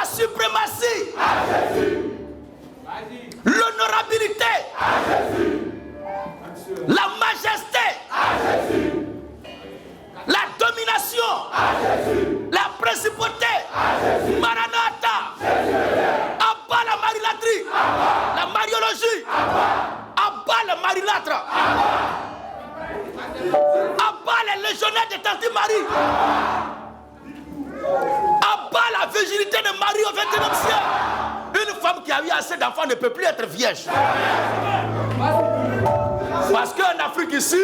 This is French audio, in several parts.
suprématie, l'honorabilité, la majesté, la domination, la principauté, Maranatha, abat la marilatrie, la mariologie, abat le marilâtre, abat les légionnaires de Tante Marie, abat la virginité de Marie au XXIe siècle. Une femme qui a eu assez d'enfants ne peut plus être vierge. Parce qu'en Afrique ici,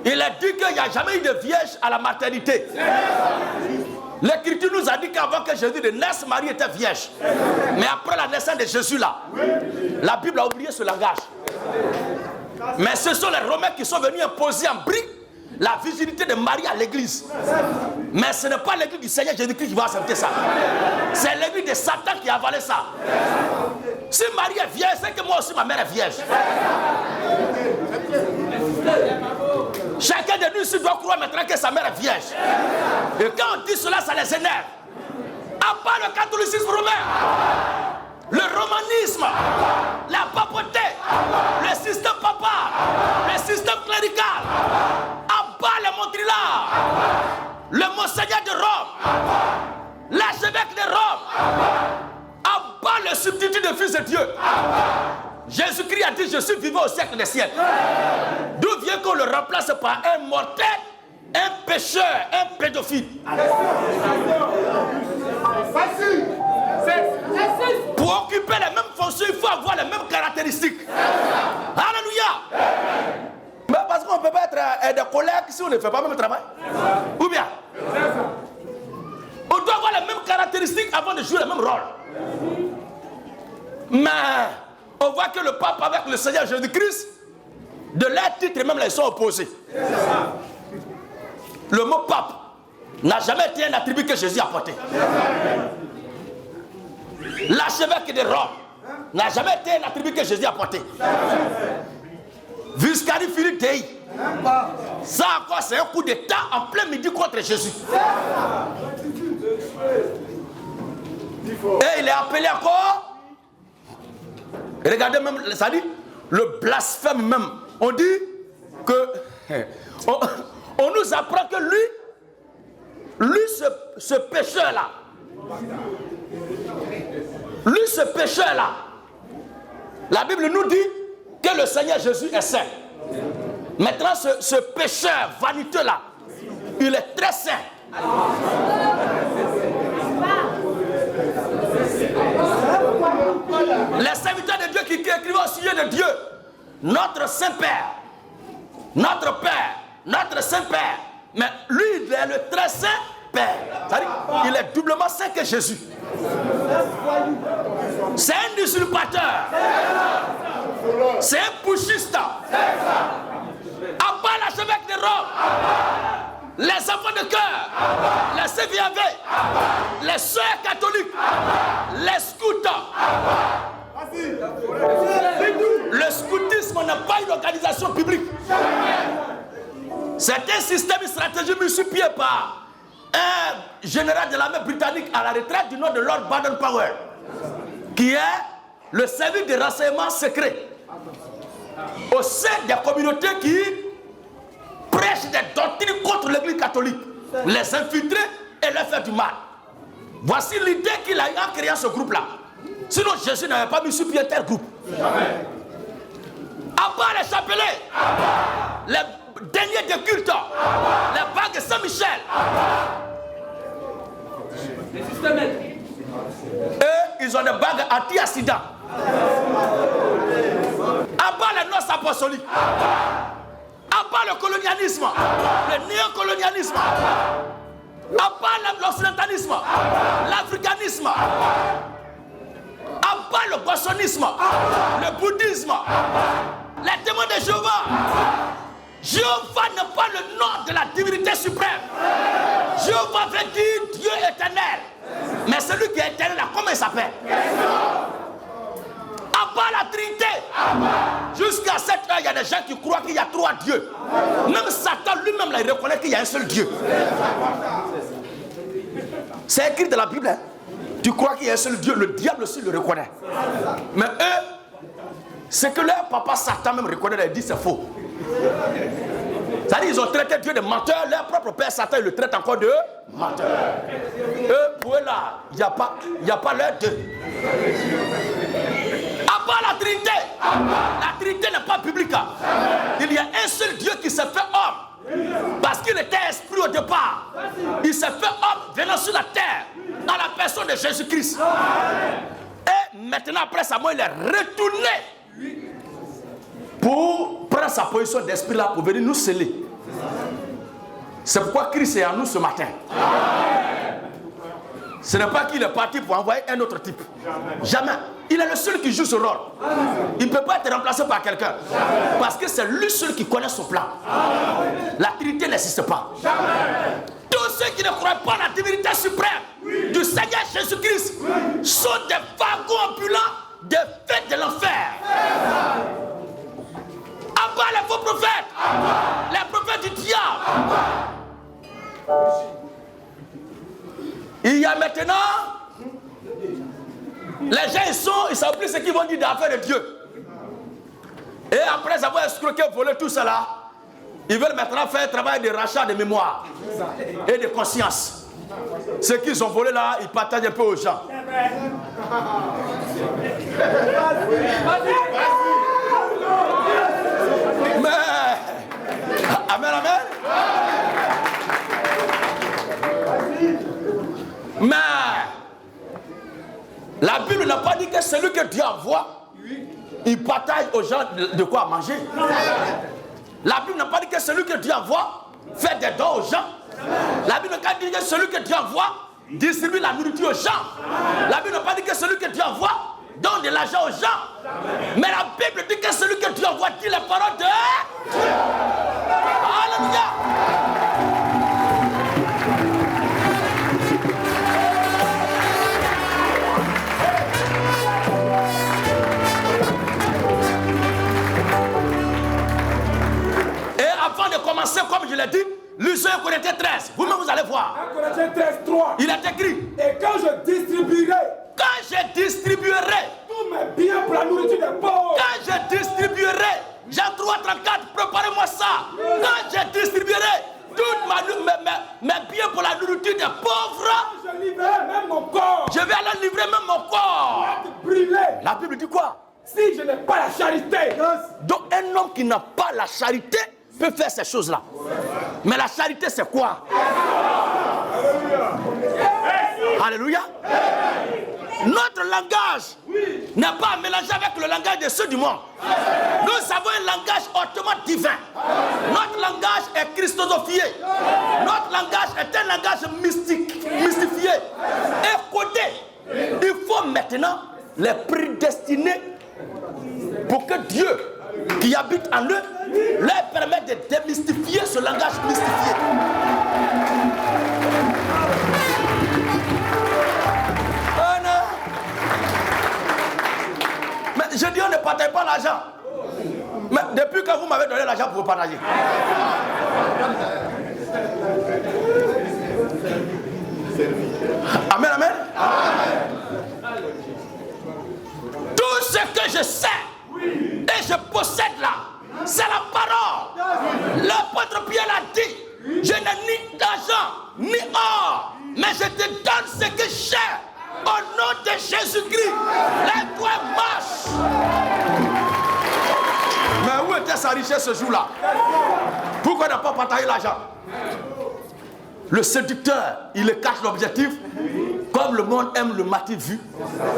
il a dit qu'il n'y a jamais eu de vierge à la maternité. L'Écriture nous a dit qu'avant que Jésus de naisse, Marie était vierge. Mais après la naissance de Jésus là, la Bible a oublié ce langage. Mais ce sont les Romains qui sont venus imposer en brique la virginité de Marie à l'église. Mais ce n'est pas l'église du Seigneur Jésus-Christ qui va accepter ça. C'est l'église de Satan qui a avalé ça. Si Marie est vierge, c'est que moi aussi ma mère est vierge. Chacun de nous ici doit croire maintenant que sa mère est vierge. Et quand on dit cela, ça les énerve. À part le catholicisme romain, le romanisme, la papauté, le système papa, le système clérical, à part le Montréal, le Monseigneur de Rome, l'archevêque de Rome, à part le substitut de Fils de Dieu. Jésus-Christ a dit, je suis vivant au siècle des siècles. D'où vient qu'on le remplace par un mortel, un pécheur, un pédophile. Pour occuper les mêmes fonctions, il faut avoir les mêmes caractéristiques. Alléluia. Mais parce qu'on ne peut pas être des collègues si on ne fait pas le même travail. Ou bien on doit avoir les mêmes caractéristiques avant de jouer le même rôle. Mais on voit que le pape avec le Seigneur Jésus-Christ, de leur titre même là, ils sont opposés. Le mot pape n'a jamais été un attribut que Jésus a porté. L'archevêque de Rome n'a jamais été un attribut que Jésus a porté. Viscari Philippe Dei, ça encore c'est un coup d'état en plein midi contre Jésus. Et il est appelé encore. Regardez même, ça dit, le blasphème même. On dit que, on nous apprend que lui ce pécheur-là, la Bible nous dit que le Seigneur Jésus est saint. Maintenant, ce pécheur vaniteux-là, il est très saint. Les serviteurs de Dieu qui écrivent au sujet de Dieu, notre Saint-Père, notre Père, notre Saint-Père, mais lui, il est le très saint Père. C'est-à-dire, il est doublement saint que Jésus. C'est un usurpateur. C'est un putschiste. À part l'archevêque de Rome, les enfants de cœur, les CVAV, les sœurs catholiques, les scouts. Le scoutisme n'a pas une organisation publique. C'est un système stratégique mis sur pied par un général de l'armée britannique à la retraite du nom de Lord Baden-Powell, qui est le service de renseignement secret au sein des communautés qui prêchent des doctrines contre l'église catholique, les infiltrer et leur faire du mal. Voici l'idée qu'il a eu en créant ce groupe-là. Sinon Jésus n'avait pas mis sur pied tel groupe. À part les chapelets, les derniers de culte, les bagues Saint-Michel, et ils ont des bagues anti-accident. À part les noces apostoliques, à part le colonialisme, le néocolonialisme, à part l'occidentalisme, l'africanisme, à part le boissonisme, le bouddhisme, les témoins de Jéhovah. Jéhovah n'est pas le nom de la divinité suprême. Jéhovah veut dire Dieu éternel. Mais celui qui est éternel, là, comment il s'appelle? À part la Trinité. Jusqu'à cette heure, il y a des gens qui croient qu'il y a trois dieux. Même Satan lui-même, là, il reconnaît qu'il y a un seul Dieu. C'est écrit dans la Bible. Hein? Tu crois qu'il y a un seul Dieu, le diable aussi le reconnaît. Mais eux, c'est que leur papa Satan même reconnaît, il dit c'est faux. C'est-à-dire qu'ils ont traité Dieu de menteur, leur propre père Satan il le traite encore de menteur. Eux, pour eux là, il n'y a pas leur Dieu. À part la Trinité, la Trinité n'est pas publique. Il y a un seul Dieu qui s'est fait homme. Parce qu'il était esprit au départ. Il s'est fait homme venant sur la terre, dans la personne de Jésus-Christ. Et maintenant, après sa mort, il est retourné pour prendre sa position d'esprit là, pour venir nous sceller. C'est pourquoi Christ est en nous ce matin. Ce n'est pas qu'il est parti pour envoyer un autre type. Jamais. Il est le seul qui joue ce rôle. Il ne peut pas être remplacé par quelqu'un. Parce que c'est lui seul qui connaît son plan. La Trinité n'existe pas. Tous ceux qui ne croient pas à la divinité suprême du Seigneur Jésus-Christ sont des wagons ambulants des fêtes de l'enfer. À part les faux prophètes, les prophètes du diable. Il y a maintenant, les gens ils ne savent plus ce qu'ils vont dire d'affaires de Dieu. Et après avoir escroqué, volé tout cela, ils veulent maintenant faire un travail de rachat de mémoire et de conscience. Ce qu'ils ont volé là, ils partagent un peu aux gens. Mais, amen, amen. Mais la Bible n'a pas dit que celui que Dieu envoie, il partage aux gens de quoi manger. La Bible n'a pas dit que celui que Dieu envoie fait des dons aux gens. La Bible n'a pas dit que celui que Dieu envoie distribue la nourriture aux gens. La Bible n'a pas dit que celui que Dieu envoie donne de l'argent aux gens. Mais la Bible dit que celui que Dieu envoie dit les paroles de Dieu. Alléluia. Avant de commencer, comme je l'ai dit, lisez 1 Corinthiens 13. Vous-même, vous allez voir. 1 Corinthiens 13, 3. Il est écrit. Et quand je distribuerai tous mes biens pour la nourriture des pauvres. Quand je distribuerai, Jean 3, 34, préparez-moi ça. Quand je distribuerai tous mes biens pour la nourriture des pauvres, Je livrerai même mon corps. je vais aller livrer même mon corps. Pour être brûlé. La Bible dit quoi? Si je n'ai pas la charité. Donc un homme qui n'a pas la charité peut faire ces choses-là. Mais la charité, c'est quoi? Alléluia. Notre langage n'est pas mélangé avec le langage de ceux du monde. Nous avons un langage hautement divin. Notre langage est christosifié. Notre langage est un langage mystifié. Et codé. Il faut maintenant les prédestiner pour que Dieu qui habite en eux leur permette de démystifier ce langage mystifié. Mais je dis on ne partage pas l'argent. Mais depuis que vous m'avez donné l'argent pour vous partager. Amen, amen. Tout ce que je sais et je possède là, c'est la parole. L'apôtre Pierre l'a dit. Je n'ai ni d'argent, ni or, mais je te donne ce que j'ai. Au nom de Jésus-Christ, les doigts marchent. Mais où était sa richesse ce jour-là? Pourquoi n'a pas partagé l'argent? Le séducteur, il cache l'objectif. Comme le monde aime le matin vu,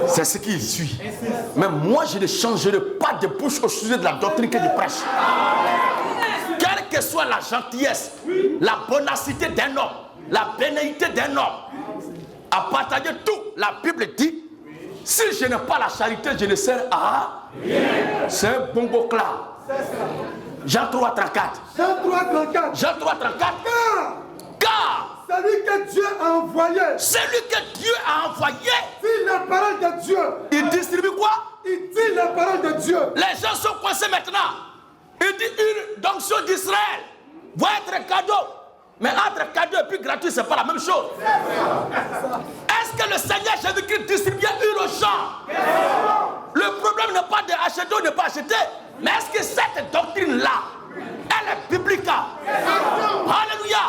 c'est ce qu'il suit. Mais moi, je ne changerai pas de bouche au sujet de la doctrine que je prêche. Quelle que soit la gentillesse, la bonacité d'un homme, la bénédiction d'un homme, à partager tout, la Bible dit, si je n'ai pas la charité, je ne sers à rien. C'est un bongo clair. Jean 3, 34. Jean 3, 34. Jean 3, 34. Car celui que Dieu a envoyé. Celui que Dieu a envoyé. Dit la parole de Dieu. Il distribue quoi? Il dit la parole de Dieu. Les gens sont coincés maintenant. Il dit une donction d'Israël. Votre cadeau. Mais entre cadeau et puis gratuit, ce n'est pas la même chose. Est-ce que le Seigneur Jésus-Christ distribuait une aux gens? Le problème n'est pas d'acheter ou de ne pas acheter, mais est-ce que cette doctrine-là, elle est biblique? Alléluia.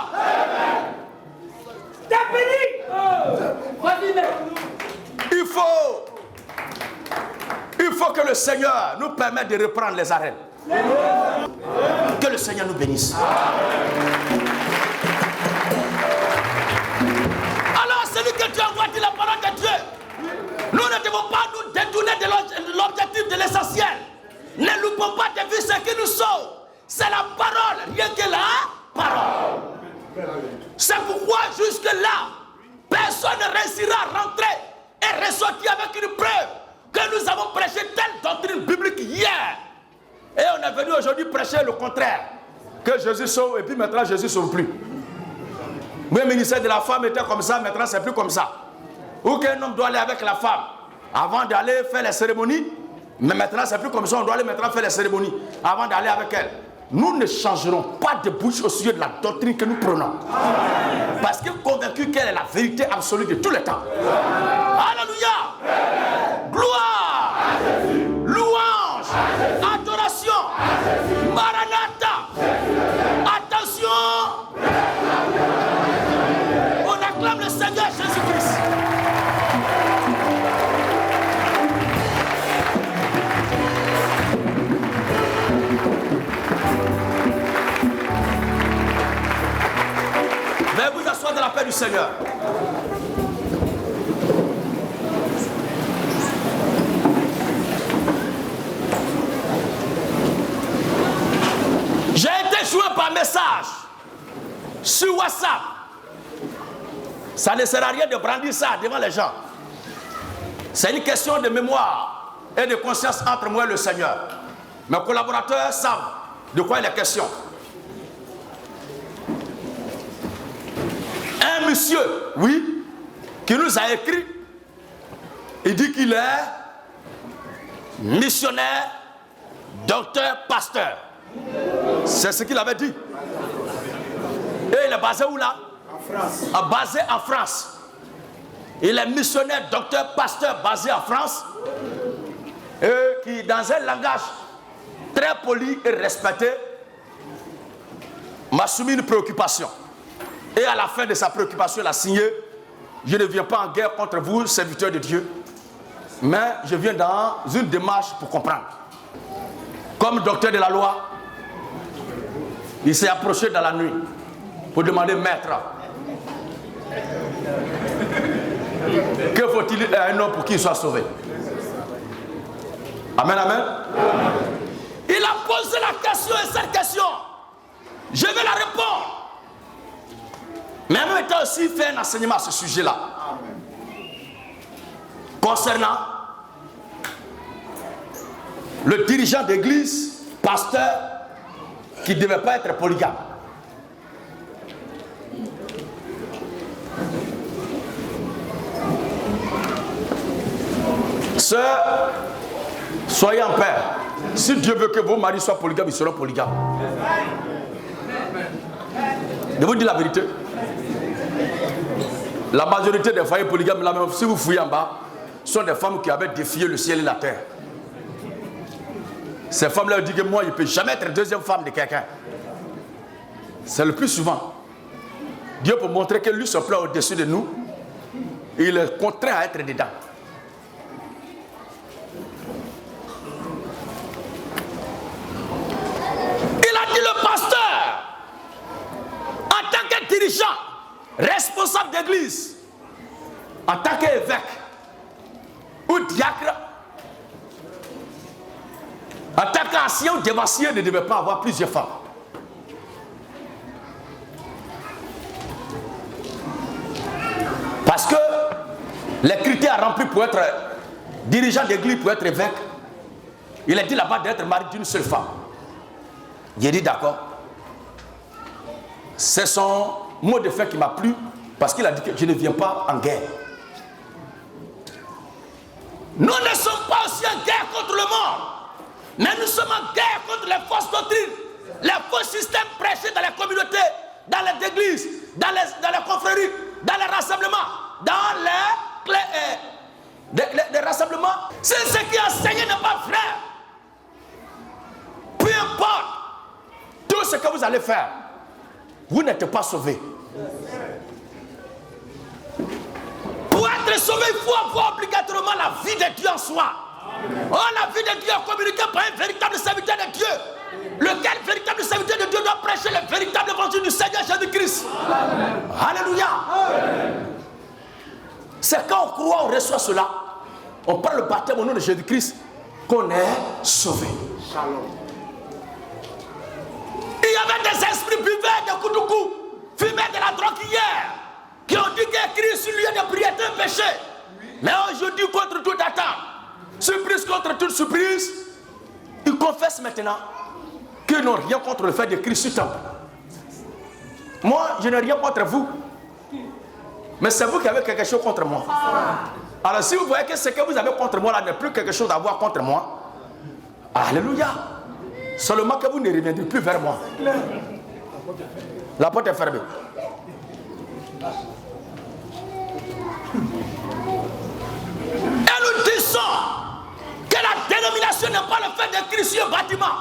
Il faut que le Seigneur nous permette de reprendre les arènes. Que le Seigneur nous bénisse. Alors, celui que Dieu envoie dit la parole de Dieu. Nous ne devons pas nous détourner de l'objectif de l'essentiel. Ne loupons pas de vue ce qui nous sauve. C'est la parole, rien que la parole. C'est pourquoi jusque-là, personne ne réussira à rentrer et ressortir avec une preuve que nous avons prêché telle doctrine biblique hier. Et on est venu aujourd'hui prêcher le contraire. Que Jésus sauve et puis maintenant Jésus ne sauve plus. Le ministère de la femme était comme ça, maintenant c'est plus comme ça. Ou qu'un homme doit aller avec la femme avant d'aller faire les cérémonies. Mais maintenant c'est plus comme ça, on doit aller maintenant faire les cérémonies avant d'aller avec elle. Nous ne changerons pas de bouche au sujet de la doctrine que nous prenons. Parce que convaincu qu'elle est la vérité absolue de tous les temps. Alléluia. Gloire. Louange. Adoration. Maranatha. Attention. On acclame le Seigneur Jésus-Christ. Veuillez vous asseoir dans la paix du Seigneur. J'ai été joint par message sur WhatsApp. Ça ne sert à rien de brandir ça devant les gens. C'est une question de mémoire et de conscience entre moi et le Seigneur. Mes collaborateurs savent de quoi il est question. Un monsieur, oui, qui nous a écrit, il dit qu'il est missionnaire, docteur, pasteur. C'est ce qu'il avait dit. Et il est basé où là? En France. Basé en France. Il est missionnaire, docteur, pasteur, basé en France. Et qui, dans un langage très poli et respecté, m'a soumis une préoccupation. Et à la fin de sa préoccupation, il a signé: je ne viens pas en guerre contre vous, serviteurs de Dieu, mais je viens dans une démarche pour comprendre. Comme docteur de la loi, il s'est approché dans la nuit pour demander: maître, que faut-il à un homme pour qu'il soit sauvé? Amen, amen. Il a posé la question, et cette question, je vais la répondre. Mais en même temps aussi fait un enseignement à ce sujet-là. Concernant le dirigeant d'église, pasteur, qui ne devait pas être polygame. Sœurs, soyez en paix. Si Dieu veut que vos maris soient polygames, ils seront polygames. Je vous dis la vérité. La majorité des foyers polygames, là même, si vous fouillez en bas, sont des femmes qui avaient défié le ciel et la terre. Ces femmes-là disent que moi, il ne peut jamais être deuxième femme de quelqu'un. C'est le plus souvent. Dieu pour montrer que lui se plaît au-dessus de nous, il est contraint à être dedans. Il a dit le pasteur, en tant que dirigeant, responsable d'église, en tant qu'évêque ou diacre, en tant qu'ancien ou dévancier, ne devait pas avoir plusieurs femmes. Parce que les critères remplis pour être dirigeant d'église, pour être évêque, il a dit là-bas d'être marié d'une seule femme. J'ai dit d'accord. C'est son mot de fait qui m'a plu, parce qu'il a dit que je ne viens pas en guerre. Nous ne sommes pas aussi en guerre contre le monde, mais nous sommes en guerre contre les fausses doctrines, les faux systèmes prêchés dans les communautés dans les églises, dans les confréries, dans les rassemblements, dans les rassemblements, si ce qui est enseigné n'est pas vrai, peu importe tout ce que vous allez faire, vous n'êtes pas sauvés. Pour être sauvé, il faut avoir obligatoirement la vie de Dieu en soi. Oh, la vie de Dieu est communiquée par un véritable serviteur de Dieu. Lequel véritable serviteur de Dieu doit prêcher le véritable évangile du Seigneur Jésus-Christ. Alléluia. C'est quand on croit, on reçoit cela, on prend le baptême au nom de Jésus-Christ, qu'on est sauvé. Il y avait des esprits buveurs de koudoukou, fumaient de la drogue hier, qui ont dit qu'écrire sur lieu de prière est un péché. Mais aujourd'hui, contre toute attente, surprise contre toute surprise, ils confessent maintenant qu'ils n'ont rien contre le fait d'écrire sur temple. Moi, je n'ai rien contre vous. Mais c'est vous qui avez quelque chose contre moi. Alors si vous voyez que ce que vous avez contre moi là n'est plus quelque chose à voir contre moi, alléluia. Seulement que vous ne reviendrez plus vers moi. La porte est fermée. Et nous disons que la dénomination n'est pas le fait d'écrire sur un bâtiment.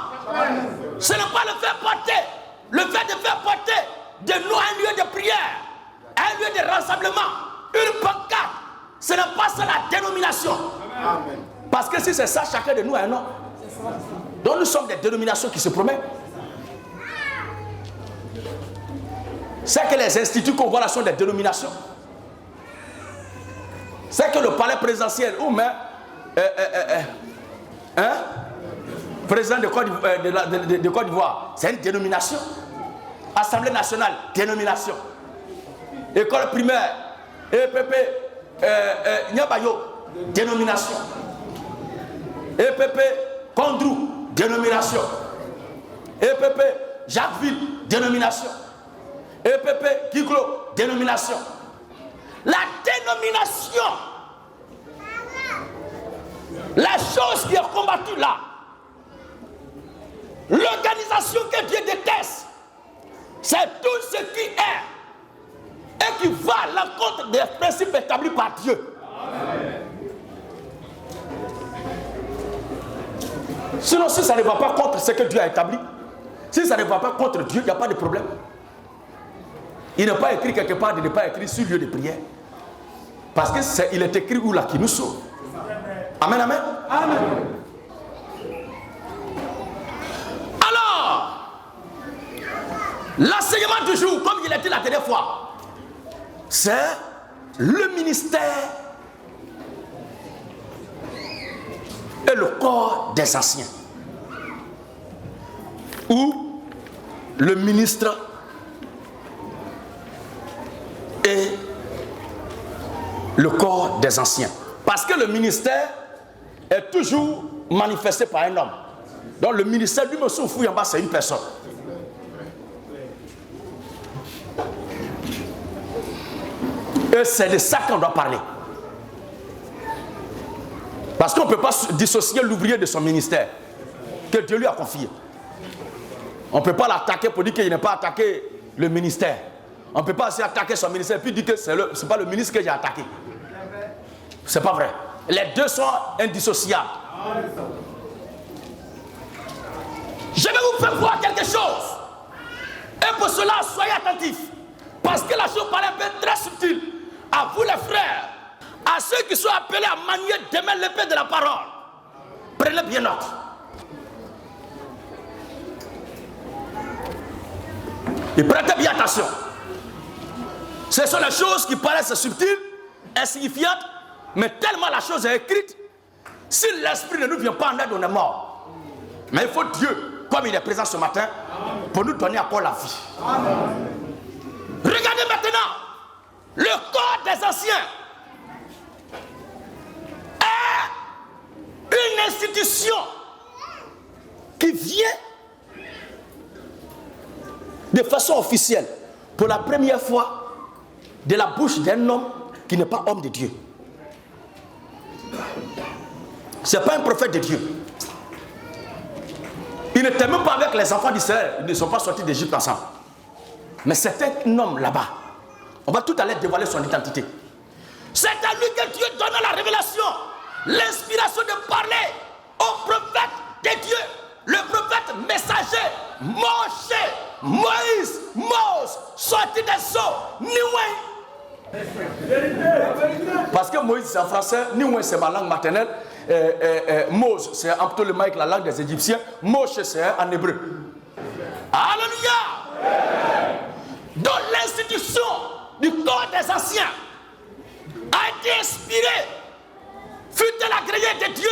Ce n'est pas le fait porter. Le fait de faire porter de nous un lieu de prière, un lieu de rassemblement, une pancarte. Ce n'est pas ça la dénomination. Amen. Parce que si c'est ça, chacun de nous a un nom. Donc nous sommes des dénominations qui se promettent. C'est que les instituts qu'on voit là sont des dénominations. C'est que le palais présidentiel ou même président de Côte d'Ivoire, c'est une dénomination. Assemblée nationale, dénomination. École primaire, EPP, Nyabayo, dénomination. EPP, Kondrou, dénomination. EPP, Jacquesville, dénomination. EPP, Giglo, dénomination. La dénomination, la chose qui est combattue là, l'organisation que Dieu déteste, c'est tout ce qui est et qui va à l'encontre des principes établis par Dieu. Amen. Sinon, si ça ne va pas contre ce que Dieu a établi, si ça ne va pas contre Dieu, il n'y a pas de problème. Il n'est pas écrit quelque part, il n'est pas écrit sur lieu de prière. Parce qu'il est écrit où là qui nous sauve. Amen, amen. Amen. Alors, l'enseignement du jour, comme il a dit la dernière fois, c'est le ministère et le corps des anciens. Ou le ministre et le corps des anciens. Parce que le ministère est toujours manifesté par un homme. Donc le ministère lui-même se fout en bas, c'est une personne. Et c'est de ça qu'on doit parler. Parce qu'on ne peut pas dissocier l'ouvrier de son ministère que Dieu lui a confié. On ne peut pas l'attaquer pour dire qu'il n'a pas attaqué le ministère. On ne peut pas aussi attaquer son ministère et puis dire que ce n'est pas le ministre que j'ai attaqué. Ce n'est pas vrai. Les deux sont indissociables. Je vais vous faire voir quelque chose. Et pour cela, soyez attentifs. Parce que la chose paraît un peu très subtile. À vous les frères, à ceux qui sont appelés à manier demain l'épée de la parole, prenez bien note. Et prêtez bien attention. Ce sont les choses qui paraissent subtiles, insignifiantes, mais tellement la chose est écrite, si l'esprit ne nous vient pas en aide, on est mort. Mais il faut Dieu, comme il est présent ce matin, pour nous donner encore la vie. Amen. Regardez maintenant, le corps des anciens est une institution qui vient de façon officielle, pour la première fois, de la bouche d'un homme qui n'est pas homme de Dieu. Ce n'est pas un prophète de Dieu. Il n'était même pas avec les enfants d'Israël. Ils ne sont pas sortis d'Égypte ensemble. Mais c'est un homme là-bas. On va tout à l'heure dévoiler son identité. C'est à lui que Dieu donne la révélation, l'inspiration de parler au prophète de Dieu, le prophète messager, Moïse, sorti des eaux, Nioué. Parce que Moïse c'est en français, Nioué c'est ma langue maternelle, Mose c'est en ptolémaique avec la langue des Égyptiens, Moshe c'est en hébreu. Alléluia. Donc l'institution du corps des anciens a été inspirée, fut-elle agréée de Dieu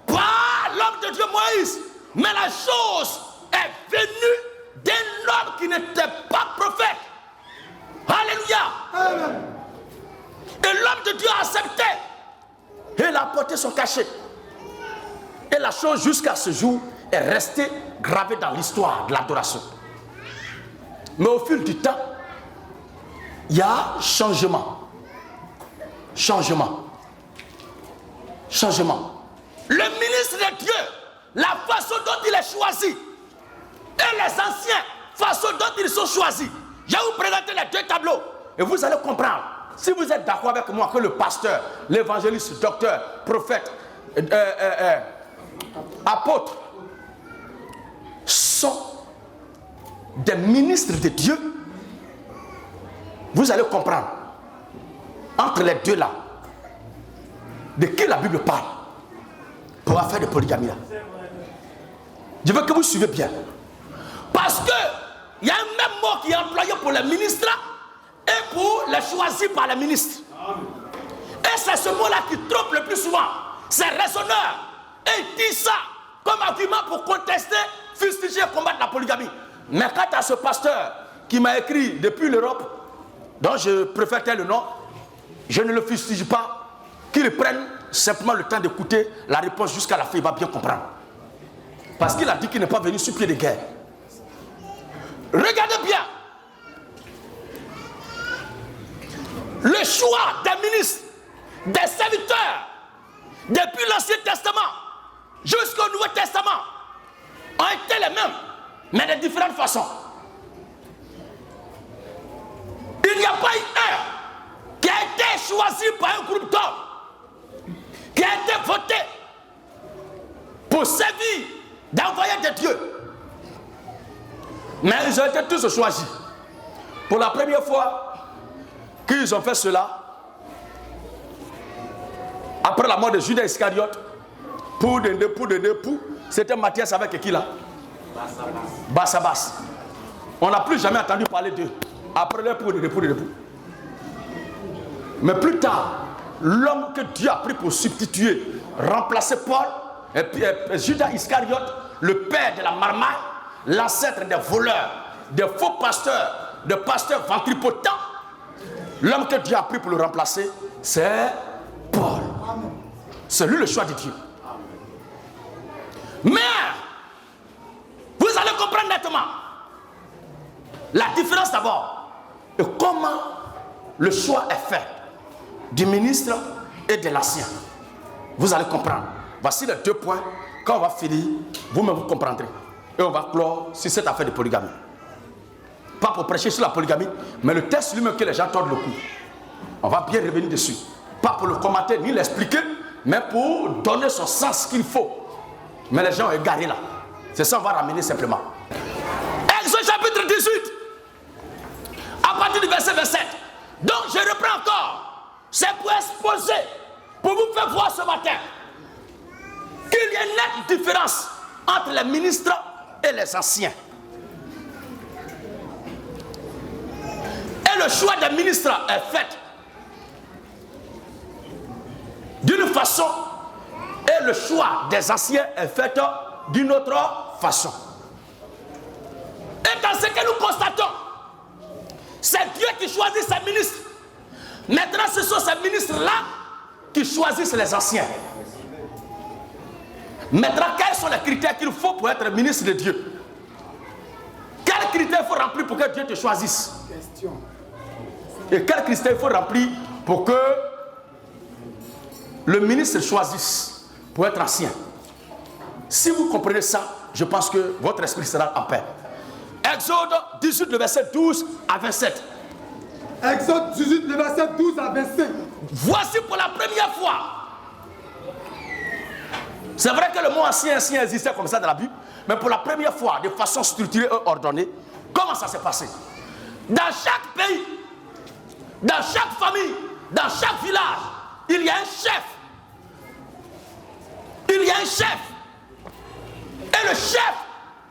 par l'homme de Dieu Moïse. Mais la chose est venue d'un homme qui n'était pas prophète. Alléluia. Amen. Et l'homme de Dieu a accepté. Et il a apporté son cachet. Et la chose jusqu'à ce jour est restée gravée dans l'histoire de l'adoration. Mais au fil du temps, il y a changement. Changement. Le ministre de Dieu, la façon dont il est choisi, et les anciens, façon dont ils sont choisis. Je vais vous présenter les deux tableaux et vous allez comprendre. Si vous êtes d'accord avec moi que le pasteur, l'évangéliste, docteur, prophète, apôtre sont des ministres de Dieu, vous allez comprendre entre les deux là de qui la Bible parle pour affaire de polygamie là. Je veux que vous suivez bien. Parce que il y a un même mot qui est employé pour les ministres et pour les choisis par les ministres. Et c'est ce mot-là qui trompe le plus souvent. C'est raisonneur. Et il dit ça comme argument pour contester, fustiger et combattre la polygamie. Mais quant à ce pasteur qui m'a écrit depuis l'Europe, dont je préfère tel le nom, je ne le fustige pas, qu'il prenne simplement le temps d'écouter la réponse jusqu'à la fin, il va bien comprendre. Parce qu'il a dit qu'il n'est pas venu sur pied de guerre. Regardez bien. Le choix des ministres, des serviteurs, depuis l'Ancien Testament jusqu'au Nouveau Testament, ont été les mêmes, mais de différentes façons. Il n'y a pas eu un qui a été choisi par un groupe d'hommes, qui a été voté pour servir d'envoyé de Dieu. Mais ils ont été tous choisis. Pour la première fois qu'ils ont fait cela, après la mort de Judas Iscariote, c'était Matthias avec qui là? Barsabas. On n'a plus jamais entendu parler d'eux. Après le pour. Mais plus tard, l'homme que Dieu a pris pour substituer, remplacer Paul, et puis Judas Iscariote, le père de la marmaille, l'ancêtre des voleurs, des faux pasteurs, des pasteurs ventripotents, l'homme que Dieu a pris pour le remplacer, c'est Paul. C'est lui le choix de Dieu. Mais, vous allez comprendre nettement la différence d'abord et comment le choix est fait du ministre et de l'ancien. Vous allez comprendre. Voici les deux points. Quand on va finir, vous-même vous comprendrez. Et on va clore sur cette affaire de polygamie. Pas pour prêcher sur la polygamie, mais le texte lui-même que les gens tordent le cou. On va bien revenir dessus. Pas pour le commenter ni l'expliquer, mais pour donner son sens qu'il faut. Mais les gens ont égaré là. C'est ça qu'on va ramener simplement. Exode chapitre 18, à partir du verset 27. Donc je reprends encore. C'est pour exposer, pour vous faire voir ce matin qu'il y a une nette différence entre les ministres et les anciens. Et le choix des ministres est fait d'une façon et le choix des anciens est fait d'une autre façon. Et dans ce que nous constatons, c'est Dieu qui choisit ses ministres. Maintenant, ce sont ces ministres-là qui choisissent les anciens. Maintenant, quels sont les critères qu'il faut pour être ministre de Dieu? Quels critères il faut remplir pour que Dieu te choisisse? Et quels critères il faut remplir pour que le ministre choisisse pour être ancien? Si vous comprenez ça, je pense que votre esprit sera en paix. Exode 18, le verset 12 à 27. Exode 18, le verset 12 à 25. Voici pour la première fois. C'est vrai que le mot ancien existait comme ça dans la Bible, mais pour la première fois, de façon structurée et ordonnée, comment ça s'est passé? Dans chaque pays, dans chaque famille, dans chaque village, il y a un chef. Il y a un chef. Et le chef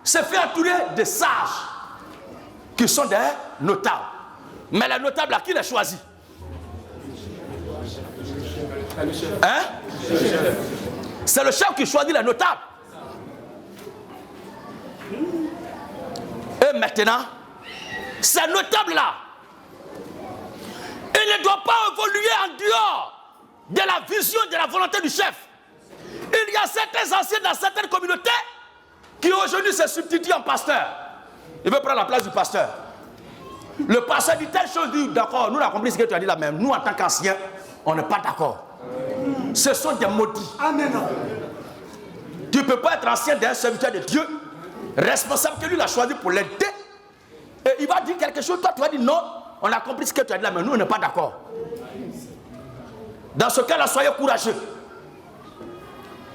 se fait entourer de sages, qui sont des notables. Mais les notables, à qui les choisit? Hein? C'est le chef qui choisit les notables. Et maintenant, ces notables-là, ils ne doivent pas évoluer en dehors de la vision, de la volonté du chef. Il y a certains anciens dans certaines communautés qui aujourd'hui se substituent en pasteur. Il veut prendre la place du pasteur. Le pasteur dit telle chose, dit d'accord, nous on a compris ce que tu as dit là même. Nous en tant qu'anciens, on n'est pas d'accord. Ce sont des maudits. Amen. Tu ne peux pas être ancien d'un serviteur de Dieu, responsable que lui l'a choisi pour l'aider. Et il va dire quelque chose, toi tu vas dire non, on a compris ce que tu as dit là, mais nous on n'est pas d'accord. Dans ce cas-là, soyez courageux.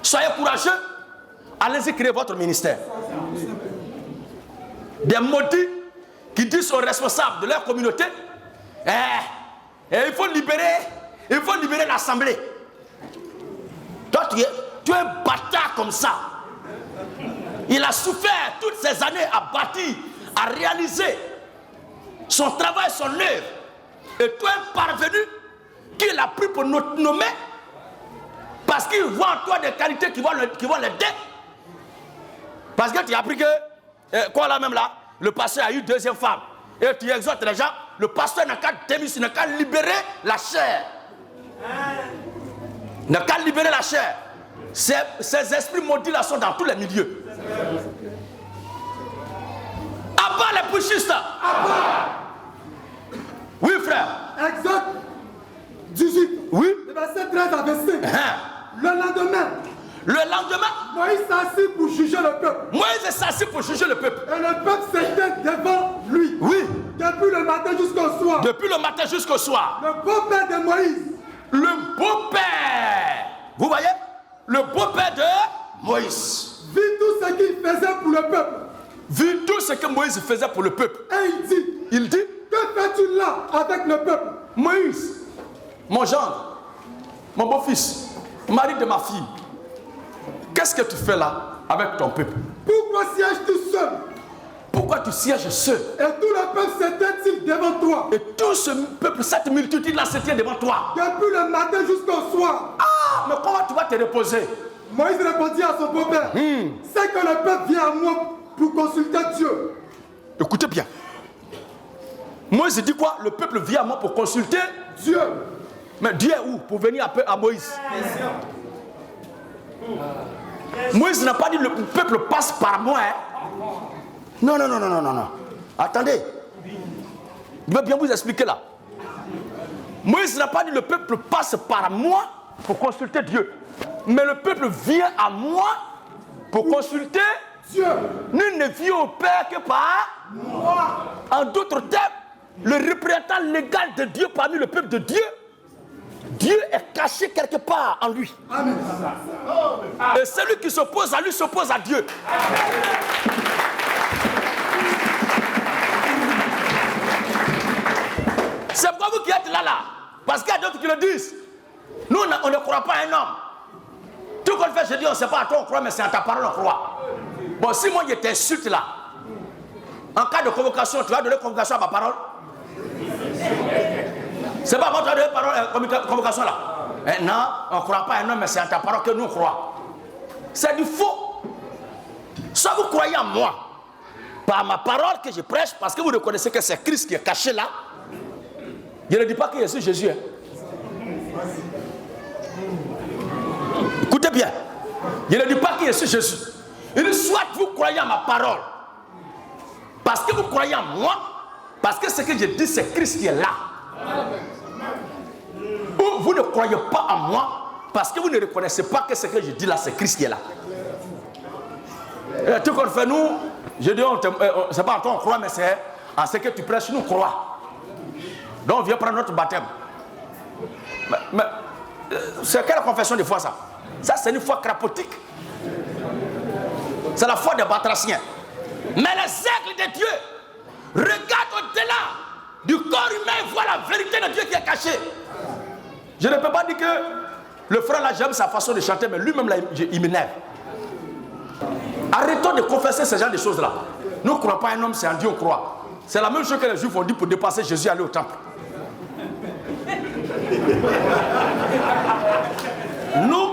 Soyez courageux, allez-y créer votre ministère. Des maudits qui disent aux responsables de leur communauté, il faut libérer l'assemblée. Toi, tu es un bâtard comme ça. Il a souffert toutes ces années à bâtir, à réaliser son travail, son œuvre. Et toi, un parvenu qu'il a pris pour nommer, parce qu'il voit en toi des qualités qui vont l'aider. Parce que tu as appris que, quoi là même là, le pasteur a eu deuxième femme. Et tu exhortes les gens, le pasteur n'a qu'à démissionner, n'a qu'à libérer la chair. N'a qu'à libérer la chair. Ces esprits maudits là sont dans tous les milieux. À part les pushistes. Oui, frère. Exode 18. Oui. Le verset 13 à 25. Le lendemain, Moïse s'assit pour juger le peuple. Moïse s'assit pour juger le peuple. Et le peuple s'était devant lui. Oui. Depuis le matin jusqu'au soir. Depuis le matin jusqu'au soir. Le beau-père de Moïse. Le beau-père. Vous voyez? Le beau-père de Moïse. Vit tout ce qu'il faisait pour le peuple. Vit tout ce que Moïse faisait pour le peuple. Et il dit, que fais-tu là avec le peuple? Moïse, mon gendre, mon beau-fils, mari de ma fille, qu'est-ce que tu fais là avec ton peuple? Pourquoi sièges-tu seul? Pourquoi tu sièges seul? Et tout le peuple s'était-il devant toi? Et tout ce peuple, cette multitude-là se tient devant toi. Depuis le matin jusqu'au soir. Ah, mais comment tu vas te reposer? Moïse répondit à son beau-père, c'est que le peuple vient à moi pour consulter Dieu. Écoutez bien. Moïse dit quoi? Le peuple vient à moi pour consulter Dieu. Mais Dieu est où? Pour venir à Moïse. Moïse n'a pas dit le peuple passe par moi. Hein? Non. Attendez. Je vais bien vous expliquer là. Moïse n'a pas dit le peuple passe par moi pour consulter Dieu. Mais le peuple vient à moi pour consulter Dieu. Nul ne vient au Père que par moi. En d'autres termes, le représentant légal de Dieu parmi le peuple de Dieu, Dieu est caché quelque part en lui. Amen. Et celui qui s'oppose à lui s'oppose à Dieu. C'est pourquoi vous qui êtes là. Parce qu'il y a d'autres qui le disent. Nous, on ne croit pas à un homme. Tout qu'on fait, je dis, on ne sait pas à toi on croit, mais c'est à ta parole on croit. Bon, si moi je t'insulte là, en cas de convocation, tu vas donner convocation à ma parole? C'est pas moi qui vas donner convocation là. Non, on ne croit pas à un homme, mais c'est à ta parole que nous on croit. C'est du faux. Soit vous croyez en moi, par ma parole que je prêche, parce que vous reconnaissez que c'est Christ qui est caché là. Je ne dis pas que je suis Jésus. Hein. Écoutez bien. Je ne dis pas que je suis Jésus. Il dit soit vous croyez en ma parole, parce que vous croyez en moi, parce que ce que je dis c'est Christ qui est là. Ou vous ne croyez pas en moi, parce que vous ne reconnaissez pas que ce que je dis là c'est Christ qui est là. Et tout qu'on fait nous, Je dis, c'est pas en toi on croit, mais c'est en ce que tu prêches, nous crois. Donc viens prendre notre baptême. Mais c'est quelle confession de foi ça? Ça c'est une foi crapotique. C'est la foi des batraciens. Mais les aigles de Dieu regardent au-delà du corps humain et voient la vérité de Dieu qui est cachée. Je ne peux pas dire que le frère là j'aime sa façon de chanter, mais lui-même là il m'énerve. Arrêtons de confesser ce genre de choses là. Nous ne croyons pas un homme, c'est en Dieu on croit. C'est la même chose que les Juifs ont dit pour dépasser Jésus aller au temple. Nous,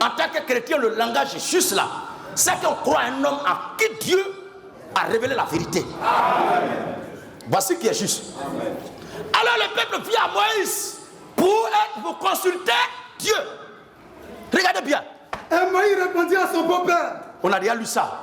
en tant que chrétiens, le langage est juste là. C'est qu'on croit un homme à qui Dieu a révélé la vérité. Voici qui est juste. Alors le peuple vient à Moïse pour consulter Dieu. Regardez bien. Et Moïse répondit à son beau-père. On a déjà lu ça.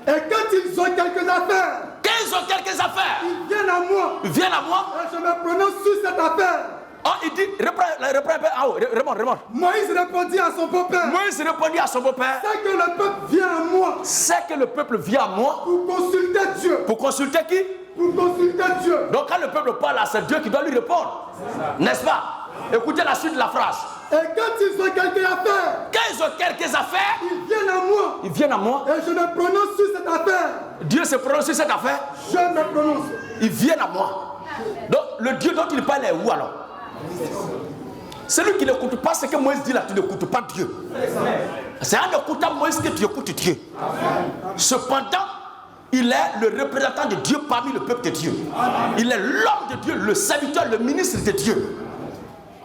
Et quand ils ont quelques affaires. Quand ils ont quelques affaires. Ils viennent à moi. Ils viennent à moi. Et je me prononce sur cette affaire. Oh, il dit, reprends un peu. Ah, remonte. Moïse répondit à son beau-père. Moïse répondit à son beau-père. C'est que le peuple vient à moi. C'est que le peuple vient à moi. Pour consulter Dieu. Pour consulter qui? Pour consulter Dieu. Donc quand le peuple parle là, c'est Dieu qui doit lui répondre. N'est-ce pas? Écoutez la suite de la phrase. Et quand ils ont quelques affaires. Quand ils ont quelques affaires. Ils viennent à moi. Ils viennent à moi. Et je me prononce sur cette affaire. Dieu se prononce sur cette affaire. Je me prononce. Ils viennent à moi. Donc le Dieu dont il parle est où alors? Celui qui n'écoute pas ce que Moïse dit là, tu n'écoutes pas Dieu. C'est en écoutant Moïse que tu écoutes Dieu. Cependant, il est le représentant de Dieu parmi le peuple de Dieu. Il est l'homme de Dieu, le serviteur, le ministre de Dieu.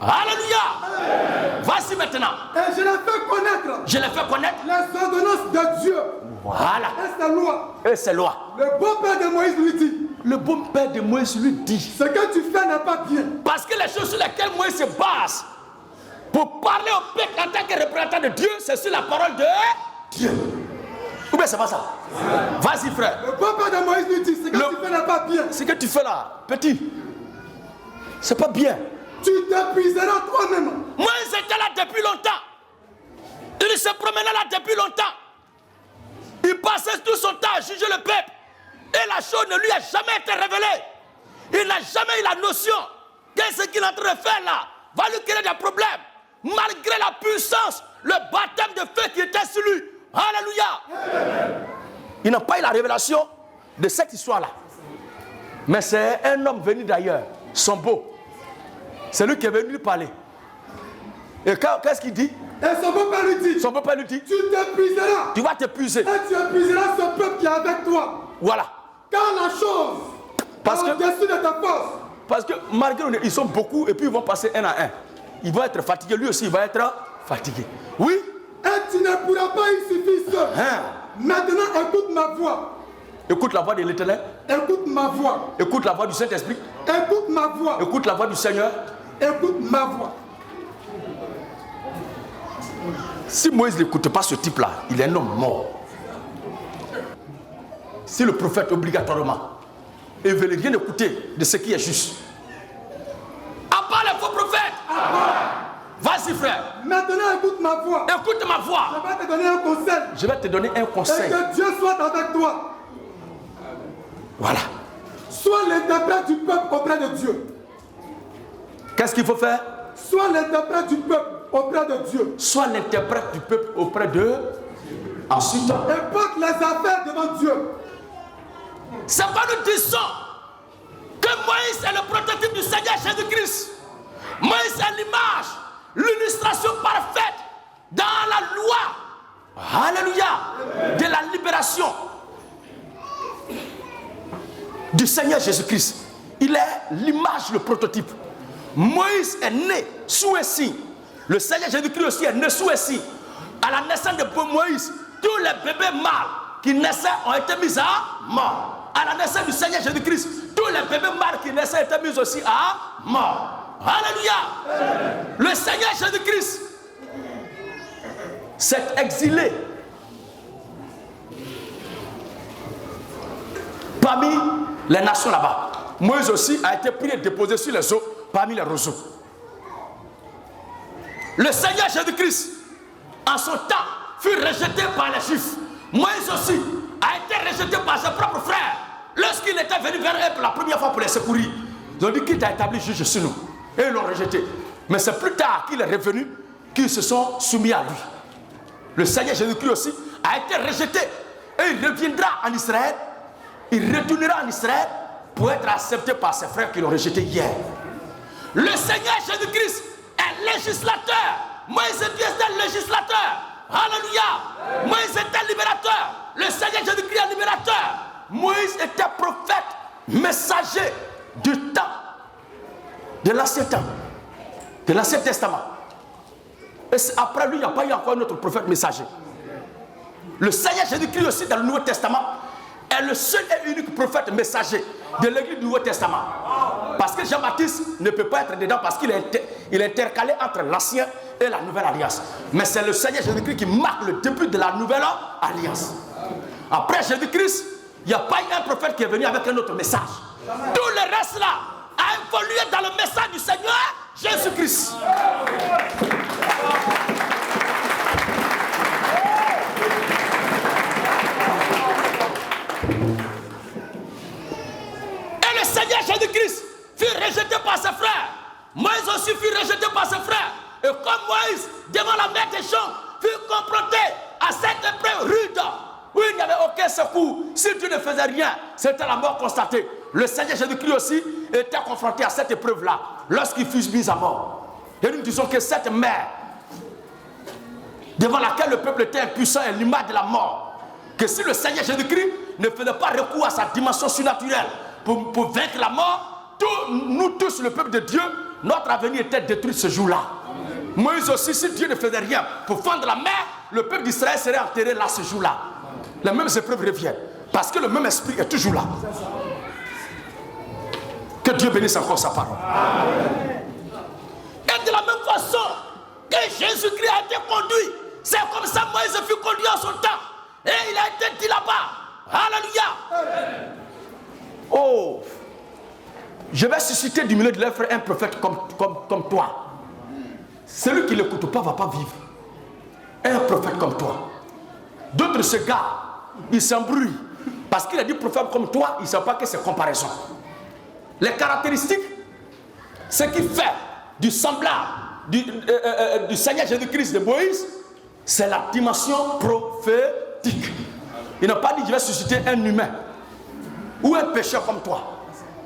Alléluia. Voici maintenant. Et je l'ai fait connaître. Je l'ai fait connaître. Les ordonnances de Dieu. Voilà. Et ses lois. Et ses lois. Le beau-père de Moïse lui dit. Le beau-père de Moïse lui dit. Ce que tu fais n'est pas bien. Parce que les choses sur lesquelles Moïse se base pour parler au peuple en tant que représentant de Dieu, c'est sur la parole de Dieu. Ou bien c'est pas ça? Vas-y frère. Le beau-père de Moïse lui dit, ce que tu fais n'est pas bien. Ce que tu fais là, petit, c'est pas bien. Tu t'épuiseras toi-même. Moïse était là depuis longtemps. Il se promenait là depuis longtemps. Il passait tout son temps à juger le peuple. Et la chose ne lui a jamais été révélée. Il n'a jamais eu la notion que ce qu'il est en train de faire là va lui créer des problèmes. Malgré la puissance, le baptême de feu qui était sur lui. Alléluia. Il n'a pas eu la révélation de cette histoire-là. Mais c'est un homme venu d'ailleurs, son beau. C'est lui qui est venu lui parler. Et qu'est-ce qu'il dit? Et son beau-père lui dit. Son beau-père lui dit. Tu t'épuiseras. Tu vas t'épuiser. Et tu épuiseras ce peuple qui est avec toi. Voilà. Car la chose est au-dessus de ta force. Parce que malgré ils sont beaucoup et puis ils vont passer un à un. Ils vont être fatigués. Lui aussi, il va être fatigué. Oui. Et tu ne pourras pas y suffire seul. Maintenant, écoute ma voix. Écoute la voix de l'Éternel. Écoute ma voix. Écoute la voix du Saint-Esprit. Écoute ma voix. Écoute la voix du Seigneur. Écoute ma voix. Si Moïse n'écoute pas ce type-là, il est un homme mort. Si le prophète obligatoirement ne veut rien écouter de ce qui est juste. À part les faux prophètes. Vas-y frère. Maintenant écoute ma voix. Écoute ma voix. Je vais te donner un conseil. Je vais te donner un conseil. Et que Dieu soit avec toi. Voilà. Sois l'interprète du peuple auprès de Dieu. Qu'est-ce qu'il faut faire? Sois l'interprète du peuple auprès de Dieu. Sois l'interprète du peuple auprès de... Ensuite. Et porte les affaires devant Dieu. C'est pas nous disons que Moïse est le prototype du Seigneur Jésus-Christ. Moïse est l'image, l'illustration parfaite dans la loi. Alléluia. De la libération du Seigneur Jésus-Christ. Il est l'image, le prototype. Moïse est né sous un signe. Le Seigneur Jésus-Christ aussi est né sous un signe. À la naissance de Moïse, tous les bébés mâles qui naissaient ont été mis à mort. À la naissance du Seigneur Jésus-Christ, tous les bébés mâles qui naissaient ont été mis aussi à mort. Alléluia. Le Seigneur Jésus-Christ s'est exilé parmi les nations là-bas. Moïse aussi a été pris et déposé sur les eaux parmi les roseaux. Le Seigneur Jésus-Christ, en son temps, fut rejeté par les Juifs. Moïse aussi a été été rejeté par ses propres frères. Lorsqu'il était venu vers eux pour la première fois pour les secourir, ils ont dit qu'il t'a établi juge sur nous. Et ils l'ont rejeté. Mais c'est plus tard qu'il est revenu qu'ils se sont soumis à lui. Le Seigneur Jésus-Christ aussi a été rejeté. Et il reviendra en Israël. Il retournera en Israël pour être accepté par ses frères qui l'ont rejeté hier. Le Seigneur Jésus-Christ est législateur. Moïse était législateur. Alléluia. Moïse était libérateur. Le Seigneur Jésus-Christ est libérateur. Moïse était prophète, messager du temps, de l'Ancien temps, de l'Ancien Testament. Et après lui, il n'y a pas eu encore un autre prophète messager. Le Seigneur Jésus-Christ aussi dans le Nouveau Testament est le seul et unique prophète messager de l'Église du Nouveau Testament. Parce que Jean-Baptiste ne peut pas être dedans parce qu'il est intercalé entre l'Ancien et la Nouvelle Alliance. Mais c'est le Seigneur Jésus-Christ qui marque le début de la Nouvelle Alliance. Après Jésus-Christ, il n'y a pas eu un prophète qui est venu avec un autre message. Tout le reste là a évolué dans le message du Seigneur Jésus-Christ. Et le Seigneur Jésus-Christ fut rejeté par ses frères. Moïse aussi fut rejeté par ses frères. Et comme Moïse, devant la mer des champs, fut confronté à cette épreuve rude, où il n'y avait aucun secours, si Dieu ne faisait rien, c'était la mort constatée. Le Seigneur Jésus-Christ aussi était confronté à cette épreuve-là, lorsqu'il fut mis à mort. Et nous disons que cette mer, devant laquelle le peuple était impuissant, est l'image de la mort. Que si le Seigneur Jésus-Christ ne faisait pas recours à sa dimension surnaturelle pour vaincre la mort, nous tous, le peuple de Dieu, notre avenir était détruit ce jour-là. Moïse aussi, si Dieu ne faisait rien pour fendre la mer, le peuple d'Israël serait enterré là ce jour-là. Les mêmes épreuves reviennent. Parce que le même esprit est toujours là. Que Dieu bénisse encore sa parole. Amen. Et de la même façon que Jésus-Christ a été conduit, c'est comme ça que Moïse fut conduit en son temps. Et il a été dit là-bas. Alléluia. Amen. Oh, je vais susciter du milieu de leurs frères un prophète comme toi. Celui qui ne l'écoute pas ne va pas vivre. Un prophète comme toi. D'autres se gardent. Il s'embrouille. Parce qu'il a dit prophète comme toi, il ne sait pas que c'est comparaison. Les caractéristiques, ce qui fait du semblable du Seigneur Jésus-Christ de Moïse, c'est la dimension prophétique. Il n'a pas dit je vais susciter un humain ou un pécheur comme toi,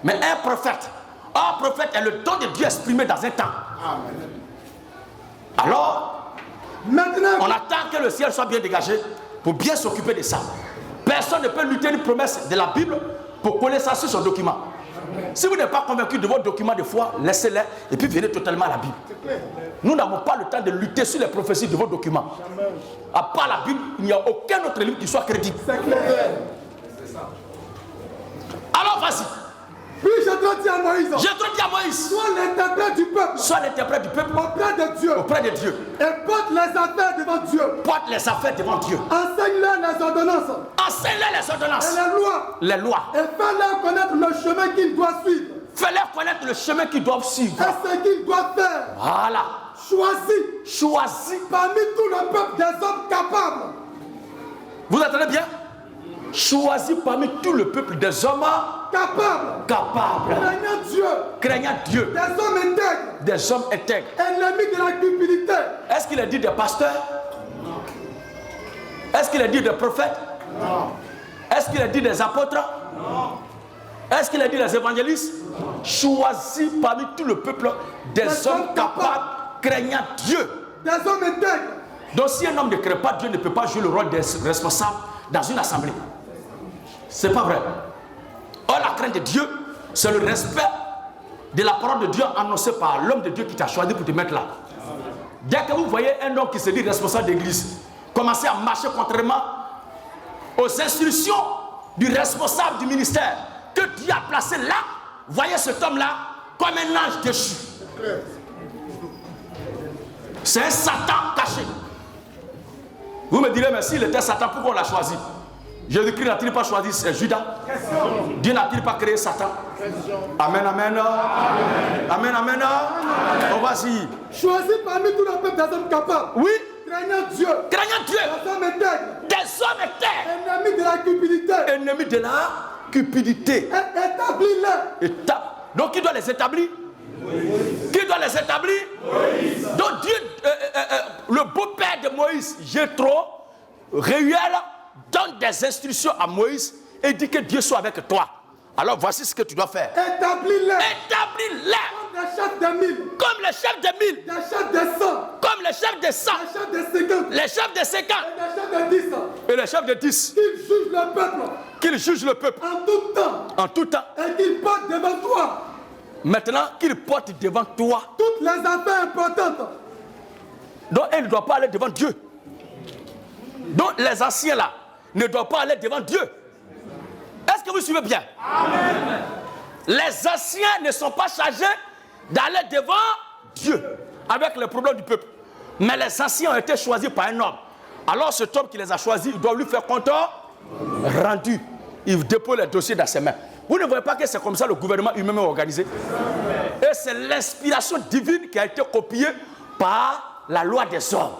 mais un prophète. Un prophète est le don de Dieu exprimé dans un temps. Alors, maintenant, on attend que le ciel soit bien dégagé pour bien s'occuper de ça. Personne ne peut lutter une promesse de la Bible pour coller ça sur son document. Si vous n'êtes pas convaincu de votre document de foi, laissez-les et puis venez totalement à la Bible. Nous n'avons pas le temps de lutter sur les prophéties de vos documents. À part la Bible, il n'y a aucun autre livre qui soit crédible. Alors vas-y. Puis je te dis à Moïse. Je te dis à Moïse. Sois l'interprète du peuple. Sois l'interprète du peuple. Auprès de Dieu. Auprès de Dieu. Et porte les affaires devant Dieu. Porte les affaires devant Dieu. Enseigne-leur les ordonnances. Enseigne-leur les ordonnances. Et les lois. Les lois. Et fais-leur connaître le chemin qu'ils doivent suivre. Fais-leur connaître le chemin qu'ils doivent suivre. Et ce qu'ils doivent faire. Voilà. Choisis parmi tout le peuple des hommes capables. Vous entendez bien? Choisis parmi tout le peuple des hommes capables. Craignant Dieu. Des hommes intègres. Ennemis de la cupidité. Est-ce qu'il a dit des pasteurs? Est-ce qu'il a dit des prophètes? Non. Est-ce qu'il a dit des apôtres? Non. Est-ce qu'il a dit des évangélistes? Choisis parmi tout le peuple des hommes capables, craignant Dieu. Des hommes intègres. Donc si un homme ne crée pas Dieu, ne peut pas jouer le rôle des responsables dans une assemblée. C'est pas vrai. Or la crainte de Dieu, c'est le respect de la parole de Dieu annoncée par l'homme de Dieu qui t'a choisi pour te mettre là. Dès que vous voyez un homme qui se dit responsable d'église commencer à marcher contrairement aux instructions du responsable du ministère que Dieu a placé là, voyez cet homme-là comme un ange déchu. C'est un Satan caché. Vous me direz, mais s'il était Satan, pourquoi on l'a choisi? Jésus-Christ n'a-t-il pas choisi Judas? Dieu n'a-t-il pas créé Satan? Amen, amen. Amen, amen. On va-y. Choisis parmi tous les peuples des hommes capables. Oui. Craignant Dieu. Craignant Dieu. Des hommes intègres. Des hommes intègres. Ennemis de la cupidité. Ennemis de la cupidité. Établis-les. Donc qui doit les établir? Qui doit les établir? Moïse. Donc Dieu, le beau-père de Moïse, Jéthro, Réuel, donne des instructions à Moïse et dit que Dieu soit avec toi. Alors voici ce que tu dois faire. Établis-les. Établis-les. Comme les chefs des mille. Comme les chefs des mille. Les chefs des 100. Comme les chefs des 100. Les chefs des 50. Les chefs des 50. Et les chefs des 10. Et les chefs de 10. Qu'ils jugent le peuple. Qu'ils jugent le peuple. En tout temps. En tout temps. Et qu'ils portent devant toi. Maintenant qu'ils portent devant toi. Toutes les affaires importantes. Donc ils ne doivent pas aller devant Dieu. Donc les anciens là ne doivent pas aller devant Dieu. Est-ce que vous suivez bien? Amen. Les anciens ne sont pas chargés d'aller devant Dieu avec les problèmes du peuple. Mais les anciens ont été choisis par un homme. Alors cet homme qui les a choisis, il doit lui faire compte rendu. Il dépose les dossiers dans ses mains. Vous ne voyez pas que c'est comme ça le gouvernement lui-même est organisé? Et c'est l'inspiration divine qui a été copiée par la loi des hommes.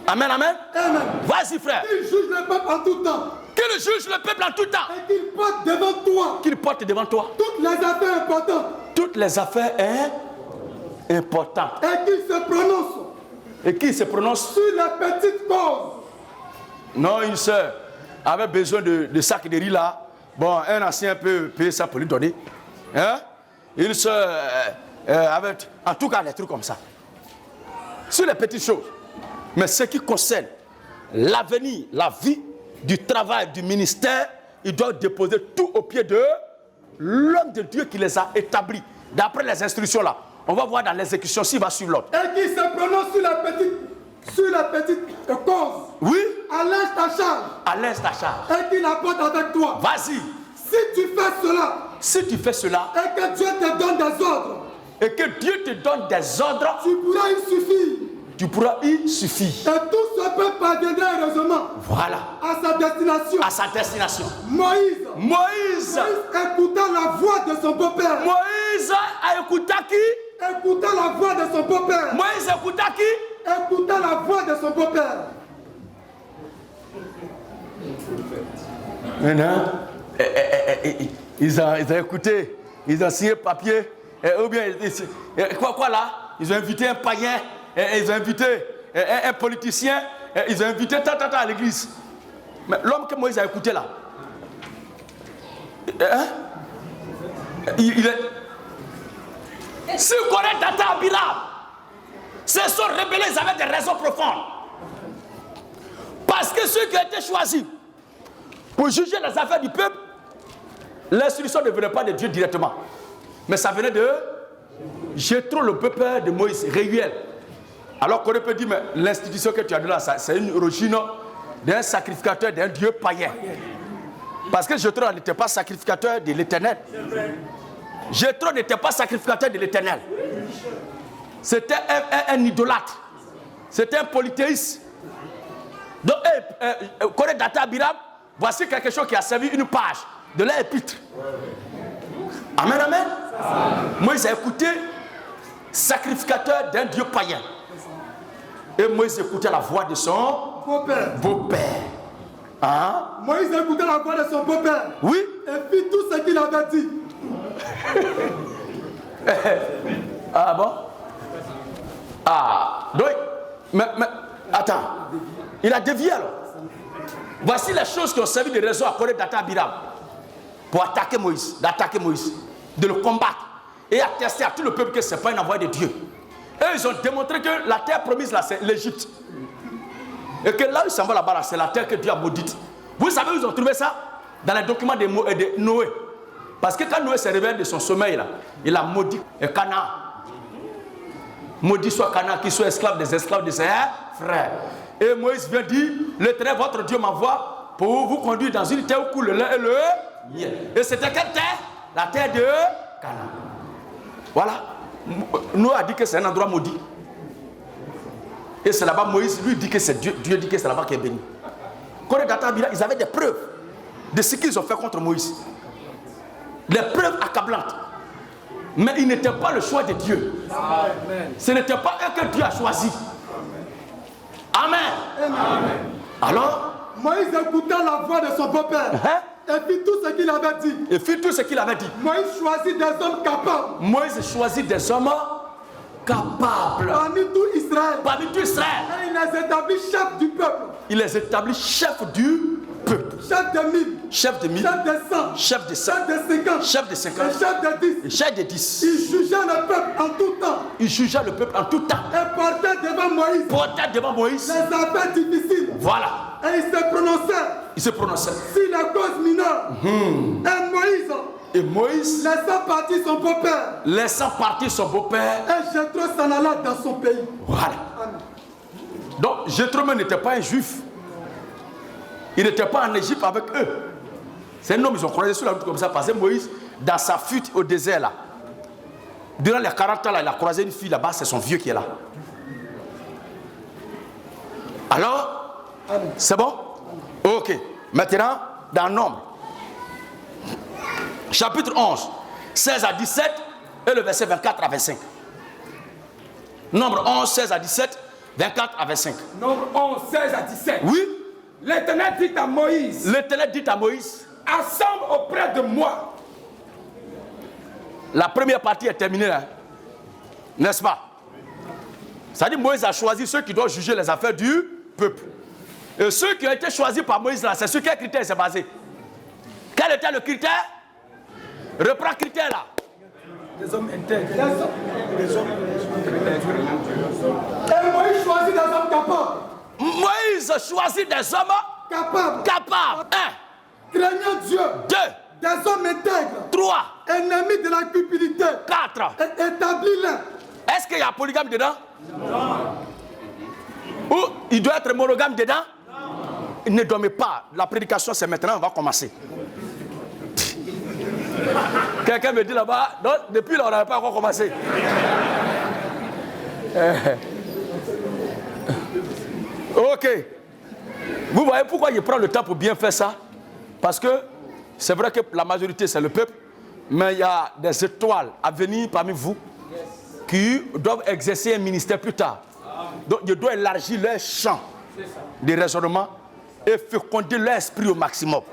Amen, amen. Amen. Vas-y frère. Qu'il juge le peuple en tout temps. Qu'il juge le peuple en tout temps. Et qu'il porte devant toi. Qu'il porte devant toi. Toutes les affaires importantes. Toutes les affaires importantes. Et qu'il se prononce. Et qu'il se prononce sur les petites causes. Non, une soeur avait besoin de sacs de riz là. Bon, un ancien peut payer ça pour lui donner. Hein? Une soeur avait, en tout cas, des trucs comme ça. Sur les petites choses. Mais ce qui concerne l'avenir, la vie, du travail, du ministère, ils doivent déposer tout au pied de l'homme de Dieu qui les a établis. D'après les instructions là, on va voir dans l'exécution s'il va suivre l'autre. Et qui se prononce sur la petite cause. Oui. Allège ta charge. Allège ta charge. Et qu'il apporte avec toi. Vas-y. Si tu fais cela. Si tu fais cela. Et que Dieu te donne des ordres. Et que Dieu te donne des ordres. Tu pourras y suffire. Tu pourras y suffire. Et tout ce peuple parviendra heureusement. Voilà. À sa destination. À sa destination. Moïse écouta la voix de son beau-père. Moïse a écouté qui? Écouta la voix de son beau-père. Moïse écouta qui? Écouta la voix de son beau-père. Maintenant, ils ont écouté, ils ont signé papier, ou bien, quoi là? Ils ont invité un païen, ils ont invité un politicien, ils ont invité tata à l'église. Mais l'homme que Moïse a écouté là, il est... Si vous connaissez Tata Abiram, se sont rebellés, ils avaient des raisons profondes. Parce que ceux qui ont été choisis pour juger les affaires du peuple, l'instruction ne venait pas de Dieu directement. Mais ça venait de Jéthro, le peuple de Moïse, Réuel. Alors qu'on peut dire, mais l'institution que tu as donnée là, c'est une origine d'un sacrificateur, d'un dieu païen. Parce que Jéthro n'était pas sacrificateur de l'Éternel. Jéthro n'était pas sacrificateur de l'Éternel. C'était un idolâtre. C'était un polythéiste. Donc, Corée Data Abiram, voici quelque chose qui a servi une page de l'épître. Amen, amen. Moïse a écouté sacrificateur d'un dieu païen. Et Moïse écoutait la voix de son beau-père. Hein? Moïse écoutait la voix de son beau-père. Oui. Et fit tout ce qu'il avait dit. Ah bon? Ah, donc, mais attends, il a dévié alors. Voici les choses qui ont servi de raison à Corée Data Abiram pour attaquer Moïse, de le combattre et attester à tout le peuple que ce n'est pas un envoyé de Dieu. Et ils ont démontré que la terre promise là, c'est l'Égypte. Et que là où ils s'en vont là-bas, c'est la terre que Dieu a maudite. Vous savez où ils ont trouvé ça? Dans les documents de Noé. Parce que quand Noé s'est réveillé de son sommeil là, il a maudit Canaan. Maudit soit Canaan qui soit esclave des esclaves de ses frères. Et Moïse vient dire, l'Éternel votre Dieu m'envoie pour vous conduire dans une terre où coule le lait et le miel. Et c'était quelle terre? La terre de Canaan. Voilà. Noé a dit que c'est un endroit maudit. Et c'est là-bas, Moïse lui dit que c'est Dieu. Dieu dit que c'est là-bas qui est béni. Corée Data Abiram, ils avaient des preuves de ce qu'ils ont fait contre Moïse. Des preuves accablantes. Mais il n'était pas le choix de Dieu. Amen. Ce n'était pas eux que Dieu a choisi. Amen. Amen. Alors, Moïse écouta la voix de son beau-père. Et fit tout ce qu'il avait dit. Et fit tout ce qu'il avait dit. Moïse choisit des hommes capables. Moïse choisit des hommes capables. Parmi tout Israël. Parmi tout Israël. Et il les établit chefs du peuple. Il les établit chefs du peuple. Chef de 1000. Chef de 1000. Chef de 100. Chef de 100. Chef de 50. Chef de 50. Et chef de 10. Et chef de 10. Il jugeait le peuple en tout temps. Il jugea le peuple en tout temps. Et portait devant Moïse. Portait devant Moïse. Les affaires difficiles. Voilà. Et il se prononçait. Il se prononçait. Sur la cause mineure. Et Moïse, laissant partir son beau-père. Et Jéthro s'en alla dans son pays. Voilà. Amen. Donc Jéthro n'était pas un juif. Il n'était pas en Égypte avec eux. C'est un homme, ils ont croisé sur la route comme ça, parce que Moïse, dans sa fuite au désert là, durant les 40 ans là, il a croisé une fille là-bas, c'est son vieux qui est là. Alors, c'est bon? Ok. Maintenant, dans Nombre, chapitre 11, 16 à 17 et le verset 24 à 25. Nombre 11, 16 à 17, 24 à 25. Nombre 11, 16 à 17. Oui. L'Éternel dit à Moïse. L'Éternel dit à Moïse. Assemble auprès de moi. La première partie est terminée, hein? N'est-ce pas? Ça dit Moïse a choisi ceux qui doivent juger les affaires du peuple. Et ceux qui ont été choisis par Moïse là, c'est sur quel critère c'est basé? Quel était le critère? Reprends le critère là. Les hommes intègres. Les hommes. Et Moïse choisit des hommes capables. Moïse choisit des hommes capables. 1. Craignant Dieu. 2. Des hommes intègres. 3. Ennemis de la cupidité. 4. Établis-les. Est-ce qu'il y a polygame dedans? Non. Ou il doit être monogame dedans? Non. Il ne dormez pas. La prédication c'est maintenant, on va commencer. Quelqu'un me dit là-bas, non, depuis là on n'avait pas encore commencé. Ok. Vous voyez pourquoi il prend le temps pour bien faire ça? Parce que c'est vrai que la majorité c'est le peuple, mais il y a des étoiles à venir parmi vous qui doivent exercer un ministère plus tard. Donc je dois élargir leur champ de raisonnement et féconder leur esprit au maximum.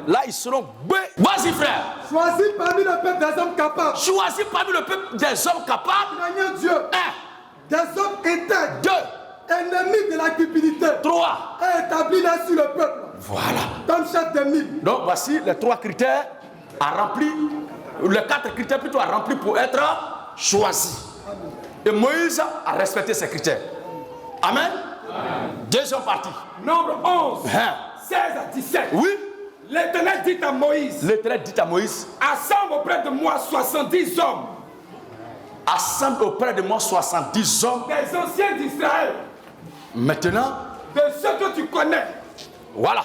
Là ils seront bons. Vas-y frère. Choisis parmi le peuple des hommes capables. Choisis parmi le peuple des hommes capables. Craignant Dieu. 1. Des hommes intègres. 2. Ennemis de la cupidité. 3. Et établis-les sur le peuple. Voilà. Comme chef de 1000. Donc voici les 3 critères à remplir, les 4 critères plutôt à remplir pour être choisi. Et Moïse a respecté ces critères. Amen. Deuxième partie. Nombre 11, 16 à 17. Oui. L'Éternel dit à Moïse. L'Éternel dit à Moïse. Assemble auprès de moi 70 hommes. Assemble auprès de moi 70 hommes. Des anciens d'Israël. Maintenant. De ceux que tu connais. Voilà.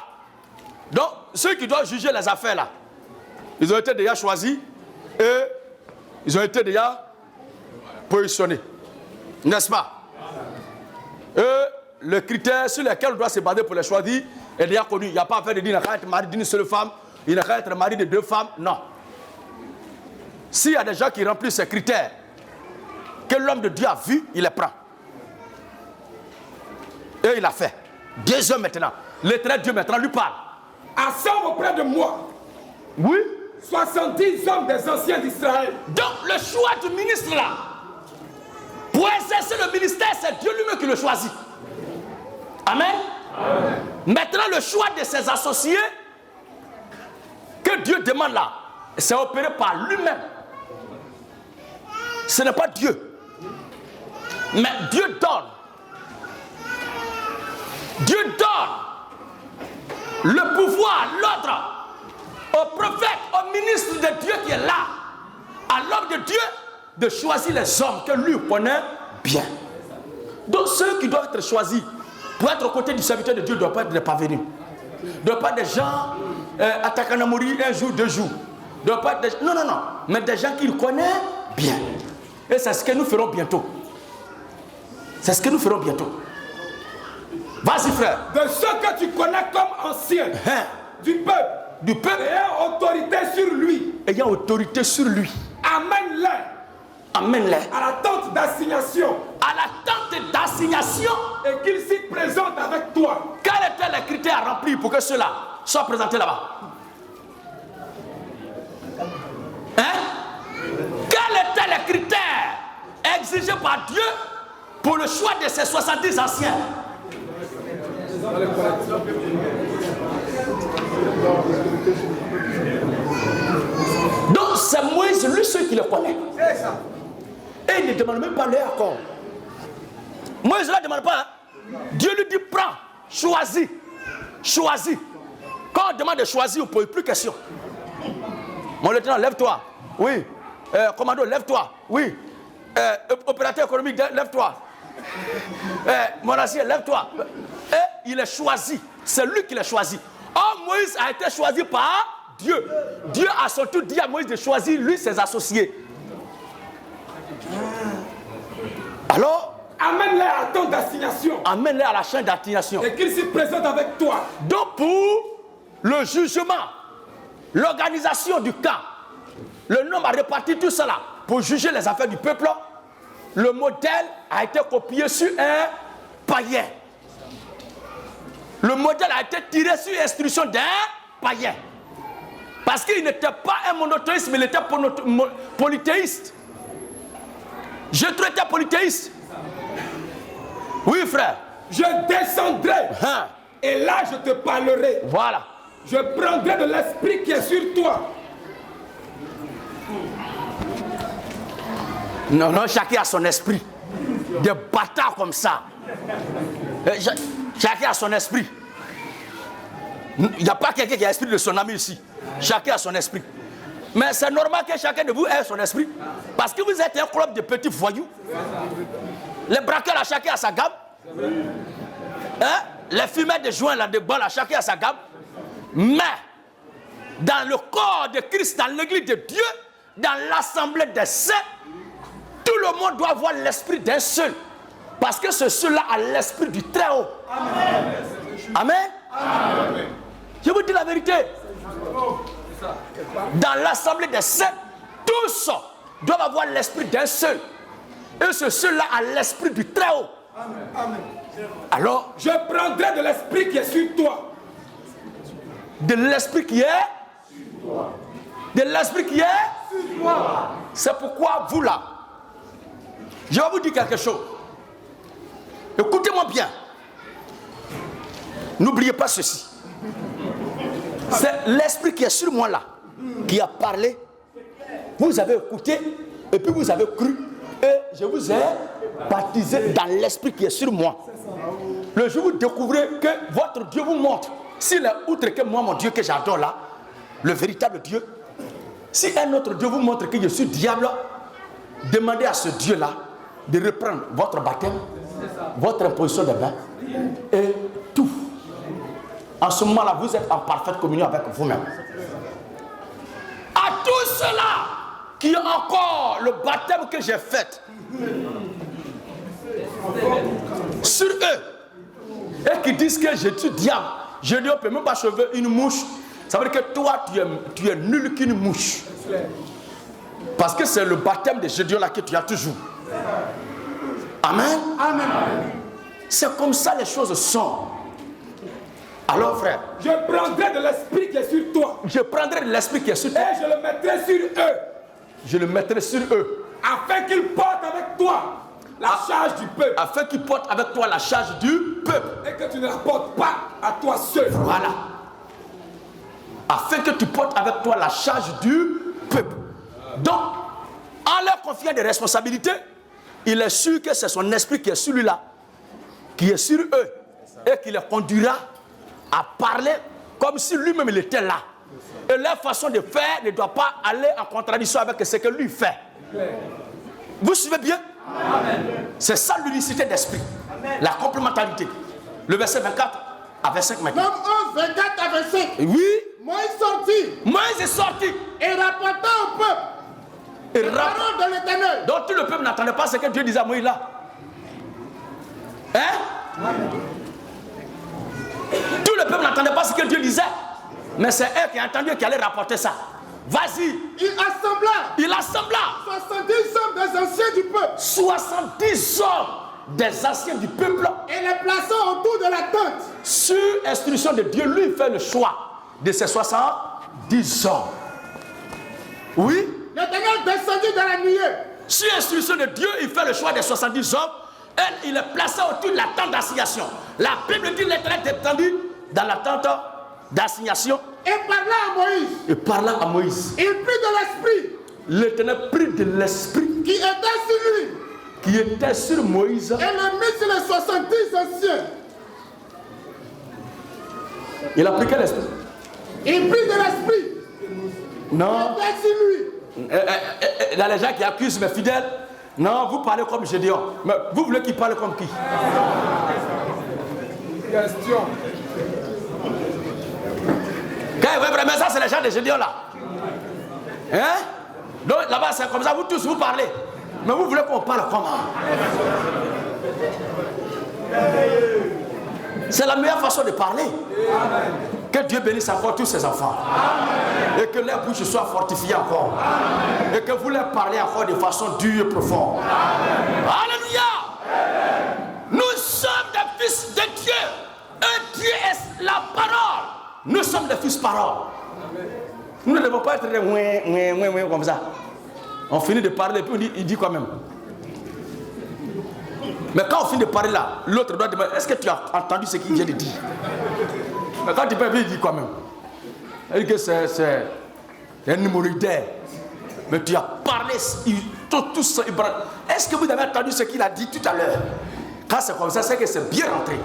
Donc, ceux qui doivent juger les affaires là, ils ont été déjà choisis et ils ont été déjà positionnés. N'est-ce pas? Et le critère sur lequel on doit se baser pour les choisir est déjà connu. Il n'y a pas à faire de dire qu'il n'a qu'à être mari d'une seule femme, il n'a qu'à être mari de 2 femmes. Non. S'il y a des gens qui remplissent ces critères, que l'homme de Dieu a vu, il les prend. Et il a fait. Deuxième maintenant. L'Éternel Dieu maintenant lui parle. Assemble auprès de moi. Oui. 70 hommes des anciens d'Israël. Donc le choix du ministre là, pour exercer le ministère, c'est Dieu lui-même qui le choisit. Amen. Amen. Maintenant le choix de ses associés que Dieu demande là, c'est opéré par lui-même. Ce n'est pas Dieu. Mais Dieu donne. Dieu donne le pouvoir, l'ordre au prophète, au ministre de Dieu qui est là, à l'homme de Dieu, de choisir les hommes que lui connaît bien. Donc ceux qui doivent être choisis pour être aux côtés du serviteur de Dieu ne doivent pas être des parvenus. Ne doivent pas être des gens attaquant à mourir 1 jour, 2 jours. Ne doivent pas être des... Non, mais des gens qu'il connaît bien. Et c'est ce que nous ferons bientôt. C'est ce que nous ferons bientôt. Vas-y frère. De ceux que tu connais comme anciens du peuple. Du peuple. Ayant autorité sur lui. Ayant autorité sur lui. Amène-les. Amène-les. À la tente d'assignation. À la tente d'assignation. Et qu'ils critères à remplir pour que ceux-là soient présentés là-bas? Quels étaient les critères exigés par Dieu pour le choix de ces 70 anciens? Donc c'est Moïse, lui seul qui le connaît. Et il ne demande même pas leur accord. Moïse ne demande pas. Dieu lui dit prends, choisis. Choisis. Quand on demande de choisir, on ne pose plus question. Mon lieutenant, lève-toi. Oui. Commando, lève-toi. Oui. Opérateur économique, lève-toi. Mon ancien, lève-toi. Et il est choisi. C'est lui qui l'a choisi. Or, Moïse a été choisi par Dieu. Dieu a surtout dit à Moïse de choisir, lui, ses associés. Alors, amène-les à ton destination. Amène-les à la chaîne d'assignation. Et qu'ils s'y présentent avec toi. Donc, pour le jugement, l'organisation du camp, le nombre a réparti tout cela pour juger les affaires du peuple. Le modèle a été copié sur un païen. Le modèle a été tiré sur l'instruction d'un païen. Parce qu'il n'était pas un monothéiste, mais il était polythéiste. Jésus était polythéiste. Oui, frère. Je descendrai. Et là, je te parlerai. Voilà. Je prendrai de l'esprit qui est sur toi. Non, non, chacun a son esprit. Des bâtards comme ça. Chacun a son esprit. Il n'y a pas quelqu'un qui a l'esprit de son ami ici. Chacun a son esprit. Mais c'est normal que chacun de vous ait son esprit. Parce que vous êtes un club de petits voyous. Les braqueurs, là, chacun a sa gamme. Les fumeurs de joints, là, de balles, là, chacun a sa gamme. Mais, dans le corps de Christ, dans l'église de Dieu, dans l'assemblée des saints, tout le monde doit avoir l'esprit d'un seul. Parce que ce seul-là a l'esprit du Très-Haut. Amen. Amen. Amen. Je vous dis la vérité. Dans l'assemblée des saints, tous doivent avoir l'esprit d'un seul. Et ce seul-là a l'esprit du Très-Haut. Amen. Alors, je prendrai de l'esprit qui est sur toi. De l'esprit qui est sur toi. De l'esprit qui est sur toi. C'est pourquoi vous là, je vais vous dire quelque chose. Écoutez-moi bien. N'oubliez pas ceci. C'est l'esprit qui est sur moi là, qui a parlé. Vous avez écouté et puis vous avez cru. Et je vous ai baptisé dans l'esprit qui est sur moi. Le jour où vous découvrez que votre Dieu vous montre, s'il est outre que moi, mon Dieu que j'adore là, le véritable Dieu, si un autre Dieu vous montre que je suis diable, demandez à ce Dieu-là de reprendre votre baptême, votre imposition de bain et tout. En ce moment-là, vous êtes en parfaite communion avec vous-même. À tous ceux-là qui ont encore le baptême que j'ai fait sur eux et qui disent que je suis diable, je ne peux même pas sauver une mouche. Ça veut dire que toi, tu es nul qu'une mouche. Parce que c'est le baptême de Gédéon là que tu as toujours. Amen. Amen. C'est comme ça les choses sont. Alors frère, je prendrai de l'esprit qui est sur toi. Je prendrai de l'esprit qui est sur toi. Et je le mettrai sur eux. Je le mettrai sur eux. Afin qu'ils portent avec toi la charge du peuple. Afin qu'ils portent avec toi la charge du peuple. Et que tu ne la portes pas à toi seul. Voilà. Afin que tu portes avec toi la charge du peuple. Donc, en leur confiant des responsabilités, il est sûr que c'est son esprit qui est sur lui-là, qui est sur eux, et qui les conduira à parler comme si lui-même il était là. Et leur façon de faire ne doit pas aller en contradiction avec ce que lui fait. Vous suivez bien? C'est ça l'unicité d'esprit. La complémentarité. Le verset 24 à 25 maintenant. Comme 24 à 25. Oui. Moïse est sorti. Et rapporta au peuple. Et parole de l'Éternel. Donc tout le peuple n'attendait pas ce que Dieu disait à Moïse là. Hein? Tout le peuple n'attendait pas ce que Dieu disait. Mais c'est eux qui ont entendu qui allaient rapporter ça. Vas-y. Il assembla 70 hommes des anciens du peuple. 70 hommes des anciens du peuple et les plaçant autour de la tente. Sur instruction de Dieu, lui fait le choix de ses 70 hommes. Oui. L'Éternel descendit dans la nuée. Sur instruction de Dieu, il fait le choix des 70 hommes. Et il est placé autour de la tente d'assignation. La Bible dit l'Éternel descendit dans la tente d'assignation. Et parla à Moïse. Et parla à Moïse. Il prit de l'esprit. L'Éternel prit de l'esprit qui était sur lui. Qui était sur Moïse. Et le mit sur les 70 anciens. Il a pris quel esprit? Il prit de l'esprit. Non. Qui était sur lui. Il y a les gens qui accusent mes fidèles. Non, vous parlez comme Gédéon. Mais vous voulez qu'il parle comme qui? Question. Vraiment, ça, c'est les gens de Gédéon là. Hein? Donc là-bas, c'est comme ça, vous tous, vous parlez. Mais vous voulez qu'on parle comment? C'est la meilleure façon de parler. Amen. Que Dieu bénisse encore tous ses enfants. Amen. Et que leurs bouches soient fortifiées encore. Amen. Et que vous leur parlez encore de façon dure et profonde. Amen. Alléluia. Amen. Nous sommes des fils de Dieu. Et Dieu est la parole. Nous sommes des fils parole. Amen. Nous ne devons pas être comme ça. On finit de parler, puis il dit quand même. Mais quand on finit de parler là, l'autre doit demander, est-ce que tu as entendu ce qu'il vient de dire? Mais quand tu peux, il dit quand même. Il dit que c'est un hémorroïdaire. Mais tu as parlé, tout ça. Est-ce que vous avez entendu ce qu'il a dit tout à l'heure? Quand c'est comme ça, c'est que c'est bien rentré.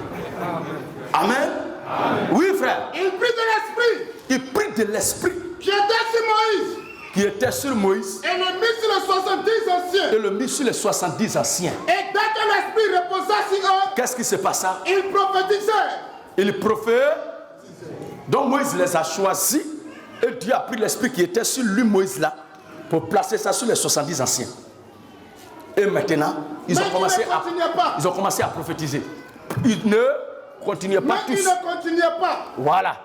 Amen. Amen. Oui, frère. Il prit de l'esprit. Il prit de l'esprit. Qui était sur Moïse. Qui était sur Moïse. Et le mit sur les 70 anciens. Et le mit sur les 70 anciens. Et dès que l'esprit reposa sur eux, qu'est-ce qui se passa? Il prophétisait. Il prophétisait. Donc Moïse les a choisis. Et Dieu a pris l'esprit qui était sur lui, Moïse là, pour placer ça sur les 70 anciens. Et maintenant, ils ont commencé à prophétiser. Ils ne continuaient pas tous. Ils ne continuaient pas. Voilà.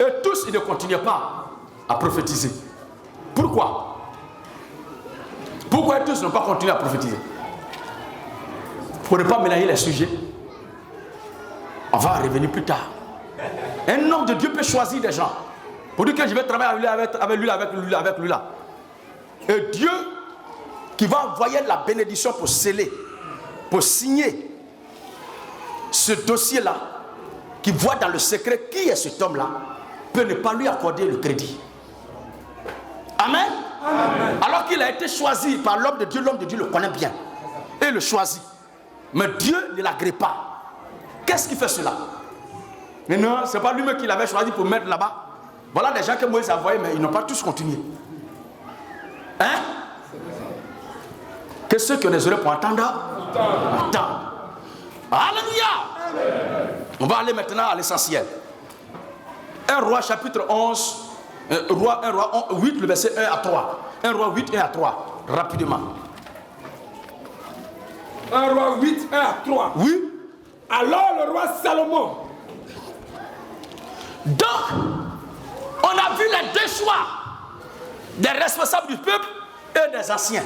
Et tous, ils ne continuaient pas à prophétiser. Pourquoi? Pourquoi tous n'ont pas continué à prophétiser? Pour ne pas mélanger les sujets. On va revenir plus tard. Un homme de Dieu peut choisir des gens. Pour dire que je vais travailler avec lui là. Et Dieu qui va envoyer la bénédiction pour sceller, pour signer ce dossier-là, qui voit dans le secret qui est cet homme-là, peut ne pas lui accorder le crédit. Amen. Amen. Alors qu'il a été choisi par l'homme de Dieu le connaît bien. Et le choisit. Mais Dieu ne l'agrée pas. Qu'est-ce qui fait cela? Mais non, ce n'est pas lui-même qui l'avait choisi pour mettre là-bas. Voilà des gens que Moïse a envoyés, mais ils n'ont pas tous continué. Hein? Que ceux qui ont des oreilles pour entendre, entendent. Alléluia. Amen. On va aller maintenant à l'essentiel. 1 Roi chapitre 11. 1 roi 8, le verset 1 à 3. 1 roi 8, 1 à 3. Rapidement. 1 roi 8, 1 à 3. Oui. Alors le roi Salomon. Donc, on a vu les deux choix des responsables du peuple et des anciens.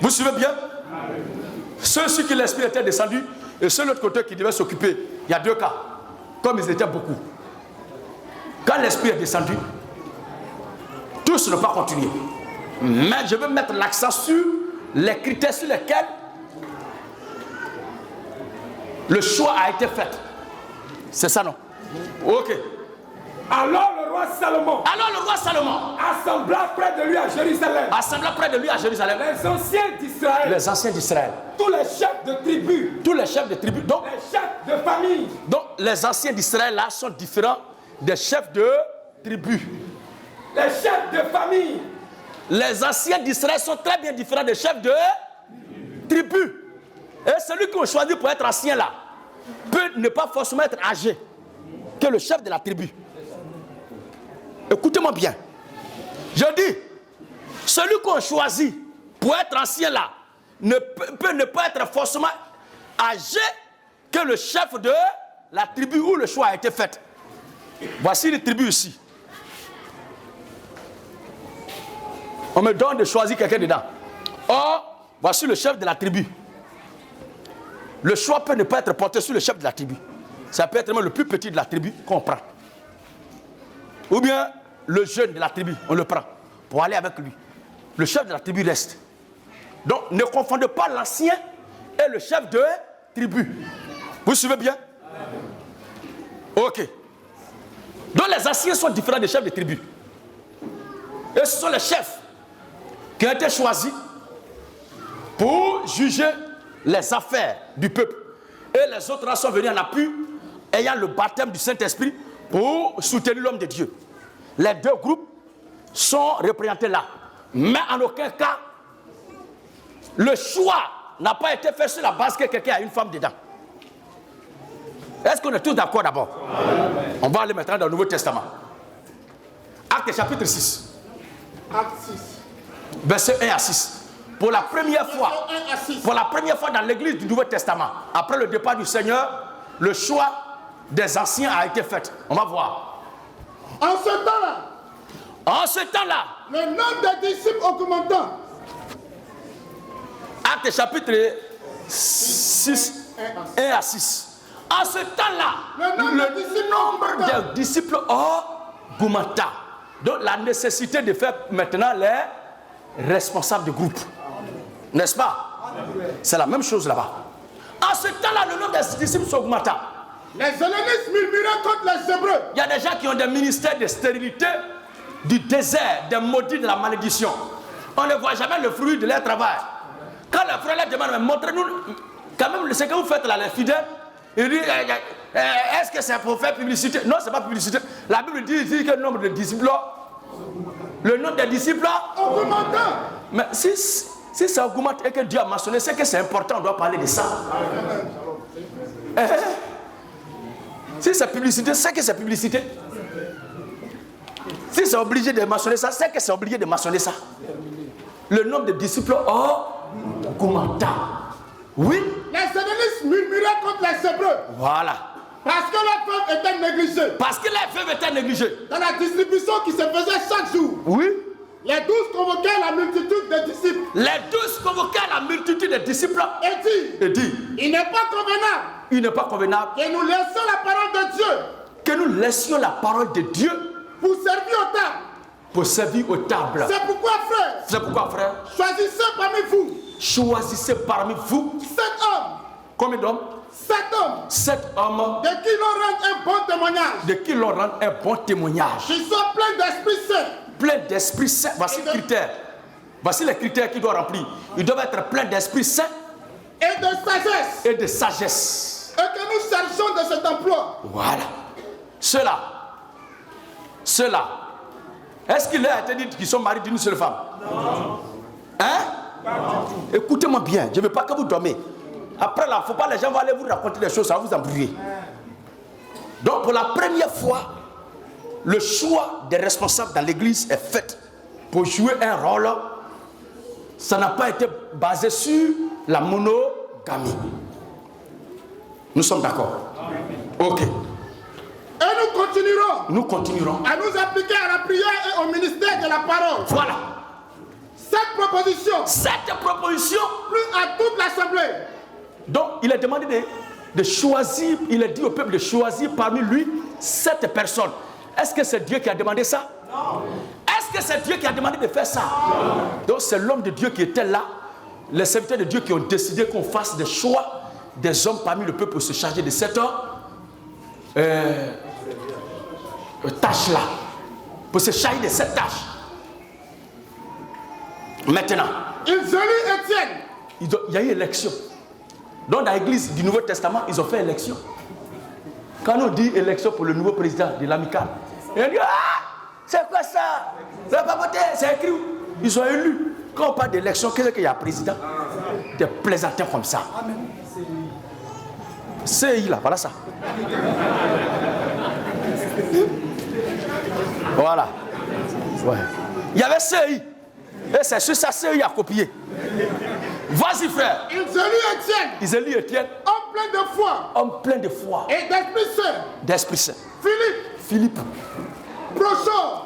Vous suivez bien? Ceux sur qui l'esprit était descendu et ceux de l'autre côté qui devaient s'occuper. Il y a deux cas. Comme ils étaient beaucoup. Quand l'esprit est descendu, tous n'ont pas continué. Mais je veux mettre l'accent sur les critères sur lesquels le choix a été fait. C'est ça, non? Ok. Alors le roi Salomon. Assembla près de lui à Jérusalem. Les anciens d'Israël. Tous les chefs de tribus. Donc, les chefs de famille. Donc les anciens d'Israël là sont différents des chefs de tribus. Les chefs de famille. Les anciens d'Israël sont très bien différents des chefs de tribus. Et celui qu'on choisit pour être ancien là peut ne pas forcément être âgé que le chef de la tribu. Écoutez-moi bien. Je dis, celui qu'on choisit pour être ancien là peut ne pas être forcément âgé que le chef de la tribu où le choix a été fait. Voici les tribus ici. On me donne de choisir quelqu'un dedans. Or, voici le chef de la tribu. Le choix peut ne pas être porté sur le chef de la tribu. Ça peut être même le plus petit de la tribu qu'on prend. Ou bien le jeune de la tribu, on le prend pour aller avec lui. Le chef de la tribu reste. Donc ne confondez pas l'ancien et le chef de tribu. Vous suivez bien? Ok. Donc les anciens sont différents des chefs de tribu. Et ce sont les chefs qui ont été choisis pour juger les affaires du peuple. Et les autres là sont venus en appui, ayant le baptême du Saint-Esprit pour soutenir l'homme de Dieu. Les deux groupes sont représentés là. Mais en aucun cas, le choix n'a pas été fait sur la base que quelqu'un a une femme dedans. Est-ce qu'on est tous d'accord d'abord? On va aller maintenant dans le Nouveau Testament. Actes chapitre 6. Acte 6. Verset 1 à 6. Pour la première fois dans l'église du Nouveau Testament, après le départ du Seigneur, le choix des anciens a été fait. On va voir. En ce temps-là, le nombre des disciples augmentant. Actes chapitre 6, 1 à 6. En ce temps-là, le nombre des disciples augmenta. Donc la nécessité de faire maintenant les responsables de groupe. N'est-ce pas? C'est la même chose là-bas. En ce temps-là, le nombre des disciples s'augmenta. Les hellénistes murmuraient contre les Hébreux. Il y a des gens qui ont des ministères de stérilité, du désert, des maudits, de la malédiction. On ne voit jamais le fruit de leur travail. Quand les frères leur demandent, montrez-nous quand même ce que vous faites là, les fidèles. Ils disent, est-ce que c'est pour faire publicité? Non, ce n'est pas publicité. La Bible dit que le nombre de disciples, le nombre des disciples augmentant. Mais si ça augmente et que Dieu a mentionné, c'est que c'est important, on doit parler de ça. Si c'est publicité, c'est que c'est publicité. Si c'est obligé de mentionner ça, c'est que c'est obligé de mentionner ça. Le nombre de disciples augmenta. Oui. Les hellénistes murmuraient contre les Hébreux. Voilà. Parce que leurs veuves étaient négligées. Parce que les veuves étaient négligées. Dans la distribution qui se faisait chaque jour. Oui. Les 12 convoquaient la multitude des disciples. Les 12 convoquaient la multitude des disciples. Et dit, il n'est pas convenable. Il n'est pas convenable. Que nous laissions la parole de Dieu. Que nous laissions la parole de Dieu. Pour servir aux tables. Pour servir aux tables. C'est pourquoi, frère. C'est pourquoi, frère. Choisissez parmi vous. Choisissez parmi vous. 7 hommes. Combien d'hommes? 7 hommes. 7 hommes. De qui l'on rende un bon témoignage. De qui l'on rende un bon témoignage. Qui sont pleins d'Esprit Saint. Plein d'Esprit Saint. Voici le critère. Voici les critères qu'il doit remplir. Ils doivent être pleins d'Esprit Saint. Et de sagesse. Et de sagesse. Et que nous cherchons de cet emploi. Voilà. Ceux-là. Est-ce qu'il a été dit qu'ils sont mariés d'une seule femme? Non. Hein? Écoutez-moi bien. Je ne veux pas que vous dormez. Après là, il ne faut pas les gens vont aller vous raconter des choses, ça va vous embrouiller. Donc pour la première fois, le choix des responsables dans l'église est fait pour jouer un rôle. Ça n'a pas été basé sur la monogamie. Nous sommes d'accord? Ok. Et nous continuerons à nous appliquer à la prière et au ministère de la parole. Voilà. Cette proposition plus à toute l'assemblée. Donc il a demandé de choisir, il a dit au peuple de choisir parmi lui 7 personnes. Est-ce que c'est Dieu qui a demandé ça? Non. Est-ce que c'est Dieu qui a demandé de faire ça? Non. Donc c'est l'homme de Dieu qui était là, les serviteurs de Dieu qui ont décidé qu'on fasse des choix des hommes parmi le peuple pour se charger de cette tâche-là, pour se charger de cette tâche. Maintenant, ils élirent Étienne. Il y a eu élection. Donc dans l'église du Nouveau Testament, ils ont fait élection. Quand on dit élection pour le nouveau président de l'Amicale, ils ont dit, c'est quoi ça? La papoté, c'est écrit où? Ils ont élu. Quand on parle d'élection, qu'est-ce qu'il y a président? Des plaisantins comme ça. CI là, voilà ça. Voilà. Ouais. Il y avait CI. Et c'est sur ça CI a copié. Vas-y frère. Ils élirent Étienne. Homme plein de foi. Et d'Esprit Saint. Philippe.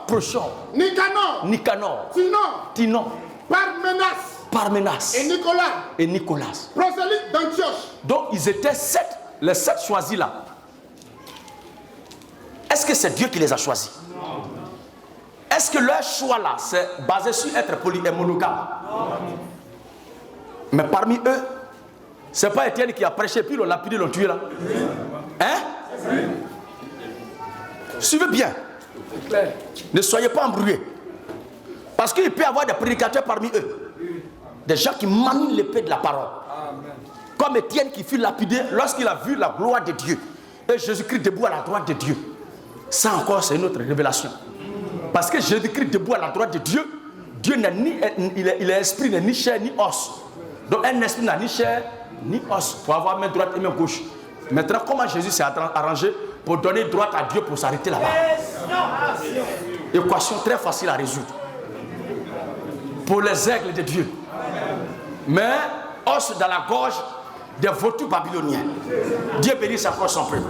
Prochon. Nicanor. Tinon. Parménas et Nicolas. Prosélytes d'Antioche. Donc ils étaient 7, les 7 choisis là. Est-ce que c'est Dieu qui les a choisis? Est-ce que leur choix là, c'est basé sur être poli et monogame? Mais parmi eux, c'est pas Étienne qui a prêché, puis l'ont lapidé, l'ont tué là. Hein? Suivez bien. Ne soyez pas embrouillés. Parce qu'il peut y avoir des prédicateurs parmi eux. Des gens qui manient l'épée de la parole. Comme Étienne qui fut lapidé lorsqu'il a vu la gloire de Dieu. Et Jésus-Christ debout à la droite de Dieu. Ça encore, c'est une autre révélation. Parce que Jésus-Christ debout à la droite de Dieu, Dieu n'est ni, il est esprit, n'est ni chair ni os. Donc un esprit n'a ni chair ni os pour avoir main droite et main gauche. Maintenant, comment Jésus s'est arrangé pour donner droite à Dieu pour s'arrêter là-bas? Équation très facile à résoudre. Pour les aigles de Dieu. Mais os dans la gorge des vautours babyloniens. Dieu bénisse encore son peuple.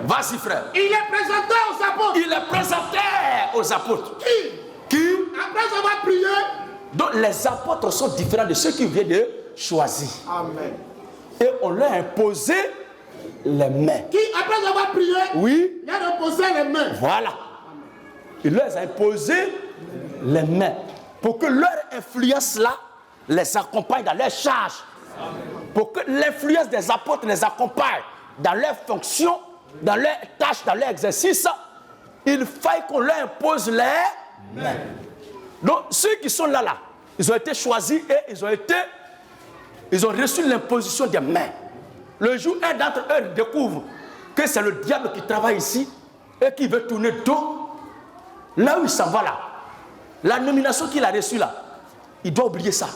Vas-y frère. Il est présenté aux apôtres. Il est présenté aux apôtres. Qui après avoir prié. Donc les apôtres sont différents de ceux qui viennent de choisir. Amen. Et on leur a imposé les mains. Qui après avoir prié. Oui. Il a imposé les mains. Voilà. Il leur a imposé les mains. Pour que leur influence là les accompagne dans leurs charges. Pour que l'influence des apôtres les accompagne dans leurs fonctions, dans leurs tâches, dans leurs exercices, il faille qu'on leur impose les mains. Donc ceux qui sont là, ils ont été choisis et ils ont reçu l'imposition des mains. Le jour un d'entre eux découvre que c'est le diable qui travaille ici et qui veut tourner dos, là où il s'en va là, la nomination qu'il a reçue là, il doit oublier ça.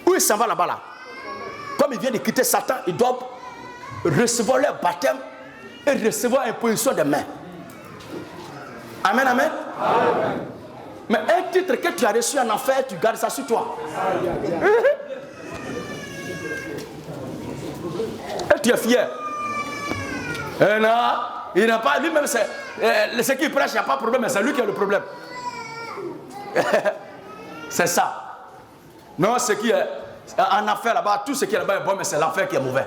Où il s'en va là-bas là. Comme il vient de quitter Satan, il doit recevoir leur baptême et recevoir l'imposition des mains. Amen, amen. Amen. Mais un titre que tu as reçu en enfer, tu gardes ça sur toi. Et tu es fier. Et non, il n'a pas, lui-même, ce qu'il prêche, il n'y a pas de problème, mais c'est lui qui a le problème. C'est ça. Non, ce qui est en affaire là-bas, tout ce qui est là-bas est bon, mais c'est l'enfer qui est mauvais.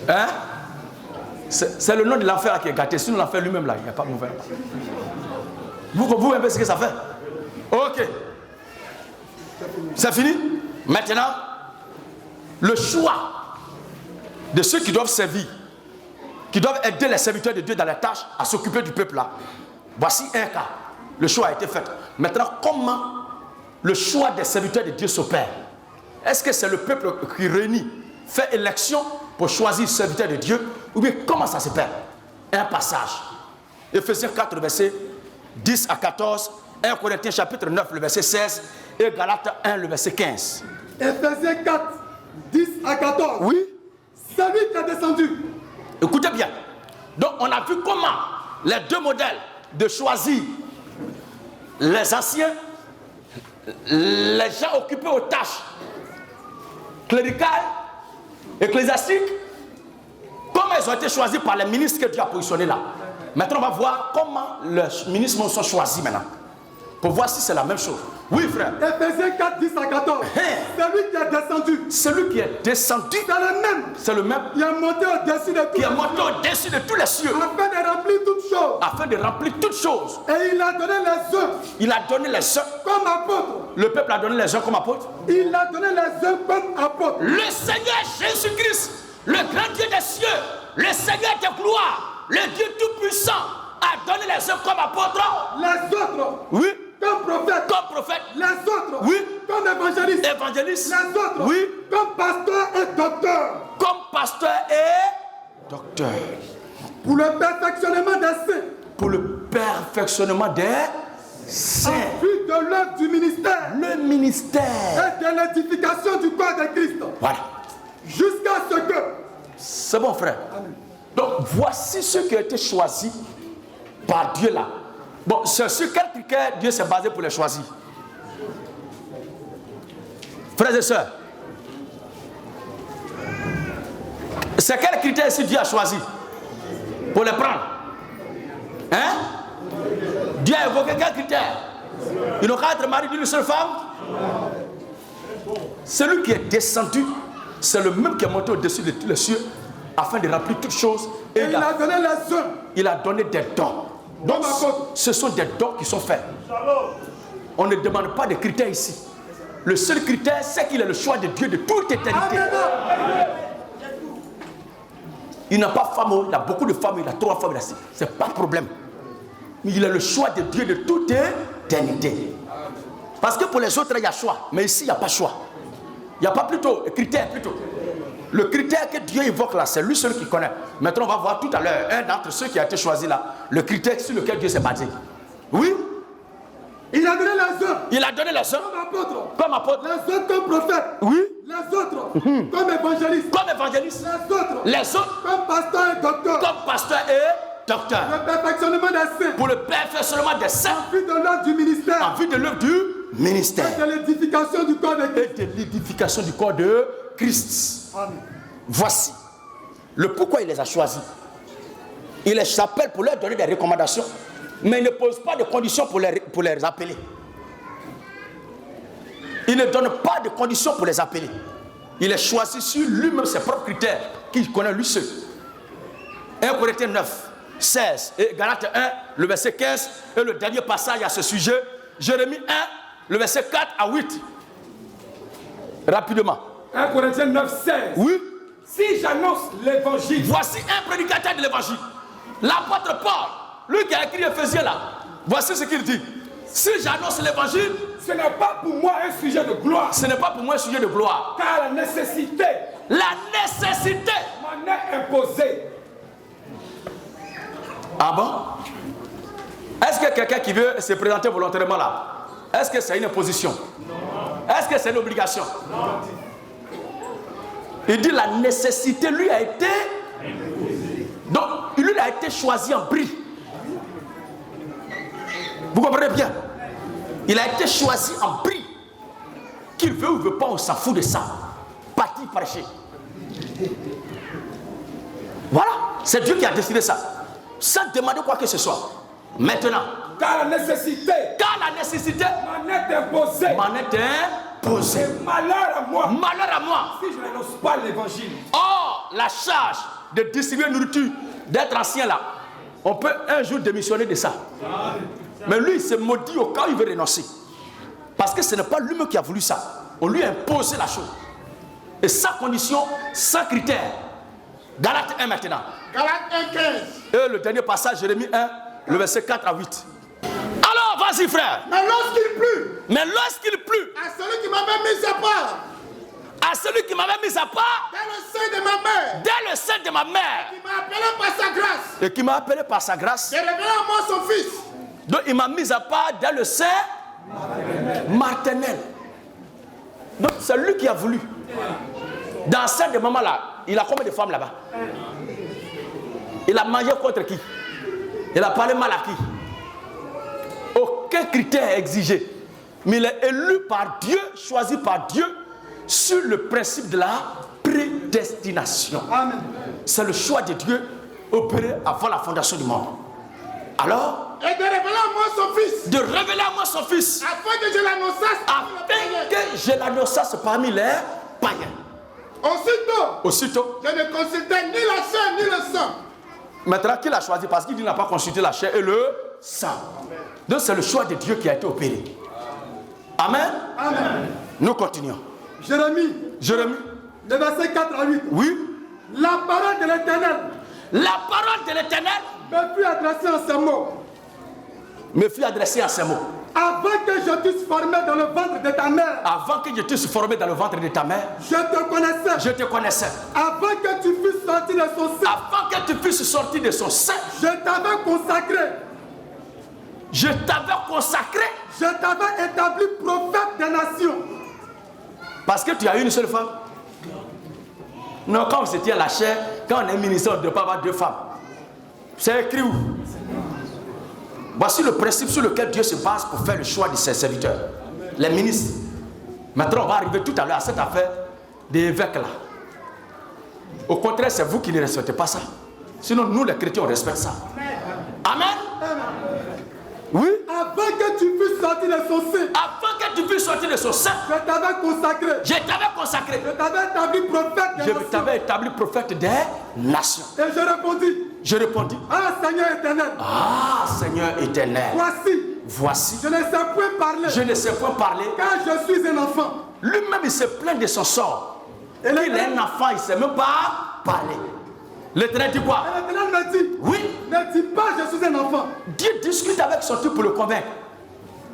Hein? C'est le nom de l'enfer qui est gâté. Sinon, l'enfer lui-même là, il n'y a pas mauvais. Vous comprenez ce que ça fait? Ok. C'est fini? Maintenant, le choix de ceux qui doivent servir, qui doivent aider les serviteurs de Dieu dans les tâches à s'occuper du peuple là. Voici un cas. Le choix a été fait. Maintenant, comment le choix des serviteurs de Dieu s'opère? Est-ce que c'est le peuple qui réunit, fait élection pour choisir serviteur de Dieu? Ou bien comment ça s'opère? Un passage. Ephésiens 4, verset 10 à 14. 1 Corinthiens chapitre 9, le verset 16. Et Galates 1, le verset 15. Ephésiens 4, 10 à 14. Oui. C'est lui qui est descendu. Écoutez bien. Donc on a vu comment les deux modèles de choisir les anciens, les gens occupés aux tâches cléricales, ecclésiastiques, comment ils ont été choisis par les ministres que Dieu a positionnés là. Maintenant, on va voir comment les ministres sont choisis maintenant. Pour voir si c'est la même chose. Oui, frère. Ephésiens 4, 10 à 14. C'est lui qui est descendu. Celui qui est descendu. C'est le même. C'est le même. Il est monté au-dessus de tout. Qui est monté au-dessus de tous les cieux. Afin de remplir toutes choses. Afin de remplir toutes choses. Et il a donné les uns. Il a donné les uns. Comme apôtres. Le peuple a donné les uns comme apôtres. Il a donné les uns comme apôtres. Le Seigneur Jésus-Christ, le grand Dieu des cieux, le Seigneur de gloire, le Dieu tout-puissant, a donné les uns comme apôtres. Les autres. Oui. Comme prophète. Comme prophète. Les autres. Oui. Comme évangéliste. Évangéliste. Les autres. Oui. Comme pasteur et docteur. Comme pasteur et docteur. Pour le perfectionnement des saints. Pour le perfectionnement des saints. En vue de l'œuvre du ministère. Le ministère. Et de l'édification du corps de Christ. Voilà. Jusqu'à ce que. C'est bon, frère. Amen. Donc, voici ceux qui ont été choisis par Dieu là. Bon, sur quel critère Dieu s'est basé pour les choisir? Frères et sœurs, c'est quel critère si Dieu a choisi pour les prendre? Hein? Dieu a évoqué quel critère? Ils n'ont qu'à être mariés d'une seule femme. Celui qui est descendu, c'est le même qui est monté au-dessus de tous les cieux afin de remplir toutes choses. Et il a donné les hommes. Il a donné des dons. Donc, ce sont des dons qui sont faits. On ne demande pas de critères ici. Le seul critère, c'est qu'il est le choix de Dieu de toute éternité. Il n'a pas de femme, il a beaucoup de femmes, il a 3 femmes, c'est pas de problème. Mais il est le choix de Dieu de toute éternité. Parce que pour les autres, il y a choix. Mais ici, il n'y a pas choix. Il n'y a pas plutôt, critère plutôt. Le critère que Dieu évoque là, c'est lui seul qui connaît. Maintenant, on va voir tout à l'heure un d'entre ceux qui a été choisi là, le critère sur lequel Dieu s'est basé. Oui. Il a donné les hommes. Il a donné les hommes. Comme apôtre. Les autres comme prophètes. Oui. Les autres comme évangélistes. Comme évangélistes. Les autres comme pasteurs et docteurs. Comme pasteurs et docteurs. Le perfectionnement des saints. Pour le perfectionnement des saints. En vue de l'œuvre du ministère. En vue de l'œuvre du ministère. Et de l'édification du corps de Christ. Et de l'édification du corps de Christ. Amen. Voici le pourquoi il les a choisis. Il les appelle pour leur donner des recommandations, mais il ne pose pas de conditions pour les appeler. Il ne donne pas de conditions pour les appeler. Il les choisit sur lui-même ses propres critères qu'il connaît lui seul. 1 Corinthiens 9, 16 et Galates 1, le verset 15 et le dernier passage à ce sujet, Jérémie 1, le verset 4 à 8. Rapidement. 1 Corinthiens 9, 16. Oui. Si j'annonce l'évangile. Voici un prédicateur de l'évangile. L'apôtre Paul, lui qui a écrit Éphésiens là. Voici ce qu'il dit. Si j'annonce l'évangile, ce n'est pas pour moi un sujet de gloire. Ce n'est pas pour moi un sujet de gloire. Car la nécessité. La nécessité. M'en est imposée. Ah bon? Est-ce que quelqu'un qui veut se présenter volontairement là, est-ce que c'est une imposition? Non. Est-ce que c'est une obligation? Non. Il dit la nécessité lui a été. Donc, lui a été choisi en bris. Vous comprenez bien? Il a été choisi en bris. Qu'il veut ou veut pas, on s'en fout de ça. Parti prêcher. Voilà, c'est Dieu qui a décidé ça. Sans demander quoi que ce soit. Maintenant. Car la nécessité. M'en est imposée. Posé. Malheur à moi. Malheur à moi. Si je n'annonce pas l'évangile. Or, la charge de distribuer nourriture, d'être ancien là, on peut un jour démissionner de ça. Mais lui, il s'est maudit au cas où il veut renoncer. Parce que ce n'est pas lui-même qui a voulu ça. On lui a imposé la chose. Et sans condition, sans critère. Galates 1 maintenant. Galates 1, 15. Et le dernier passage, Jérémie 1, le verset 4 à 8. Alors, vas-y frère. Mais lorsqu'il plut. À celui qui m'avait mis à part. À celui qui m'avait mis à part. Dès le sein de ma mère. Dès le sein de ma mère. Qui m'a appelé par sa grâce. Et qui m'a appelé par sa grâce. Et révélé à moi son fils. Donc il m'a mis à part dès le sein maternel. Donc c'est lui qui a voulu. Dans le sein de maman là, il a combien de femmes là-bas? Il a mangé contre qui? Il a parlé mal à qui? Aucun critère exigé. Mais il est élu par Dieu, choisi par Dieu, sur le principe de la prédestination. Amen. C'est le choix de Dieu opéré avant la fondation du monde. Alors, et de révéler à moi son fils. De révéler à moi son fils. Afin que je l'annonçasse parmi les païens. Aussitôt, je ne consultais ni la chair ni le sang. Maintenant, qui l'a choisi? Parce qu'il n'a pas consulté la chair et le sang. Donc c'est le choix de Dieu qui a été opéré. Amen. Amen. Nous continuons. Jérémie. Le verset 4 à 8. Oui. La parole de l'Éternel. Me fut adressée en ces mots. Avant que je t'eusse formé dans le ventre de ta mère. Je te connaissais. Avant que tu fusses sorti de son sein. Je t'avais consacré. Je t'avais établi prophète des nations. Parce que tu as une seule femme? Non, quand c'était à la chair, quand on est ministre, on ne doit pas avoir 2 femmes. C'est écrit où? Voici le principe sur lequel Dieu se base pour faire le choix de ses serviteurs. Les ministres. Maintenant, on va arriver tout à l'heure à cette affaire des évêques là. Au contraire, c'est vous qui ne respectez pas ça. Sinon, nous les chrétiens, on respecte ça. Amen. Oui. Avant que tu puisses sortir de son sein. Avant que tu puisses sortir de son sein. Je t'avais consacré. Je t'avais consacré. Je t'avais établi prophète des nations. Je t'avais établi prophète des nations. Et je répondis. Je répondis. Ah Seigneur éternel. Ah Seigneur éternel. Voici. Je ne sais point parler. Je ne sais point parler. Car je suis un enfant. Lui-même il se plaint de son sort. Et il est un enfant, il ne sait même pas parler. L'Éternel dit quoi? L'Éternel me dit. Oui. Ne dis pas je suis un enfant. Dieu discute avec son Dieu pour le convaincre.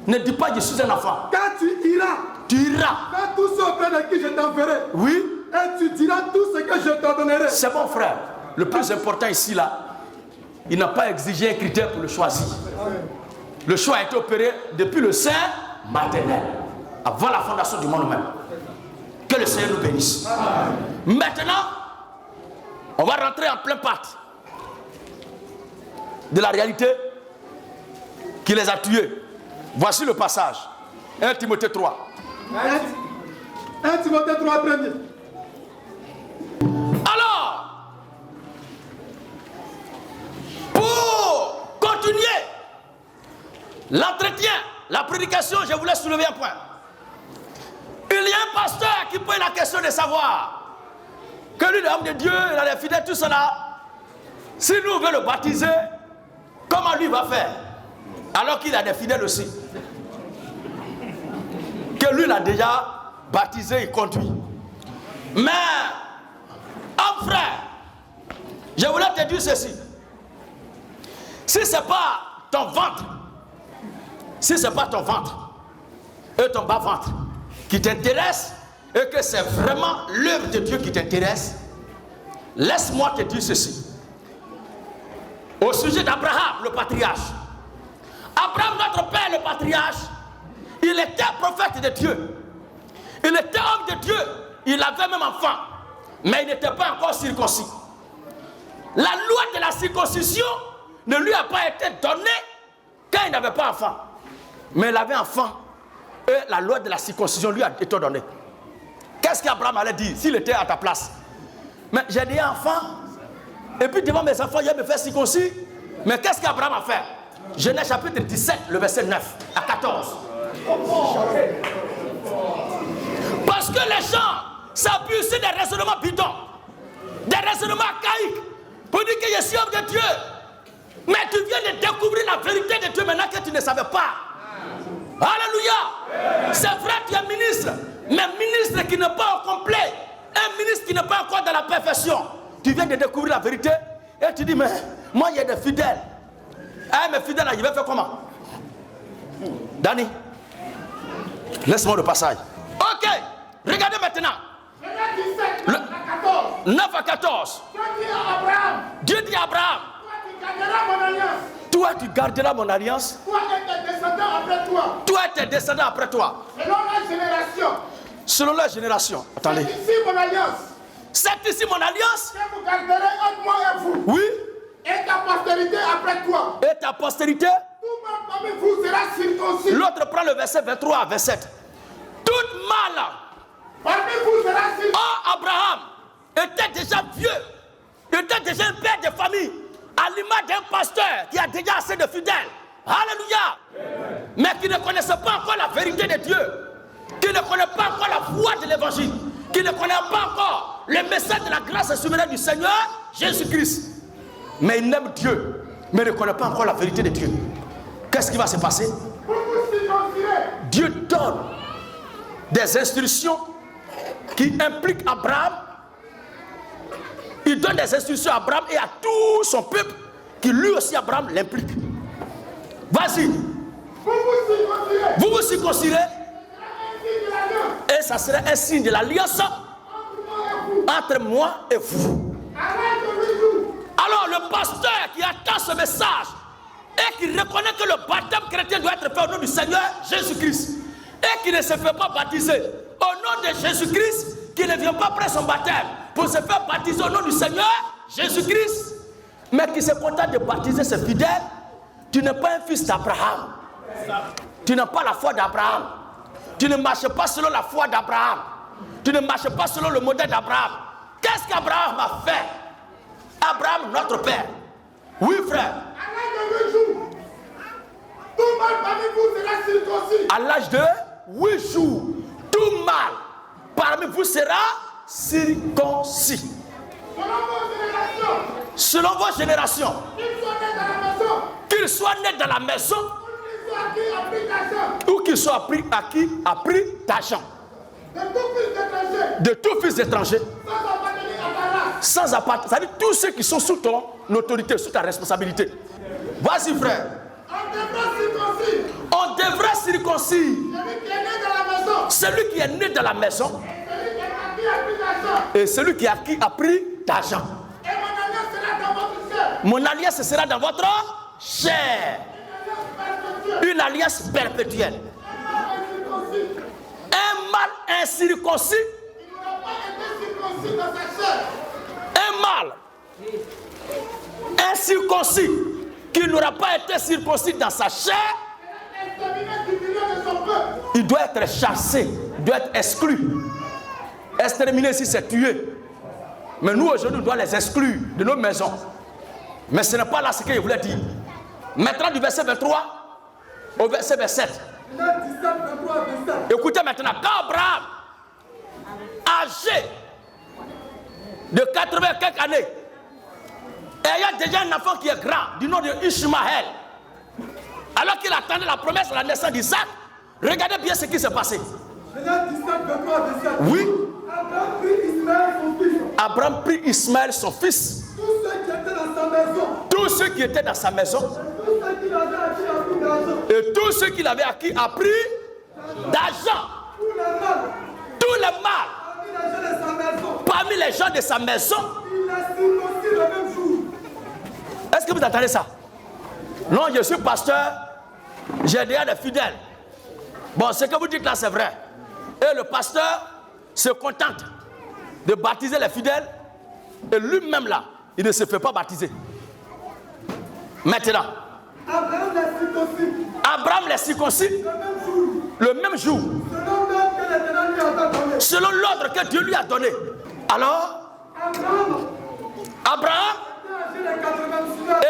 Ne dis pas je suis un enfant. Car tu iras. Tu iras. Faire tout ce auprès de qui je t'enverrai. Oui. Et tu diras tout ce que je t'ordonnerai. C'est bon frère. Le plus important ici là, il n'a pas exigé un critère pour le choisir. Le choix a été opéré depuis le sein maternel, avant la fondation du monde même. Que le Seigneur nous bénisse. Maintenant, on va rentrer en plein partie de la réalité qui les a tués. Voici le passage. 1 Timothée 3. 1 Timothée 3 premier. Alors, pour continuer l'entretien, la prédication, je voulais soulever un point. Il y a un pasteur qui pose la question de savoir que lui, l'homme de Dieu, il a les fidèles, tout cela. Si nous veut le baptiser, comment lui va faire? Alors qu'il a des fidèles aussi. Que lui, il a déjà baptisé et conduit. Mais, homme frère, je voulais te dire ceci. Si ce n'est pas ton ventre, si ce n'est pas ton ventre et ton bas-ventre qui t'intéresse et que c'est vraiment l'œuvre de Dieu qui t'intéresse, laisse-moi te dire ceci. Au sujet d'Abraham, le patriarche. Abraham, notre père, le patriarche, il était prophète de Dieu. Il était homme de Dieu. Il avait même enfant. Mais il n'était pas encore circoncis. La loi de la circoncision ne lui a pas été donnée quand il n'avait pas enfant. Mais il avait enfant. Et la loi de la circoncision lui a été donnée. Qu'est-ce qu'Abraham allait dire s'il était à ta place? Mais j'ai des enfants. Et puis devant mes enfants, je me fais circoncis. Mais qu'est-ce qu'Abraham a fait? Genèse chapitre 17, le verset 9 à 14. Parce que les gens s'appuient sur des raisonnements bidons, des raisonnements archaïques, pour dire que je suis homme de Dieu. Mais tu viens de découvrir la vérité de Dieu maintenant que tu ne savais pas. Alléluia. C'est vrai, tu es ministre, mais ministre qui n'est pas au complet, un ministre qui n'est pas encore dans la perfection. Tu viens de découvrir la vérité et tu dis, mais moi il y a des fidèles. Ah, mes fidèles, là, je vais faire comment? Danny, laisse-moi le passage. Ok, regardez maintenant. 9 à 14. Dieu dit à Abraham, toi tu garderas mon alliance. Toi et tes descendants après toi. Toi et tes descendants après toi. Selon la génération. Selon la génération. Attendez. C'est ici mon alliance. C'est ici mon alliance. Que vous garderez entre moi et vous. Oui. Et ta postérité après toi. Et ta postérité. Tout monde parmi vous sera circoncis. L'autre prend le verset 23 à 27. Toute mal. Parmi vous sera circoncis. Oh, Abraham était déjà vieux. Il était déjà un père de famille. À l'image d'un pasteur qui a déjà assez de fidèles. Alléluia. Mais qui ne connaissait pas encore la vérité de Dieu. Qui ne connaît pas encore la foi de l'évangile. Qui ne connaît pas encore le message de la grâce souveraine du Seigneur Jésus-Christ. Mais il aime Dieu, mais ne connaît pas encore la vérité de Dieu. Qu'est-ce qui va se passer? Dieu donne des instructions qui impliquent Abraham. Il donne des instructions à Abraham et à tout son peuple, qui lui aussi, Abraham, l'implique. Vas-y. Vous vous circoncirez. Et ça sera un signe de l'alliance entre moi et vous. Alors le pasteur qui attend ce message et qui reconnaît que le baptême chrétien doit être fait au nom du Seigneur Jésus-Christ et qui ne se fait pas baptiser au nom de Jésus-Christ, qui ne vient pas après son baptême pour se faire baptiser au nom du Seigneur Jésus-Christ, mais qui se contente de baptiser ses fidèles, tu n'es pas un fils d'Abraham. Tu n'as pas la foi d'Abraham. Tu ne marches pas selon la foi d'Abraham. Tu ne marches pas selon le modèle d'Abraham. Qu'est-ce qu'Abraham a fait? Abraham, notre père. Oui, frère. Tout mâle parmi vous sera circoncis. À l'âge de 8 jours, tout mâle parmi vous sera circoncis. Selon vos générations. Qu'il soit né dans la maison. Ou qu'il soit appris à qui a pris d'argent. De tout fils d'étranger. Sans appartenir. C'est-à-dire tous ceux qui sont sous ton autorité, sous ta responsabilité. Vas-y frère. On devrait circoncire. Celui qui est né dans la maison. Et celui qui a pris d'argent. Mon alliance sera dans votre chair. Une alliance perpétuelle. Un mâle incirconcis. Un mâle incirconcis qui n'aura pas été circoncis dans sa chair, il doit être chassé, il doit être exclu. Exterminer si c'est tuer. Mais nous aujourd'hui, on doit les exclure de nos maisons. Mais ce n'est pas là ce que je voulais dire. Maintenant du verset 23 au verset 27. Écoutez maintenant, quand Abraham, âgé de 80 quelques années, ayant déjà un enfant qui est grand, du nom de Ishmaël, alors qu'il attendait la promesse de la naissance d'Isaac, regardez bien ce qui s'est passé. Oui. Abraham prit Ismaël son fils. Tous ceux qui étaient dans sa maison. Et tous ceux qu'il avait acquis a pris d'argent. Tout le mal. Parmi les gens de sa maison. Est-ce que vous entendez ça? Non, je suis pasteur. J'ai déjà des fidèles. Bon, ce que vous dites là, c'est vrai. Et le pasteur se contente de baptiser les fidèles. Et lui-même là, il ne se fait pas baptiser. Maintenant, Abraham les circoncis le même jour. Selon l'ordre que Dieu lui a donné. Alors, Abraham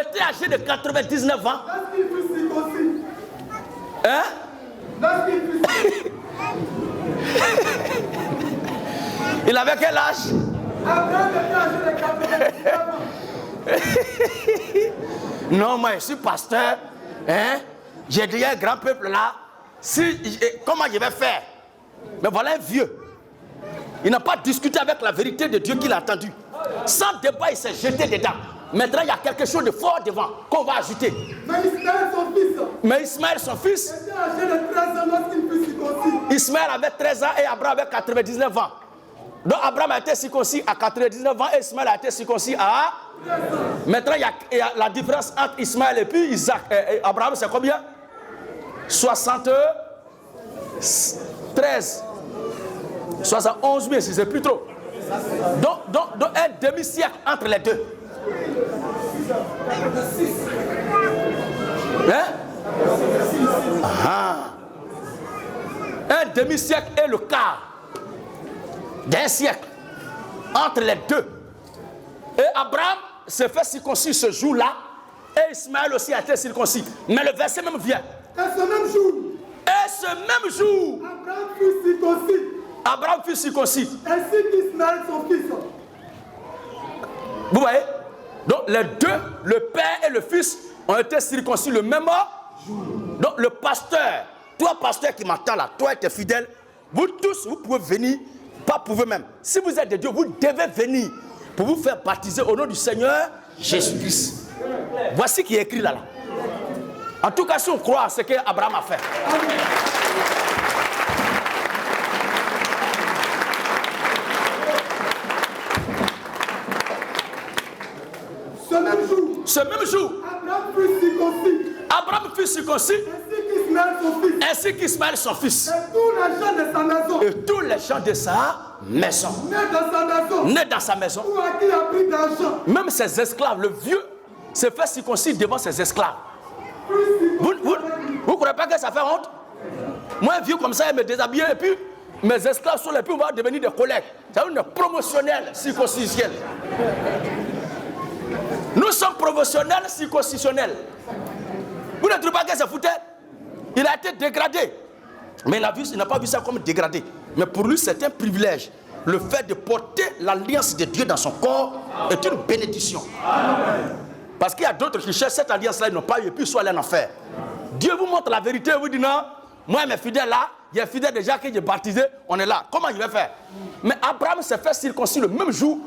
était âgé de 99 ans. Hein? Il avait quel âge? Non, moi je suis pasteur. Hein? J'ai déjà un grand peuple là. Comment je vais faire? Mais voilà un vieux. Il n'a pas discuté avec la vérité de Dieu qu'il a entendu. Sans débat, il s'est jeté dedans. Maintenant, il y a quelque chose de fort devant qu'on va ajouter. Mais Ismaël, son fils, Ismaël avait 13 ans et Abraham avait 99 ans. Donc Abraham a été circoncis à 99 ans et Ismaël a été circoncis à... Maintenant, il y a la différence entre Ismaël et puis Isaac. Et Abraham, c'est combien? 73. 71 000, si c'est plus trop. Donc un demi-siècle entre les deux. Hein? Un demi-siècle et le quart d'un siècle entre les deux. Et Abraham se fait circoncis ce jour-là. Et Ismaël aussi a été circoncis. Mais le verset même vient. Et ce même jour. Et ce même jour. Abraham fut circoncis. Abraham fut circoncis. Ainsi qu'Ismaël son fils. Vous voyez? Donc les deux, le père et le fils, ont été circoncis le même jour. Donc le pasteur, toi pasteur qui m'entends là, toi et tes fidèles, vous tous, vous pouvez venir, pas pour vous-même. Si vous êtes de Dieu, vous devez venir pour vous faire baptiser au nom du Seigneur Jésus-Christ. Voici ce qui est écrit là. En tout cas, si on croit à ce qu'Abraham a fait. Ce même jour, Abraham fut circoncis. Ainsi qu'Ismaël son fils. Et tous les gens de sa maison. Nés dans sa maison. Même ses esclaves, le vieux se fait circoncis devant ses esclaves. Vous ne croyez pas que ça fait honte? Moi, un vieux comme ça, il me déshabille et puis mes esclaves sont les plus, on va devenir des collègues. C'est une promotionnelle circoncisienne. Nous sommes professionnels circoncisionnels. Vous ne trouvez pas que c'est foutu? Il a été dégradé. Mais il n'a pas vu ça comme dégradé. Mais pour lui, c'est un privilège. Le fait de porter l'alliance de Dieu dans son corps est une bénédiction. Parce qu'il y a d'autres qui cherchent cette alliance-là, ils n'ont pas eu, et puis ils sont allés en enfer. Dieu vous montre la vérité, vous dit non, moi mes fidèles là, il y a fidèles déjà que j'ai baptisé, on est là. Comment il va faire? Mais Abraham s'est fait circoncire le même jour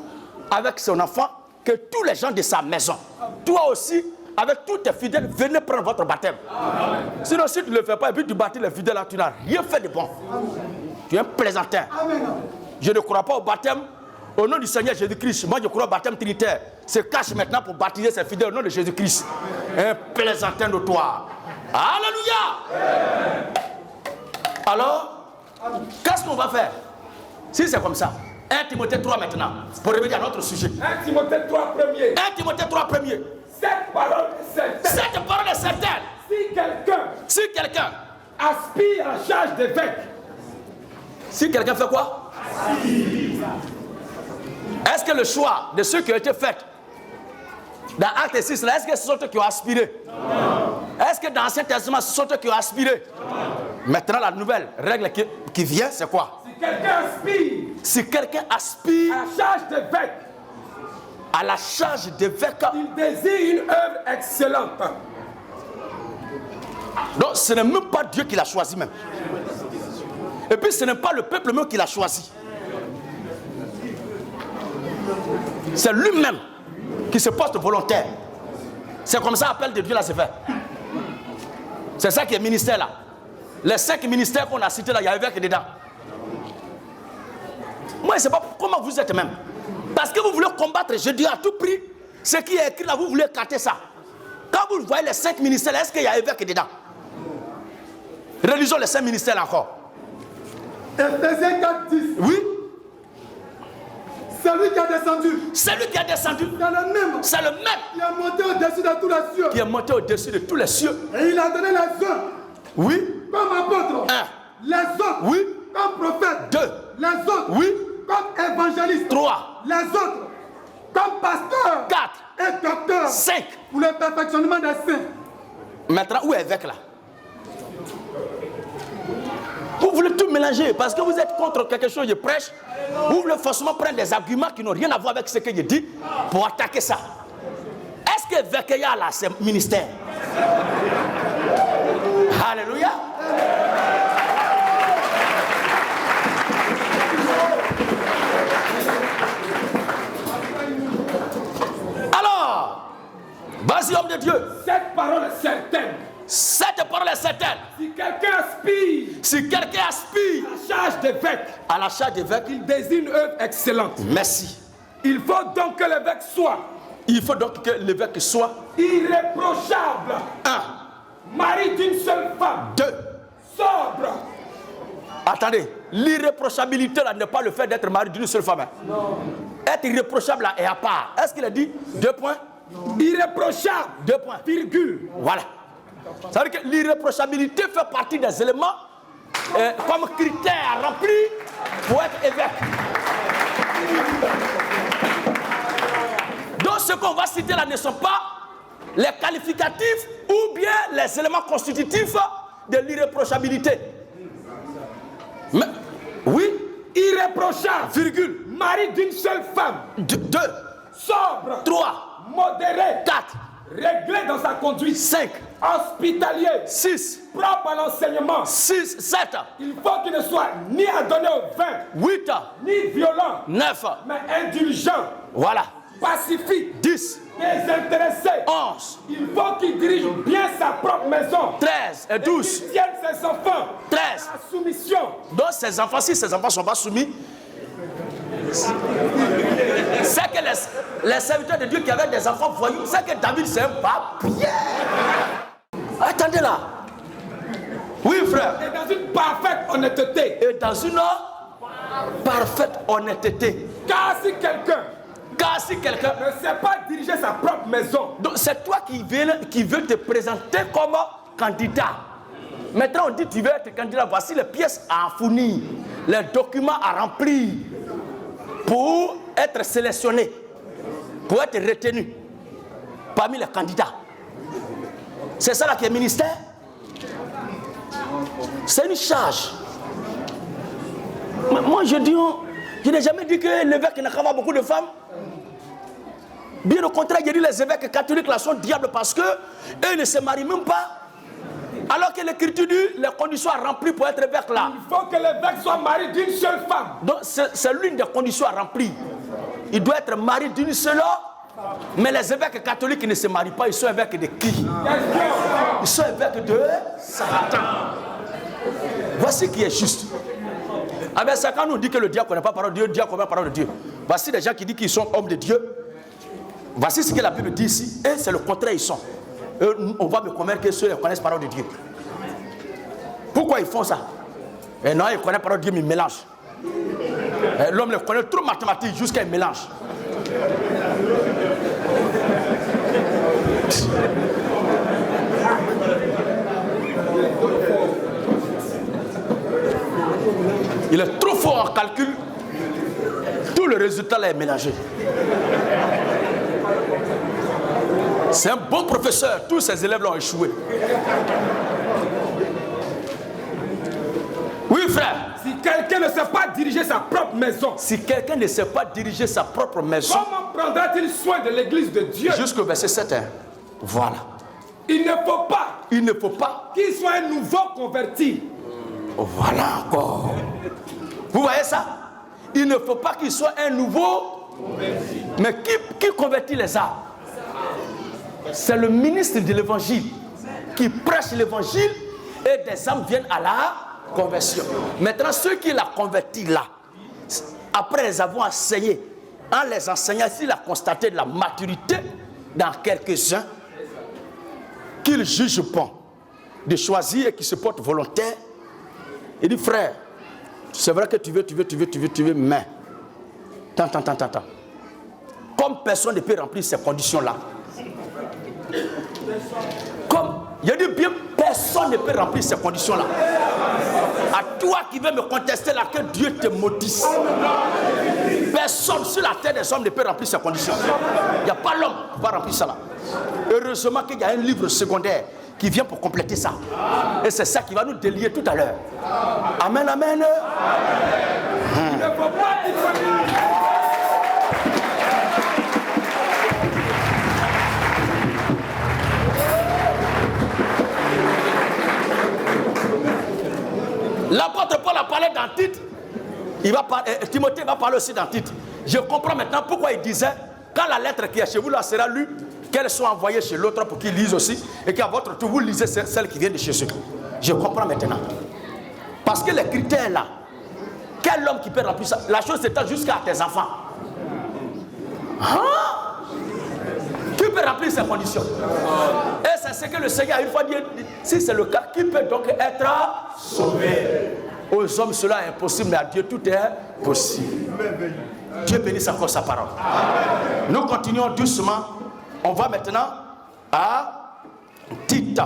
avec son enfant que tous les gens de sa maison. Toi aussi, avec tous tes fidèles, venez prendre votre baptême. Sinon, si tu ne le fais pas et puis tu baptises les fidèles là, tu n'as rien fait de bon. Tu es un plaisantin. Je ne crois pas au baptême au nom du Seigneur Jésus-Christ. Moi, je crois au baptême trinitaire. Se cache maintenant pour baptiser ses fidèles au nom de Jésus-Christ. Un plaisantin notoire. Alléluia. Alors, qu'est-ce qu'on va faire? Si c'est comme ça, 1 Timothée 3 maintenant, pour revenir à notre sujet. 1 Timothée 3 premier. 1 Timothée 3 premier. Cette parole est certaine. Cette parole est certaine. Si quelqu'un aspire à la charge d'évêque. Si quelqu'un fait quoi? Est-ce que le choix de ceux qui ont été faits dans Acte 6, là, est-ce que ce sont eux qui ont aspiré? Est-ce que dans l'Ancien Testament, ce sont eux qui ont aspiré? Maintenant, la nouvelle règle qui vient, c'est quoi? Si quelqu'un aspire à la charge d'évêque, à la charge d'évêque, il désire une œuvre excellente. Donc, ce n'est même pas Dieu qui l'a choisi même. Et puis, ce n'est pas le peuple même qui l'a choisi. C'est lui-même qui se poste volontaire. C'est comme ça l'appel de Dieu là se fait. C'est ça qui est ministère là. Les 5 ministères qu'on a cités là, il y a évêque dedans. Moi, je ne sais pas comment vous êtes même. Parce que vous voulez combattre, je dis à tout prix, ce qui est écrit là, vous voulez écarter ça. Quand vous voyez les 5 ministères, est-ce qu'il y a évêque dedans? Réalisons les 5 ministères là encore. Ephésiens 4:10. Oui. Celui qui a descendu. Celui qui a descendu. C'est le même. C'est le même. Qui est monté au-dessus de tous les cieux. Qui est monté au-dessus de tous les cieux. Et il a donné les uns. Oui. Comme apôtres. 1. Les autres. Oui. Comme prophètes. 2. Les autres. Oui. Comme évangélistes. 3. Les autres. Comme pasteurs. 4. Et docteurs. 5. Pour le perfectionnement des saints. Maintenant, où est évêque là? Vous voulez tout mélanger parce que vous êtes contre quelque chose que je prêche. Vous voulez forcément prendre des arguments qui n'ont rien à voir avec ce que je dis pour attaquer ça. Est-ce que évêque y a là, c'est ministère? Alléluia. Alors, vas-y homme de Dieu. Cette parole est certaine. Cette parole est certaine. Si quelqu'un aspire, à la charge d'évêque, à la charge d'évêque, il désigne une œuvre excellente. Merci. Il faut donc que l'évêque soit. Il faut donc que l'évêque soit irréprochable. 1. Mari d'une seule femme. 2. Sobre. Attendez, l'irréprochabilité là n'est pas le fait d'être mari d'une seule femme. Non. Être irréprochable là est à part. Est-ce qu'il a dit 2 points? Non. Irréprochable. 2 points. Virgule. Voilà. Ça veut dire que l'irréprochabilité fait partie des éléments comme critère à remplir pour être évêque. Donc ce qu'on va citer là ne sont pas les qualificatifs ou bien les éléments constitutifs de l'irréprochabilité. Mais, oui, irréprochable, virgule, mari d'une seule femme. 2. Sobre. 3. Modéré. 4. Réglé dans sa conduite. 5. Hospitalier. 6. Propre à l'enseignement. 7. Il faut qu'il ne soit ni adonné au vin. 8. Ni violent. 9. Mais indulgent. Voilà. Pacifique. 10. Désintéressé. 11. Il faut qu'il dirige bien sa propre maison. 13 et 12. Et qu'il tienne ses enfants. 13. À la soumission. Donc ses enfants, si ses enfants ne sont pas soumis, c'est que les serviteurs de Dieu qui avaient des enfants voyous, c'est que David c'est un papier. Attendez là. Oui frère. Et dans une parfaite honnêteté. Et dans une parfaite honnêteté. Car si quelqu'un ne sait pas diriger sa propre maison. Donc c'est toi qui veux te présenter comme candidat. Maintenant on dit tu veux être candidat, voici les pièces à fournir, les documents à remplir pour être sélectionné, pour être retenu parmi les candidats. C'est ça là qui est ministère. C'est une charge. Moi, je n'ai jamais dit que l'évêque n'a pas beaucoup de femmes. Bien au contraire, j'ai dit les évêques catholiques là sont diables parce que eux ne se marient même pas. Alors que l'écriture dit les conditions à remplir pour être évêque là. Il faut que l'évêque soit marié d'une seule femme. Donc c'est l'une des conditions à remplir. Il doit être marié d'une seule. Mais les évêques catholiques ne se marient pas. Ils sont évêques de qui? Ils sont évêques de Satan. Voici qui est juste. Ah ben Satan nous dit que le diable ne connaît pas la parole de Dieu, le diable connaît la parole de Dieu. Voici des gens qui disent qu'ils sont hommes de Dieu. Voici ce que la Bible dit ici. Et c'est le contraire, ils sont. On va me convaincre que ceux qui connaissent la parole de Dieu. Pourquoi ils font ça? Et non, ils connaissent la parole de Dieu, mais ils mélangent. L'homme le connaît trop mathématique jusqu'à il mélange. Il est trop fort en calcul. Tout le résultat là est mélangé. C'est un bon professeur. Tous ses élèves l'ont échoué. Oui, frère. Si quelqu'un ne sait pas diriger sa propre maison. Si quelqu'un ne sait pas diriger sa propre maison. Comment prendra-t-il soin de l'église de Dieu? Jusqu'au verset 7. Hein. Voilà. Il ne faut pas. Il ne faut pas. Qu'il soit un nouveau converti. Voilà encore. Vous voyez ça? Il ne faut pas qu'il soit un nouveau converti. Mais qui convertit les âmes? C'est le ministre de l'évangile qui prêche l'évangile et des âmes viennent à la conversion. Maintenant, ceux qui l'ont converti là, après les avoir enseignés, en les enseignant, s'il a constaté de la maturité dans quelques-uns, qu'il juge bon de choisir et qui se porte volontaire, il dit frère, c'est vrai que tu veux, mais tant. Comme personne ne peut remplir ces conditions-là, comme, je dis bien, personne ne peut remplir ces conditions-là. À toi qui veux me contester là, que Dieu te maudisse. Personne sur la terre des hommes ne peut remplir ces conditions. Il n'y a pas l'homme qui va remplir ça là. Heureusement qu'il y a un livre secondaire qui vient pour compléter ça. Et c'est ça qui va nous délier tout à l'heure. Amen, amen. Il ne faut pas L'apôtre Paul a parlé dans Tite. Timothée va parler aussi dans Tite. Je comprends maintenant pourquoi il disait, quand la lettre qui est chez vous là sera lue, qu'elle soit envoyée chez l'autre pour qu'il lise aussi, et qu'à votre tour, vous lisez celle qui vient de chez eux. Je comprends maintenant. Parce que les critères là, quel homme qui peut remplir ça? La chose s'étend jusqu'à tes enfants. Hein? Qui peut remplir ces conditions? Et c'est ce que le Seigneur a une fois dit, si c'est le cas, qui peut donc être sauvé? Aux hommes cela est impossible, mais à Dieu tout est possible. Dieu bénisse encore sa parole. Nous continuons doucement. On va maintenant à Tite.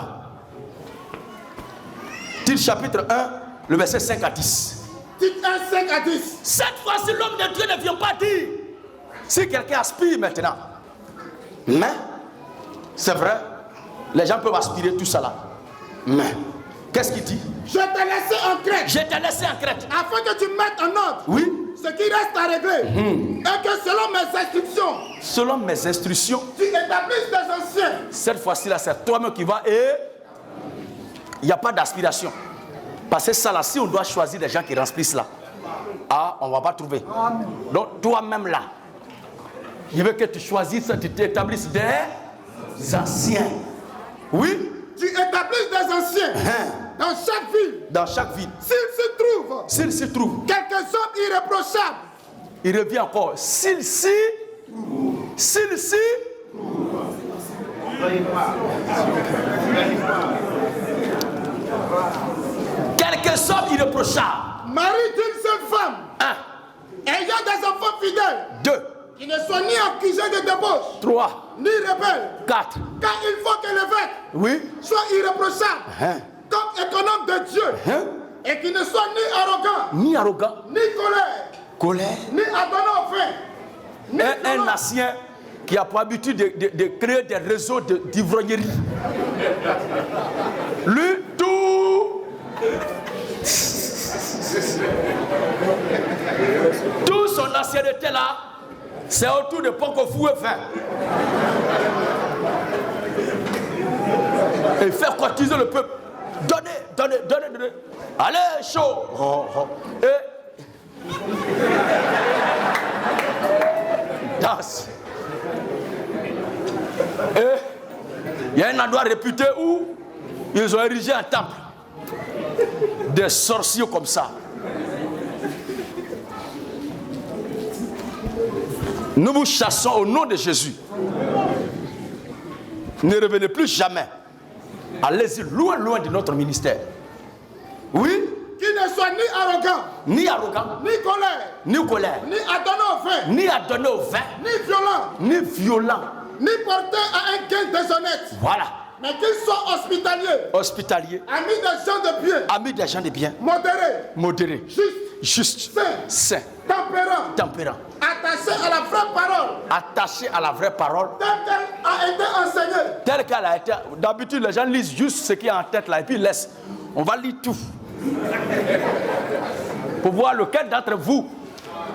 Tite chapitre 1, le verset 5 à 10. Tite 1, 5 à 10. Cette fois-ci, l'homme de Dieu ne vient pas dire. Si quelqu'un aspire maintenant, mais, c'est vrai, les gens peuvent aspirer tout ça là. Mais, qu'est-ce qu'il dit? Je t'ai laissé en Crète. Je t'ai laissé en Crète. Afin que tu mettes en ordre. Oui. Ce qui reste à régler. Et que selon mes instructions. Selon mes instructions. Tu établisses des anciens. Cette fois-ci là, c'est toi-même qui vas et il n'y a pas d'aspiration. Parce que ça là, si on doit choisir des gens qui remplissent là, on ne va pas trouver. Amen. Donc toi-même là, je veux que tu choisisses, tu t'établisses des anciens. Oui. Tu établisses des anciens. Dans chaque ville. Dans chaque ville. S'il s'y trouve. Quelques hommes irréprochables. Il revient encore. S'il s'y quelques hommes irréprochables. Mari d'une seule femme. 1. Ayant des enfants fidèles. 2. Qui ne soient ni accusés de débauche. 3. Ni rebelles. 4. Car il faut que l'évêque soit irréprochable. Comme économe de Dieu. Et qui ne soit ni arrogant. Ni colère. Ni adonnant au vin. Un ancien qui a pour habitude de créer des réseaux d'ivrognerie. Lui, tout Toute son ancienneté là, c'est autour de Pokofou et fin. Et faire courtiser le peuple. Donnez. Allez, chaud. Et danse. Et il y a un endroit réputé où ils ont érigé un temple. Des sorciers comme ça. Nous vous chassons au nom de Jésus. Ne revenez plus jamais. Allez-y loin de notre ministère. Oui. Qui ne soit ni arrogant, ni colère, ni à donner au vin, ni violent, ni porté à un gain déshonnête. Voilà. Mais qu'il soit hospitalier, ami des gens de bien, modéré, juste, saint, tempérant, attaché à la vraie parole, telle qu'elle a été. D'habitude, les gens lisent juste ce qui est en tête là et puis ils laissent. On va lire tout pour voir lequel d'entre vous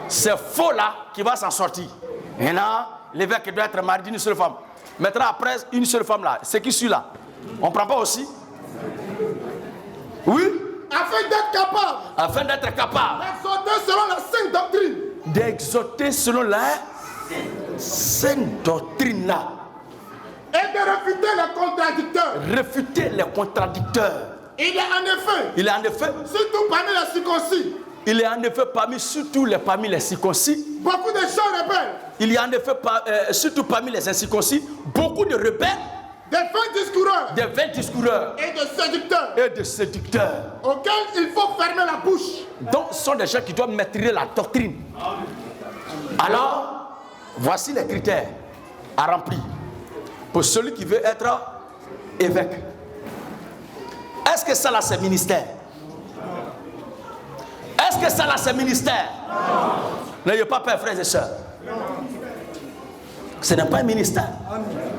c'est faux là qui va s'en sortir. Et là, l'évêque doit être marié d'une seule femme. Mettra après une seule femme là. Ce qui suit là, on ne prend pas aussi. Oui. Afin d'être capable. D'exhorter selon la sainte doctrine là. Et de réfuter les contradicteurs. Il est en effet. Surtout parmi les circoncis. Il est en effet parmi les circoncis. Beaucoup de gens rebelles. Il y a en effet surtout parmi les incirconcis beaucoup de rebelles. Des vains discoureurs. Et de séducteurs. Auxquels il faut fermer la bouche. Donc ce sont des gens qui doivent maîtriser la doctrine. Alors, voici les critères à remplir pour celui qui veut être évêque. Est-ce que ça là c'est ministère? Est-ce que ça là c'est ministère? N'ayez pas peur, frères et sœurs. Ce n'est pas un ministère.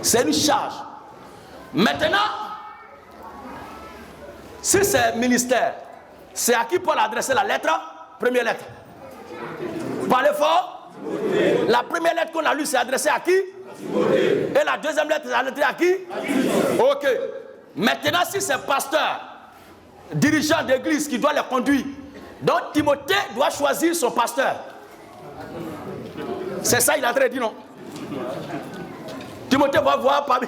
C'est une charge. Maintenant, si c'est un ministère, c'est à qui Paul a adressé la lettre? Première lettre. Parlez fort. La première lettre qu'on a lue, c'est adressée à qui? Et la deuxième lettre, c'est adressée à qui? Ok. Maintenant, si c'est pasteur, dirigeant d'église qui doit les conduire, donc Timothée doit choisir son pasteur. C'est ça, il a très dit non. Timothée va voir parmi.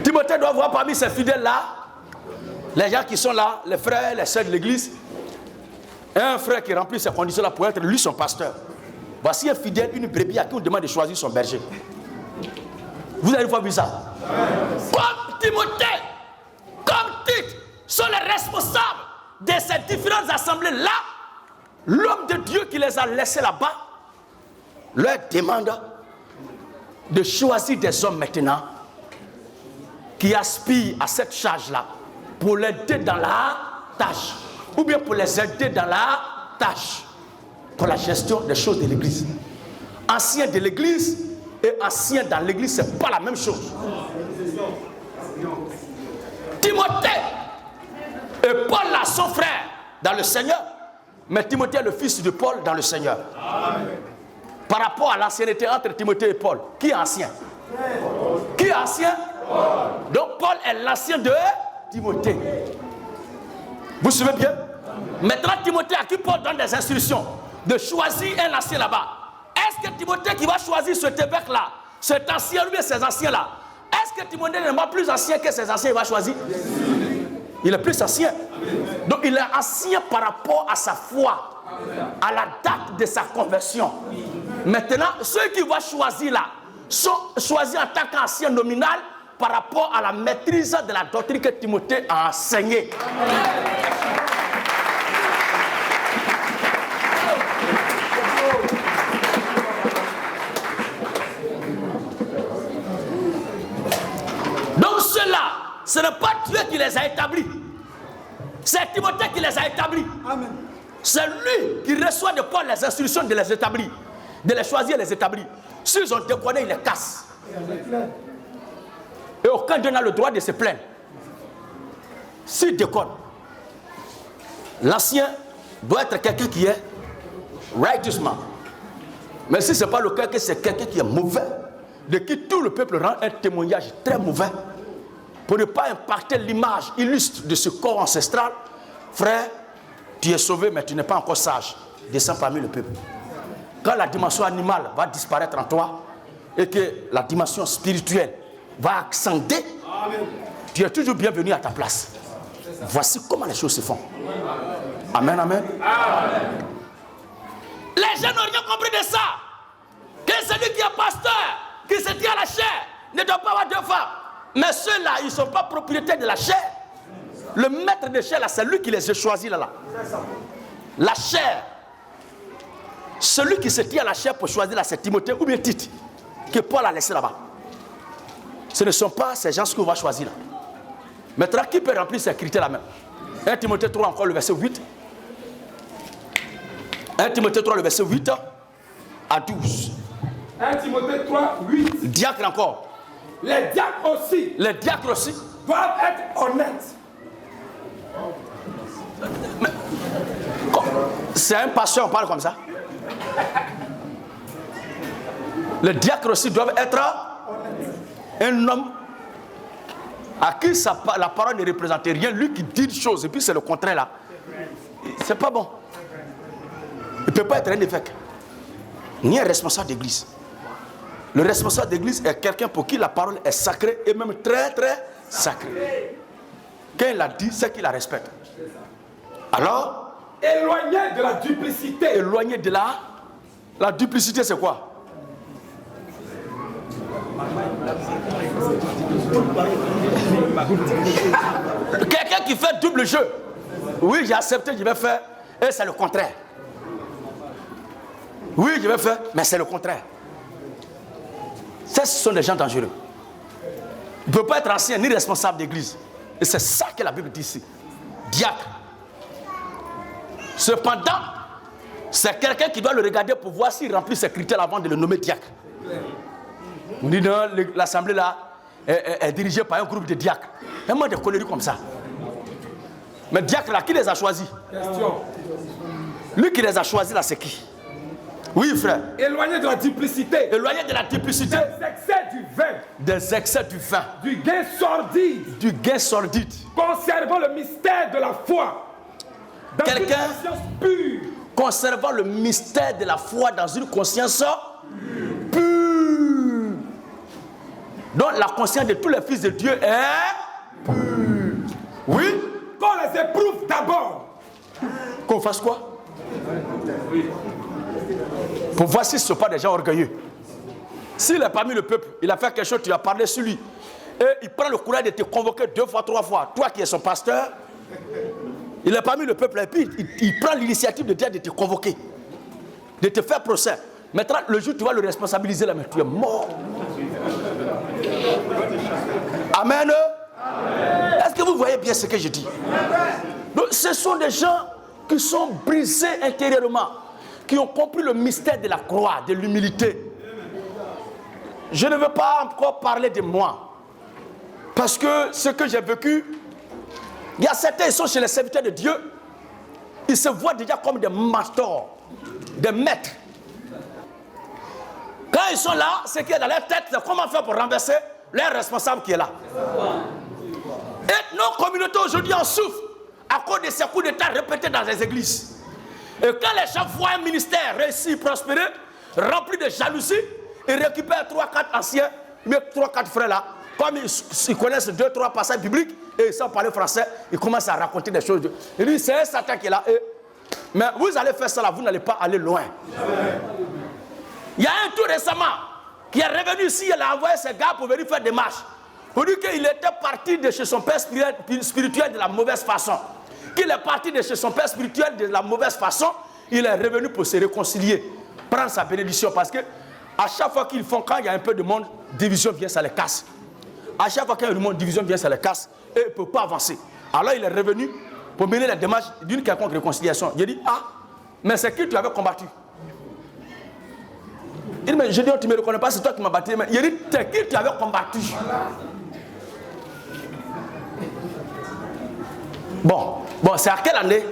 Timothée doit voir parmi ces fidèles-là, les gens qui sont là, les frères, les sœurs de l'église, un frère qui remplit ces conditions-là pour être lui son pasteur. Voici un fidèle, une brebis à qui on demande de choisir son berger. Vous avez pas vu ça? Comme Timothée, comme Tite, sont les responsables de ces différentes assemblées-là, l'homme de Dieu qui les a laissés là-bas leur demande de choisir des hommes maintenant qui aspirent à cette charge-là pour l'aider dans la tâche ou bien pour les aider dans la tâche pour la gestion des choses de l'église. Ancien de l'église et ancien dans l'église, ce n'est pas la même chose. Timothée et Paul là, son frère dans le Seigneur, mais Timothée est le fils de Paul dans le Seigneur. Amen. Par rapport à l'ancienneté entre Timothée et Paul, qui est ancien? Qui est ancien? Paul. Donc Paul est l'ancien de Timothée. Vous suivez bien? Maintenant Timothée à qui Paul donne des instructions de choisir un ancien là-bas. Est-ce que Timothée qui va choisir cet évêque là, cet ancien ou bien ces anciens là, est-ce que Timothée n'est pas plus ancien que ces anciens qu'il va choisir? Il est plus ancien. Donc il est ancien par rapport à sa foi, à la date de sa conversion. Maintenant, ceux qui vont choisir là sont choisis en tant qu'ancien nominal par rapport à la maîtrise de la doctrine que Timothée a enseignée. Donc ceux-là, ce n'est pas Dieu qui les a établis. C'est Timothée qui les a établis. Amen. C'est lui qui reçoit de Paul les instructions de les établir, de les choisir et les établir. S'ils ont déconné, ils les cassent. Et aucun d'eux n'a le droit de se plaindre. s'il déconne, l'ancien doit être quelqu'un qui est righteousement. Mais si ce n'est pas le cas, que c'est quelqu'un qui est mauvais, de qui tout le peuple rend un témoignage très mauvais, pour ne pas impacter l'image illustre de ce corps ancestral, frère, tu es sauvé, mais tu n'es pas encore sage. Descends parmi le peuple. Quand la dimension animale va disparaître en toi, et que la dimension spirituelle va accenter, tu es toujours bienvenu à ta place. Voici comment les choses se font. Amen, amen. Les gens n'ont rien compris de ça. Que celui qui est pasteur, qui se tient à la chair, ne doit pas avoir deux femmes. Mais ceux-là, ils ne sont pas propriétaires de la chair. Le maître de chair, là, c'est lui qui les a choisis là. La chair. Celui qui se tient à la chair pour choisir là, c'est Timothée ou bien Tite, que Paul a laissé là-bas. Ce ne sont pas ces gens qu'on va choisir là. Maintenant, qui peut remplir ces critères là même? 1 Timothée 3, encore le verset 8. 1 Timothée 3, le verset 8 à 12. 1 Timothée 3, 8. Diacre encore. Les diacres aussi. Les diacres aussi doivent être honnêtes. C'est un pasteur, on parle comme ça. Les diacres aussi doivent être un homme à qui la parole ne représente rien, lui qui dit des choses, et puis c'est le contraire là. C'est pas bon. Il ne peut pas être un évêque, ni un responsable d'église. Le responsable d'église est quelqu'un pour qui la parole est sacrée et même très très sacrée. Quand il l'a dit, c'est qu'il la respecte. Alors, éloigné de la duplicité. Éloigné de la duplicité, c'est quoi? Quelqu'un qui fait double jeu. Oui, j'ai accepté, je vais faire. Et c'est le contraire. Oui, je vais faire, mais c'est le contraire. Ce sont des gens dangereux. Il ne peut pas être ancien ni responsable d'église. Et c'est ça que la Bible dit ici. Diacre. Cependant, c'est quelqu'un qui doit le regarder pour voir s'il remplit ses critères avant de le nommer diacre. On dit non, l'assemblée là est dirigée par un groupe de diacres. Un monde de colériques comme ça. Mais diacre là, qui les a choisis? Lui qui les a choisis là, c'est qui? Oui, frère. Éloigné de la duplicité. Éloigné de la duplicité. Des excès du vin. Des excès du vin. Du gain sordide. Du gain sordide. Conservant le mystère de la foi. Dans une conscience pure. Conservant le mystère de la foi dans une conscience pure. Donc la conscience de tous les fils de Dieu est pure. Oui. Qu'on les éprouve d'abord. Qu'on fasse quoi? Pour voir si ce ne sont pas des gens orgueilleux. S'il est parmi le peuple, il a fait quelque chose, tu as parlé sur lui. Et il prend le courage de te convoquer 2 fois, 3 fois. Toi qui es son pasteur, il est parmi le peuple et puis il prend l'initiative de dire de te convoquer, de te faire procès. Maintenant, le jour où tu vas le responsabiliser, là, mais tu es mort. Amen. Est-ce que vous voyez bien ce que je dis? Donc, ce sont des gens qui sont brisés intérieurement, qui ont compris le mystère de la croix, de l'humilité. Je ne veux pas encore parler de moi, parce que ce que j'ai vécu, il y a certains qui sont chez les serviteurs de Dieu, ils se voient déjà comme des masters, des maîtres. Quand ils sont là, ce qui est dans leur tête, c'est comment faire pour renverser leur responsable qui est là. Et nos communautés aujourd'hui en souffrent à cause de ces coups d'État répétés dans les églises. Et quand les gens voient un ministère réussir, prospérer, rempli de jalousie, ils récupèrent 3-4 anciens, mais 3-4 frères là, comme ils connaissent 2-3 passages bibliques, et ils savent parler français, ils commencent à raconter des choses. Ils disent, c'est un Satan qui est là. Mais vous allez faire ça là, vous n'allez pas aller loin. Il y a un tout récemment qui est revenu ici, il a envoyé ses gars pour venir faire des marches. Pour dire qu'il était parti de chez son père spirituel de la mauvaise façon. Qu'il est parti de chez son père spirituel de la mauvaise façon, il est revenu pour se réconcilier, prendre sa bénédiction. Parce que à chaque fois qu'ils font, quand il y a un peu de monde, division vient, ça les casse. À chaque fois qu'il y a du monde, division vient, ça les casse. Et il ne peut pas avancer. Alors il est revenu pour mener la démarche d'une quelconque réconciliation. Il a dit, ah, mais c'est qui tu avais combattu? Il dit, mais je dis, tu ne me reconnais pas, c'est toi qui m'as battu. Il a dit, c'est qui tu avais combattu? Bon, c'est à quelle année?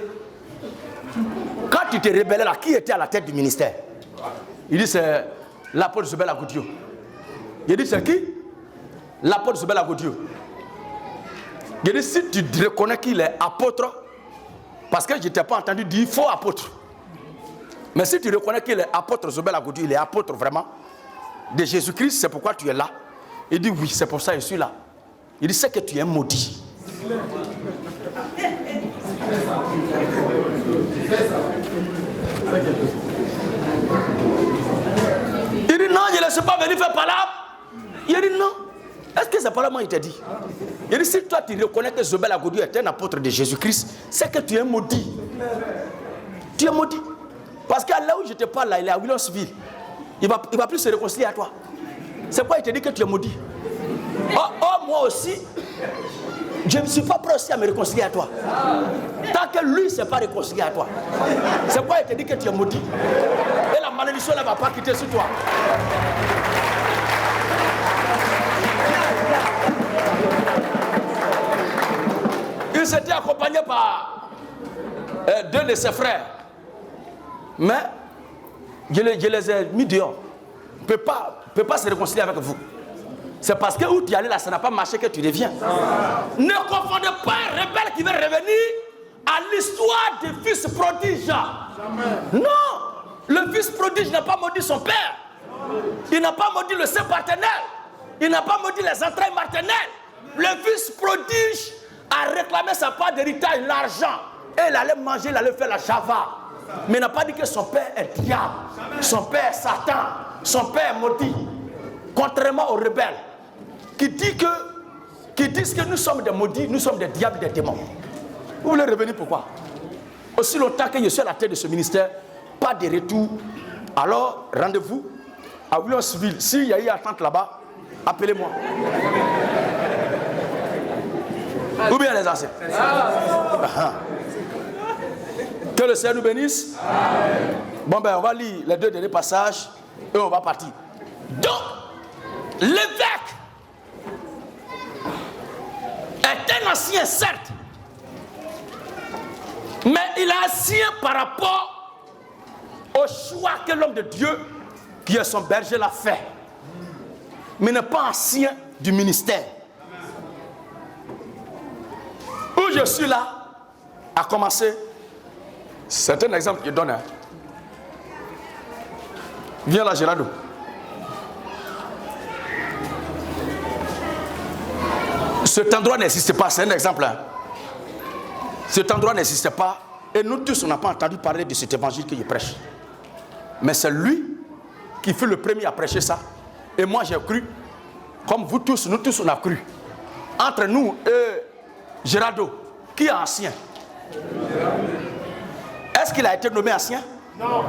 Quand tu t'es rebellé là, qui était à la tête du ministère? Il dit c'est l'apôtre Zobel Agoudio. Il dit c'est qui? L'apôtre Zobel Agoudio. Il dit si tu reconnais qu'il est apôtre, parce que je ne t'ai pas entendu dire faux apôtre. Mais si tu reconnais qu'il est apôtre Zobel Agoudio, il est apôtre vraiment de Jésus-Christ, c'est pourquoi tu es là. Il dit oui, c'est pour ça que je suis là. Il dit c'est que tu es maudit. Il dit non, je ne suis pas venu faire palabre. Il dit non. Est-ce que c'est pas là moi il t'a dit? Il dit si toi tu reconnais que Zobel Agoudio est un apôtre de Jésus-Christ, c'est que tu es maudit. Tu es maudit. Parce que là où je te parle là, il est à Williamsville. Il va plus se réconcilier à toi. C'est quoi il te dit que tu es maudit? Oh, moi aussi, je ne suis pas prêt aussi à me réconcilier à toi. Tant que lui ne s'est pas réconcilié à toi. C'est quoi il te dit que tu es maudit? Et la malédiction ne va pas quitter sur toi. Il s'était accompagné par deux de ses frères. Mais je les ai mis dehors. On ne peut pas se réconcilier avec vous. C'est parce que où tu es allé là, ça n'a pas marché que tu reviens. Ne confondez pas un rebelle qui veut revenir à l'histoire du fils prodige. Non, le fils prodige n'a pas maudit son père. Il n'a pas maudit le sein paternel. Il n'a pas maudit les entrailles maternelles. Le fils prodige a réclamé sa part d'héritage, l'argent. Et il allait manger, il allait faire la java. Mais il n'a pas dit que son père est diable. Son père est Satan. Son père est maudit. Contrairement aux rebelles qui disent que nous sommes des maudits, nous sommes des diables, des démons. Vous voulez revenir pourquoi? Aussi longtemps que je suis à la tête de ce ministère, pas de retour. Alors, rendez-vous à Williamsville. S'il y a eu attente là-bas, appelez-moi. Ou bien les anciens. Que le Seigneur nous bénisse. Bon ben, on va lire les deux derniers passages et on va partir. Donc, l'évêque est un ancien, certes, mais il est ancien par rapport au choix que l'homme de Dieu, qui est son berger, l'a fait. Mais n'est pas ancien du ministère. Où je suis là, à commencer, c'est un exemple que je donne. Viens là, Gérardo. Cet endroit n'existe pas, c'est un exemple. Cet endroit n'existe pas. Et nous tous, on n'a pas entendu parler de cet évangile que je prêche. Mais c'est lui qui fut le premier à prêcher ça. Et moi, j'ai cru. Comme vous tous, nous tous, on a cru. Entre nous et Gérardo, qui est ancien? Est-ce qu'il a été nommé ancien? Non.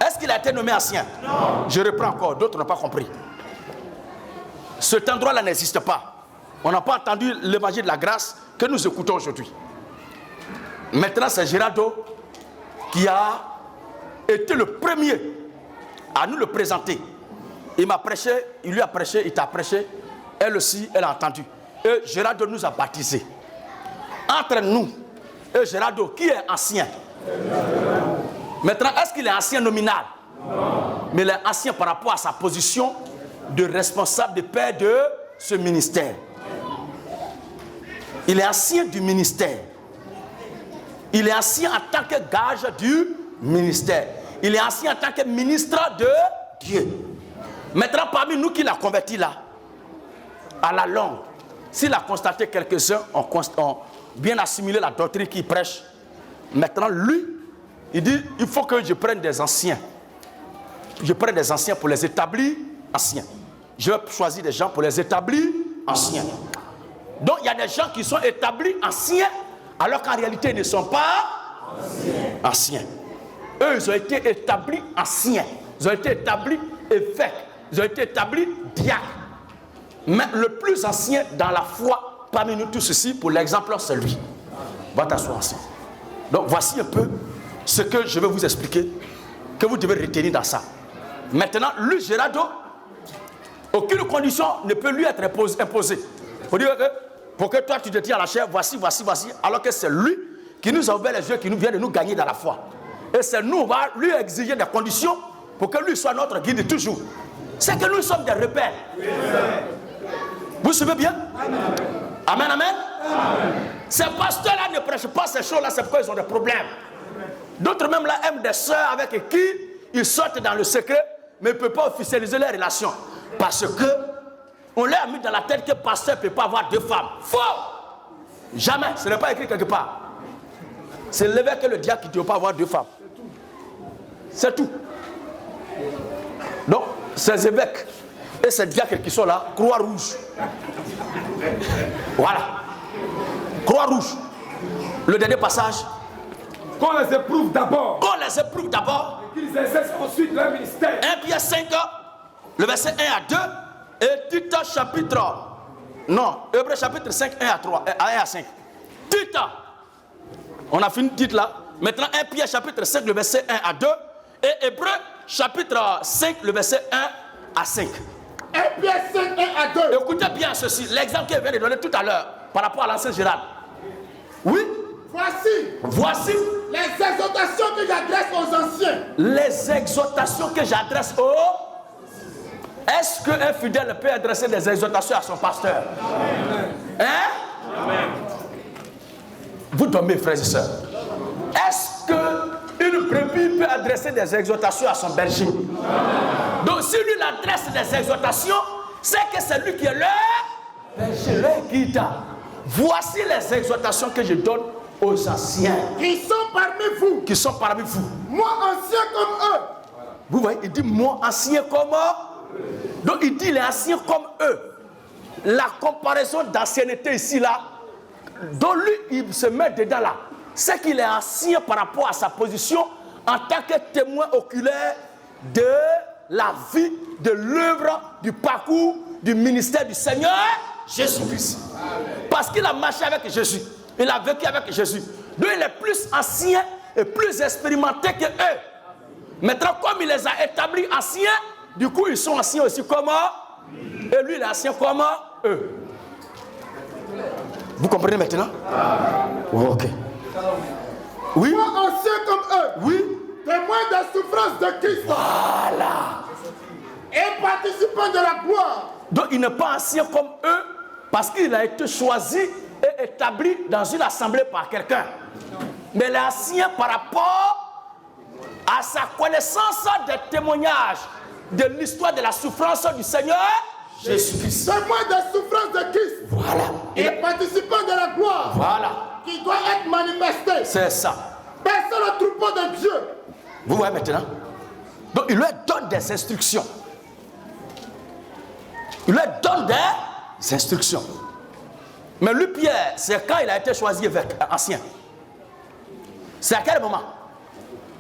Est-ce qu'il a été nommé ancien? Non. Je reprends encore, d'autres n'ont pas compris. Cet endroit-là n'existe pas. On n'a pas entendu l'évangile de la grâce que nous écoutons aujourd'hui. Maintenant, c'est Gérardo qui a été le premier à nous le présenter. Il m'a prêché, il lui a prêché, il t'a prêché. Elle aussi, elle a entendu. Et Gérardo nous a baptisés. Entre nous et Gérardo, qui est ancien? Maintenant, est-ce qu'il est ancien nominal? Non. Mais il est ancien par rapport à sa position de responsable de père de ce ministère. Il est ancien du ministère. Il est ancien en tant que gage du ministère. Il est ancien en tant que ministre de Dieu. Maintenant, parmi nous qui l'a converti là, à la longue, s'il a constaté quelques-uns ont bien assimilé la doctrine qu'il prêche, maintenant lui, il dit, il faut que je prenne des anciens. Je prenne des anciens pour les établir anciens. Je vais choisir des gens pour les établir anciens. Donc il y a des gens qui sont établis anciens, alors qu'en réalité ils ne sont pas anciens. Eux, ils ont été établis anciens. Ils ont été établis évêques. Ils ont été établis diacres. Mais le plus ancien dans la foi, parmi nous tous ici, pour l'exemple, c'est lui. Va t'asseoir ensemble. Donc voici un peu ce que je vais vous expliquer, que vous devez retenir dans ça. Maintenant, lui, Gérardo, aucune condition ne peut lui être imposée. Il faut dire que pour que toi tu te tiens à la chair, voici, alors que c'est lui qui nous a ouvert les yeux, qui nous vient de nous gagner dans la foi. Et c'est nous, on va lui exiger des conditions pour que lui soit notre guide toujours. C'est que nous sommes des rebelles. Vous suivez bien? Amen, amen. Ces pasteurs-là ne prêchent pas ces choses-là, c'est pourquoi ils ont des problèmes. D'autres même là aiment des sœurs avec qui ils sortent dans le secret, mais ils ne peuvent pas officialiser leurs relations. Parce que on leur a mis dans la tête que le pasteur ne peut pas avoir deux femmes. Faux! Jamais, ce n'est pas écrit quelque part. C'est l'évêque et le diacre qui ne doivent pas avoir deux femmes. C'est tout. Donc, ces évêques et ces diacres qui sont là, croix rouge. Voilà. Croix rouge. Le dernier passage. Qu'on les éprouve d'abord. Qu'on les éprouve d'abord. Et qu'ils exercent ensuite leur ministère. 1 Pierre 5, le verset 1 à 2. Et Tite chapitre. Non, Hébreux chapitre 5, 1 à 3. 1 à 5. Tite. On a fini Tite là. Maintenant 1 Pierre chapitre 5, le verset 1 à 2. Et Hébreux chapitre 5, le verset 1 à 5. 1 Pierre 5, 1 à 2. Écoutez bien ceci, l'exemple qu'il vient de donner tout à l'heure par rapport à l'ancien Gérald. Oui. Voici les exhortations que j'adresse aux anciens. Les exhortations que j'adresse aux... Est-ce qu'un fidèle peut adresser des exhortations à son pasteur? Hein? Amen. Vous dormez, frères et sœurs. Est-ce qu'une brebis peut adresser des exhortations à son berger? Donc si lui adresse des exhortations, c'est que c'est lui qui est le berger, le guide. Voici les exhortations que je donne aux anciens. Qui sont parmi vous. Qui sont parmi vous. Moi ancien comme eux. Vous voyez, il dit moi ancien comme eux. Donc il dit les anciens comme eux. La comparaison d'ancienneté ici là, dont lui il se met dedans là, c'est qu'il est ancien par rapport à sa position en tant que témoin oculaire de la vie, de l'œuvre, du parcours, du ministère du Seigneur Jésus-Christ. Parce qu'il a marché avec Jésus. Il a vécu avec Jésus. Donc il est plus ancien et plus expérimenté que eux. Maintenant, comme il les a établis anciens, du coup, ils sont anciens aussi comme eux. Et lui, il est ancien comme eux. Vous comprenez maintenant? Oh, ok. Oui. Moi, ancien comme eux. Oui. Témoin des souffrances de Christ. Voilà. Et participant de la gloire. Donc, il n'est pas ancien comme eux parce qu'il a été choisi et établi dans une assemblée par quelqu'un. Mais il est ancien par rapport à sa connaissance des témoignages de l'histoire de la souffrance du Seigneur Jésus-Christ. Témoin des souffrances de Christ. Voilà. Et participant de la gloire. Voilà. Qui doit être manifestée. C'est ça. Personne le troupeau de Dieu. Vous voyez maintenant? Donc il leur donne des instructions. Il leur donne des instructions. Mais lui, Pierre, c'est quand il a été choisi évêque, ancien. C'est à quel moment?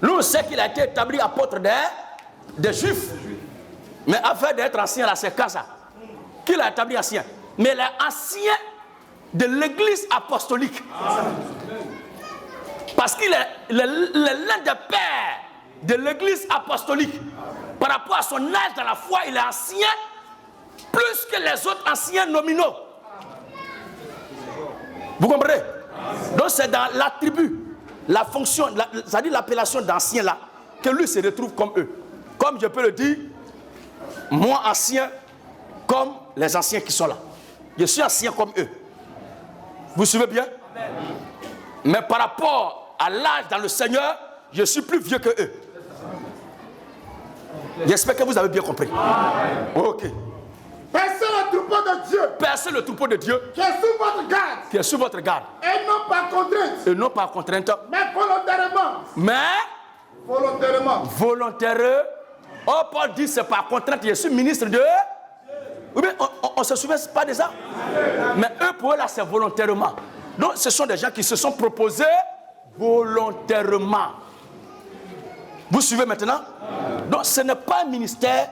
Nous, on sait qu'il a été établi apôtre des Juifs. Mais afin d'être ancien, là, c'est quand ça? Qu'il a établi ancien. Mais il est ancien de l'église apostolique. Parce qu'il est l'un des pères de l'église apostolique. Par rapport à son âge dans la foi, il est ancien plus que les autres anciens nominaux. Vous comprenez? Donc c'est dans l'attribut, la fonction, c'est-à-dire l'appellation d'ancien là, que lui se retrouve comme eux. Comme je peux le dire, moi ancien comme les anciens qui sont là. Je suis ancien comme eux. Vous suivez bien? Amen. Mais par rapport à l'âge dans le Seigneur, je suis plus vieux que eux. J'espère que vous avez bien compris. Amen. Ok. Percez le troupeau de Dieu. Percez le troupeau de Dieu. Qui est sous votre garde. Qui est sous votre garde. Et non par contrainte. Et non par contrainte. Mais volontairement. Mais volontairement. Volontaireux. Oh, Paul dit c'est par contrainte. Je suis ministre de... Oui, mais on ne se souvient pas de ça. Mais eux, pour eux, là, c'est volontairement. Donc, ce sont des gens qui se sont proposés volontairement. Vous suivez maintenant? Donc, ce n'est pas un ministère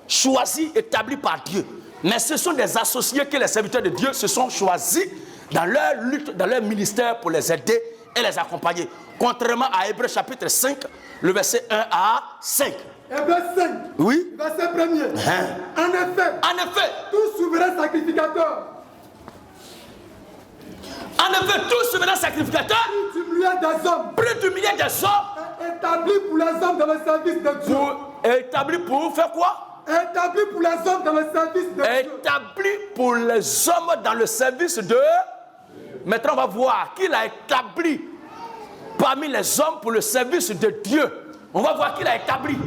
choisi, établi par Dieu. Mais ce sont des associés que les serviteurs de Dieu se sont choisis dans leur lutte, dans leur ministère pour les aider et les accompagner. Contrairement à Hébreux chapitre 5, le verset 1 à 5. Hébreux 5, oui. Verset 1er. En effet, tout souverain sacrificateur En effet, tout souverain sacrificateur, plus du millier des hommes, est établi pour les hommes dans le service de Dieu. Établi pour faire quoi? Établi pour les hommes dans le service de Dieu. Établi pour les hommes dans le service de... Maintenant, on va voir qui l'a établi parmi les hommes pour le service de Dieu. On va voir qui l'a établi.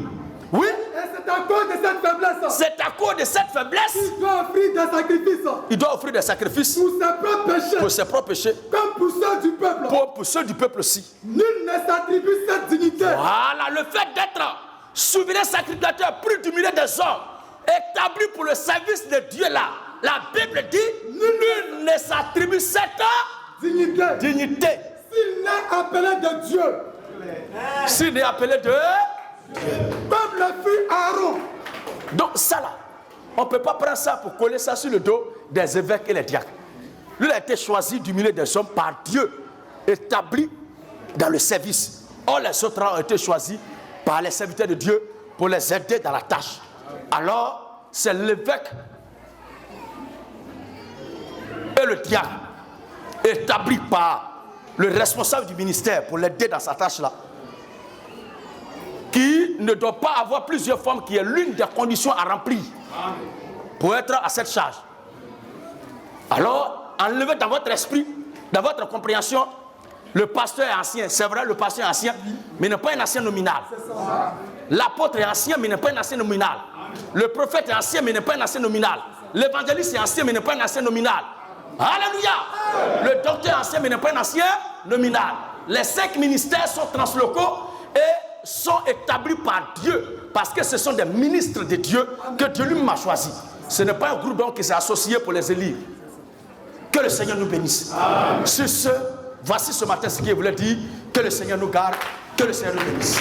Oui. Et c'est à cause de cette faiblesse. C'est à cause de cette faiblesse. Il doit offrir des sacrifices. Il doit offrir des sacrifices. Pour ses propres péchés. Pour ses propres péchés. Comme pour ceux du peuple. Pour ceux du peuple aussi. Nul ne s'attribue cette dignité. Voilà, le fait d'être souverain sacrificateur, plus du milieu des hommes, établi pour le service de Dieu là. La Bible dit, nul ne s'attribue cette dignité. S'il n'est appelé de Dieu. S'il n'est appelé de Dieu. Comme le fut Aaron. Donc ça là, on ne peut pas prendre ça pour coller ça sur le dos des évêques et les diacres. Lui a été choisi du milieu des hommes par Dieu, établi dans le service. Or les autres ont été choisis par les serviteurs de Dieu pour les aider dans la tâche. Alors, c'est l'évêque et le diacre, établi par le responsable du ministère pour l'aider dans sa tâche-là, qui ne doit pas avoir plusieurs femmes, qui est l'une des conditions à remplir pour être à cette charge. Alors, enlevez dans votre esprit, dans votre compréhension, le pasteur est ancien. C'est vrai, le pasteur est ancien, mais il n'est pas un ancien nominal. L'apôtre est ancien, mais il n'est pas un ancien nominal. Le prophète est ancien, mais il n'est pas un ancien nominal. L'évangéliste est ancien, mais il n'est pas un ancien nominal. Alléluia! Le docteur est ancien, mais il n'est pas un ancien nominal. Les 5 ministères sont translocaux et sont établis par Dieu, parce que ce sont des ministres de Dieu que Dieu lui-même a choisis. Ce n'est pas un groupe donc qui s'est associé pour les élire. Que le Seigneur nous bénisse. Sur ce, voici ce matin ce qu'il voulait dire. Que le Seigneur nous garde. Que le Seigneur nous bénisse.